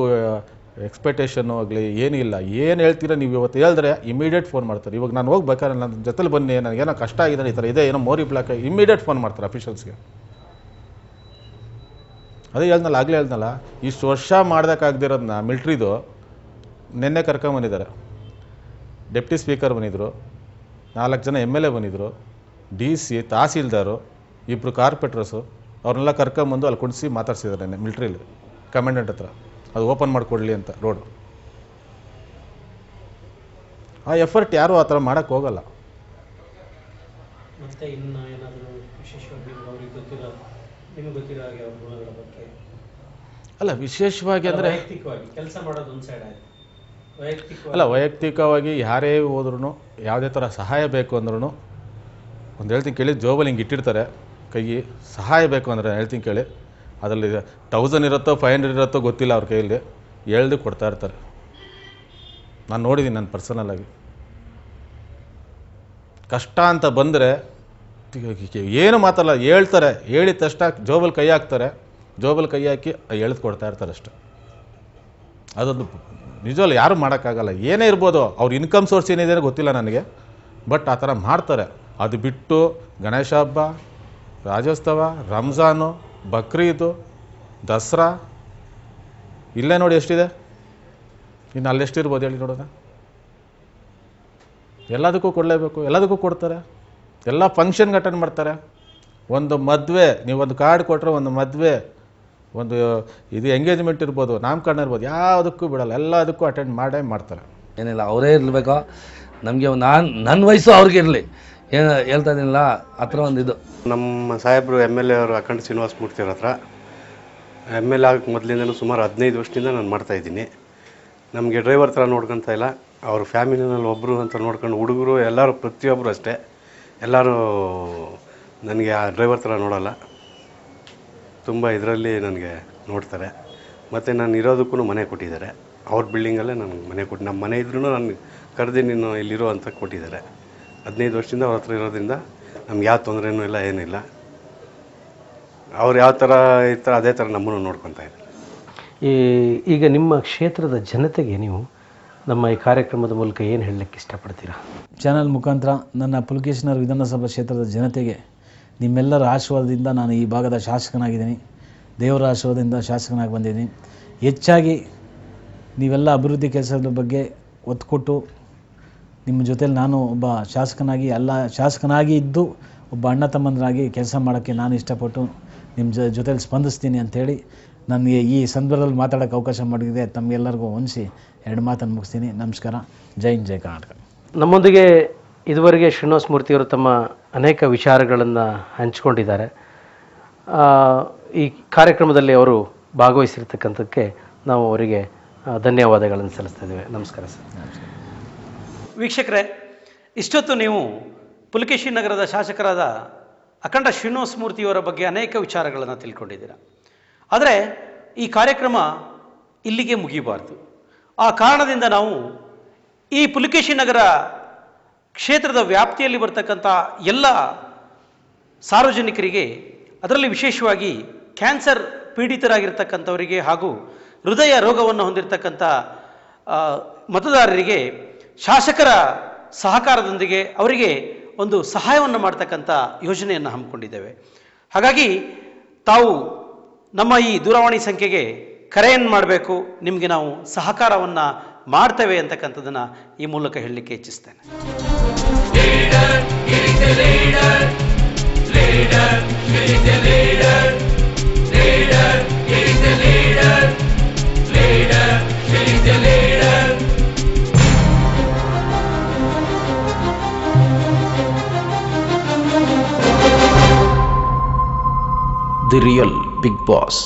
ಎಕ್ಸ್ಪೆಕ್ಟೇಷನ್ನು ಆಗಲಿ ಏನಿಲ್ಲ. ಏನು ಹೇಳ್ತೀರಾ ನೀವು ಇವತ್ತು ಹೇಳಿದ್ರೆ ಇಮಿಡಿಯೇಟ್ ಫೋನ್ ಮಾಡ್ತಾರೆ. ಇವಾಗ ನಾನು ಹೋಗ್ಬೇಕಾದ್ರೆ ನನ್ನ ಜೊತೆಲಿ ಬನ್ನಿ, ನನಗೇನೋ ಕಷ್ಟ ಆಗಿದೆ, ಈ ಥರ ಇದೆ, ಏನೋ ಮೋರಿ ಬ್ಲಾಕ್, ಇಮಿಡಿಯೇಟ್ ಫೋನ್ ಮಾಡ್ತಾರೆ ಅಫಿಷಿಯಲ್ಸ್ಗೆ. ಅದೇ ಹೇಳ್ದಲ್ಲ, ಇಷ್ಟು ವರ್ಷ ಮಾಡೋದಕ್ಕಾಗದಿರೋದನ್ನ ಮಿಲ್ಟ್ರಿದು ನಿನ್ನೆ ಕರ್ಕೊಂಬಂದಿದ್ದಾರೆ. ಡೆಪ್ಟಿ ಸ್ಪೀಕರ್ ಬಂದಿದ್ದರು, 4 ಜನ MLA ಬಂದಿದ್ದರು, DC, ತಹಸೀಲ್ದಾರು, 2 ಕಾರ್ಪೊರೇಟರ್ಸು, ಅವ್ರನ್ನೆಲ್ಲ ಕರ್ಕೊಂಬಂದು ಅಲ್ಲಿ ಕುಡಿಸಿ ಮಾತಾಡ್ಸಿದ್ದಾರೆ ನೆನ್ನೆ ಮಿಲ್ಟ್ರಿಲಿ ಕಮಾಂಡೆಂಟ್ ಹತ್ರ. ಅದು ಓಪನ್ ಮಾಡಿಕೊಡ್ಲಿ ಅಂತ ರೋಡು. ಆ ಎಫರ್ಟ್ ಯಾರೂ ಆ ಥರ ಮಾಡೋಕ್ಕೆ ಹೋಗಲ್ಲ. ಮತ್ತೆ ಇನ್ನು ಏನಾದರೂ ವಿಶೇಷವಾಗಿ ಅವ್ರಿಗೆ ಗೊತ್ತಿರೋ, ನಿಮಗೆ ಗೊತ್ತಿರೋ ಹಾಗೆ ಅವ್ರ ಗುಣಗಳ ಬಗ್ಗೆ ಅಲ್ಲ ವಿಶೇಷವಾಗಿ ಅಂದರೆ ಕೆಲಸ ಮಾಡೋದು ಒಂದು ಸೈಡ್ ಆಯಿತು. ವೈಯಕ್ತಿಕವಾಗಿ ಯಾರೇ ಹೋದ್ರೂ ಯಾವುದೇ ಥರ ಸಹಾಯ ಬೇಕು ಅಂದ್ರೂ ಒಂದು ಹೇಳ್ತೀನಿ ಕೇಳಿ, ಜೋಬಲ್ಲಿ ಹಿಂಗೆ ಇಟ್ಟಿರ್ತಾರೆ ಕೈ, ಸಹಾಯ ಬೇಕು ಅಂದರೆ ಹೇಳ್ತೀನಿ ಕೇಳಿ, ಅದರಲ್ಲಿ 1000 ಇರುತ್ತೋ 500 ಇರುತ್ತೋ ಗೊತ್ತಿಲ್ಲ, ಅವ್ರ ಕೈಯಲ್ಲಿ ಹೇಳ್ದು ಕೊಡ್ತಾ ಇರ್ತಾರೆ. ನಾನು ನೋಡಿದ್ದೀನಿ ನಾನು ಪರ್ಸನಲಾಗಿ. ಕಷ್ಟ ಅಂತ ಬಂದರೆ ಏನು ಮಾತಲ್ಲ, ಹೇಳ್ತಾರೆ, ಹೇಳಿದ ತಕ್ಷಣ ಜೋಬಲ್ಲಿ ಕೈ ಹಾಕ್ತಾರೆ, ಜೋಬಲ್ಲಿ ಕೈ ಹಾಕಿ ಎಳೆದು ಕೊಡ್ತಾ ಇರ್ತಾರೆ ಅಷ್ಟೆ. ಅದೊಂದು ನಿಜವಲ್ಲ, ಯಾರೂ ಮಾಡೋಕ್ಕಾಗಲ್ಲ. ಏನೇ ಇರ್ಬೋದು, ಅವ್ರ ಇನ್ಕಮ್ ಸೋರ್ಸ್ ಏನಿದೆ ಗೊತ್ತಿಲ್ಲ ನನಗೆ, ಬಟ್ ಆ ಥರ ಮಾಡ್ತಾರೆ. ಅದು ಬಿಟ್ಟು ಗಣೇಶ ಹಬ್ಬ, ರಾಜ್ಯೋತ್ಸವ, ರಂಜಾನು, ಬಕ್ರೀದು, ದಸರಾ, ಇಲ್ಲೇ ನೋಡಿ ಎಷ್ಟಿದೆ, ಇನ್ನು ಅಲ್ಲೆಷ್ಟಿರ್ಬೋದು ಹೇಳಿ ನೋಡೋಣ. ಎಲ್ಲದಕ್ಕೂ ಕೊಡಲೇಬೇಕು, ಎಲ್ಲದಕ್ಕೂ ಕೊಡ್ತಾರೆ. ಎಲ್ಲ ಫಂಕ್ಷನ್ಗೆ ಅಟೆಂಡ್ ಮಾಡ್ತಾರೆ. ಒಂದು ಮದುವೆ, ನೀವೊಂದು ಕಾರ್ಡ್ ಕೊಟ್ಟರೆ, ಒಂದು ಮದುವೆ, ಒಂದು ಇದು ಎಂಗೇಜ್ಮೆಂಟ್ ಇರ್ಬೋದು, ನಾಮಕರಣ ಇರ್ಬೋದು, ಯಾವುದಕ್ಕೂ ಬಿಡಲ್ಲ, ಎಲ್ಲದಕ್ಕೂ ಅಟೆಂಡ್ ಮಾಡೇ ಮಾಡ್ತಾರೆ. ಏನಿಲ್ಲ, ಅವರೇ ಇರಬೇಕೋ ನಮಗೆ. ನನ್ನ ವಯಸ್ಸು ಅವ್ರಿಗೆ ಇರಲಿ, ಏನು ಹೇಳ್ತಾ ಇದ್ದೀನಿಲ್ಲ, ಆ ಥರ ಒಂದು ಇದು. ನಮ್ಮ ಸಾಹೇಬರು MLA ಅವರು ಅಖಂಡ ಶ್ರೀನಿವಾಸ ಮೂರ್ತಿ ಅವ್ರ ಹತ್ರ MLA ಆಗಕ್ಕೆ ಮೊದಲಿಂದನೂ ಸುಮಾರು 15 ವರ್ಷದಿಂದ ನಾನು ಮಾಡ್ತಾಯಿದ್ದೀನಿ. ನಮಗೆ ಡ್ರೈವರ್ ಥರ ನೋಡ್ಕೊತ ಇಲ್ಲ, ಅವ್ರ ಫ್ಯಾಮಿಲಿನಲ್ಲಿ ಒಬ್ಬರು ಅಂತ ನೋಡ್ಕೊಂಡು, ಹುಡುಗರು ಎಲ್ಲರೂ ಪ್ರತಿಯೊಬ್ಬರು ಅಷ್ಟೇ, ಎಲ್ಲರೂ ನನಗೆ ಆ ಡ್ರೈವರ್ ಥರ ನೋಡೋಲ್ಲ, ತುಂಬ ಇದರಲ್ಲಿ ನನಗೆ ನೋಡ್ತಾರೆ. ಮತ್ತು ನಾನು ಇರೋದಕ್ಕೂ ಮನೆ ಕೊಟ್ಟಿದ್ದಾರೆ, ಅವ್ರ ಬಿಲ್ಡಿಂಗಲ್ಲೇ ನನಗೆ ಮನೆ ಕೊಟ್ಟು, ನಮ್ಮ ಮನೆ ಇದ್ರೂ ನಾನು ಕರೆದು ನೀನು ಇಲ್ಲಿರೋ ಅಂತ ಕೊಟ್ಟಿದ್ದಾರೆ. 15 ವರ್ಷದಿಂದ ಅವ್ರ ಹತ್ರ ಇರೋದ್ರಿಂದ ನಮ್ಗೆ ಯಾವ ತೊಂದರೆನೂ ಇಲ್ಲ, ಏನಿಲ್ಲ. ಅವ್ರು ಯಾವ ಥರ ಇರ್ತಾರೆ ಅದೇ ಥರ ನಮ್ಮನ್ನು ನೋಡ್ಕೊತಾ ಇದ್ದಾರೆ. ಈಗ ನಿಮ್ಮ ಕ್ಷೇತ್ರದ ಜನತೆಗೆ ನೀವು ನಮ್ಮ ಈ ಕಾರ್ಯಕ್ರಮದ ಮೂಲಕ ಏನು ಹೇಳಲಿಕ್ಕೆ ಇಷ್ಟಪಡ್ತೀರಾ? ಚಾನಲ್ ಮುಖಾಂತರ ನನ್ನ ಪುಲಕೇಶಿನಗರ ವಿಧಾನಸಭಾ ಕ್ಷೇತ್ರದ ಜನತೆಗೆ ನಿಮ್ಮೆಲ್ಲರ ಆಶೀರ್ವಾದದಿಂದ ನಾನು ಈ ಭಾಗದ ಶಾಸಕನಾಗಿದ್ದೀನಿ. ದೇವರ ಆಶೀರ್ವಾದದಿಂದ ಶಾಸಕನಾಗಿ ಬಂದಿದ್ದೀನಿ. ಹೆಚ್ಚಾಗಿ ನೀವೆಲ್ಲ ಅಭಿವೃದ್ಧಿ ಕೆಲಸದ ಬಗ್ಗೆ ಒತ್ತು ಕೊಟ್ಟು ನಿಮ್ಮ ಜೊತೆಲಿ ನಾನು ಒಬ್ಬ ಶಾಸಕನಾಗಿ ಇದ್ದು ಒಬ್ಬ ಅಣ್ಣ ತಮ್ಮಂದರಾಗಿ ಕೆಲಸ ಮಾಡೋಕ್ಕೆ ನಾನು ಇಷ್ಟಪಟ್ಟು ನಿಮ್ಮ ಜೊತೆಲಿ ಸ್ಪಂದಿಸ್ತೀನಿ ಅಂಥೇಳಿ ನನಗೆ ಈ ಸಂದರ್ಭದಲ್ಲಿ ಮಾತಾಡೋಕ್ಕೆ ಅವಕಾಶ ಮಾಡಿದೆ. ತಮಗೆಲ್ಲರಿಗೂ ಹೊಂದಿಸಿ 2 ಮಾತನ್ನು ಮುಗಿಸ್ತೀನಿ. ನಮಸ್ಕಾರ. ಜೈ ಹಿಂದ್, ಜೈ ಕರ್ನಾಟಕ. ನಮ್ಮೊಂದಿಗೆ ಇದುವರೆಗೆ ಶ್ರೀನಿವಾಸ ಮೂರ್ತಿಯವರು ತಮ್ಮ ಅನೇಕ ವಿಚಾರಗಳನ್ನು ಹಂಚಿಕೊಂಡಿದ್ದಾರೆ. ಈ ಕಾರ್ಯಕ್ರಮದಲ್ಲಿ ಅವರು ಭಾಗವಹಿಸಿರ್ತಕ್ಕಂಥದ್ದಕ್ಕೆ ನಾವು ಅವರಿಗೆ ಧನ್ಯವಾದಗಳನ್ನು ಸಲ್ಲಿಸ್ತಾ ಇದ್ದೇವೆ. ನಮಸ್ಕಾರ ಸರ್. ವೀಕ್ಷಕರೇ, ಇಷ್ಟೊತ್ತು ನೀವು ಪುಲಕೇಶಿ ನಗರದ ಶಾಸಕರಾದ ಅಖಂಡ ಶ್ರೀನಿವಾಸ ಮೂರ್ತಿಯವರ ಬಗ್ಗೆ ಅನೇಕ ವಿಚಾರಗಳನ್ನು ತಿಳ್ಕೊಂಡಿದ್ದೀರಾ. ಆದರೆ ಈ ಕಾರ್ಯಕ್ರಮ ಇಲ್ಲಿಗೆ ಮುಗಿಯಬಾರ್ದು. ಆ ಕಾರಣದಿಂದ ನಾವು ಈ ಪುಲಕೇಶಿ ನಗರ ಕ್ಷೇತ್ರದ ವ್ಯಾಪ್ತಿಯಲ್ಲಿ ಬರ್ತಕ್ಕಂಥ ಎಲ್ಲ ಸಾರ್ವಜನಿಕರಿಗೆ, ಅದರಲ್ಲಿ ವಿಶೇಷವಾಗಿ ಕ್ಯಾನ್ಸರ್ ಪೀಡಿತರಾಗಿರ್ತಕ್ಕಂಥವರಿಗೆ ಹಾಗೂ ಹೃದಯ ರೋಗವನ್ನು ಹೊಂದಿರತಕ್ಕಂಥ ಮತದಾರರಿಗೆ ಶಾಸಕರ ಸಹಕಾರದೊಂದಿಗೆ ಅವರಿಗೆ ಒಂದು ಸಹಾಯವನ್ನು ಮಾಡ್ತಕ್ಕಂಥ ಯೋಜನೆಯನ್ನು ಹಮ್ಮಿಕೊಂಡಿದ್ದೇವೆ. ಹಾಗಾಗಿ ತಾವು ನಮ್ಮ ಈ ದೂರವಾಣಿ ಸಂಖ್ಯೆಗೆ ಕರೆಯನ್ನು ಮಾಡಬೇಕು. ನಿಮಗೆ ನಾವು ಸಹಕಾರವನ್ನು ಮಾಡ್ತೇವೆ ಅಂತಕ್ಕಂಥದ್ದನ್ನು ಈ ಮೂಲಕ ಹೇಳಲಿಕ್ಕೆ ಇಚ್ಛಿಸ್ತೇನೆ. The Real Big Boss.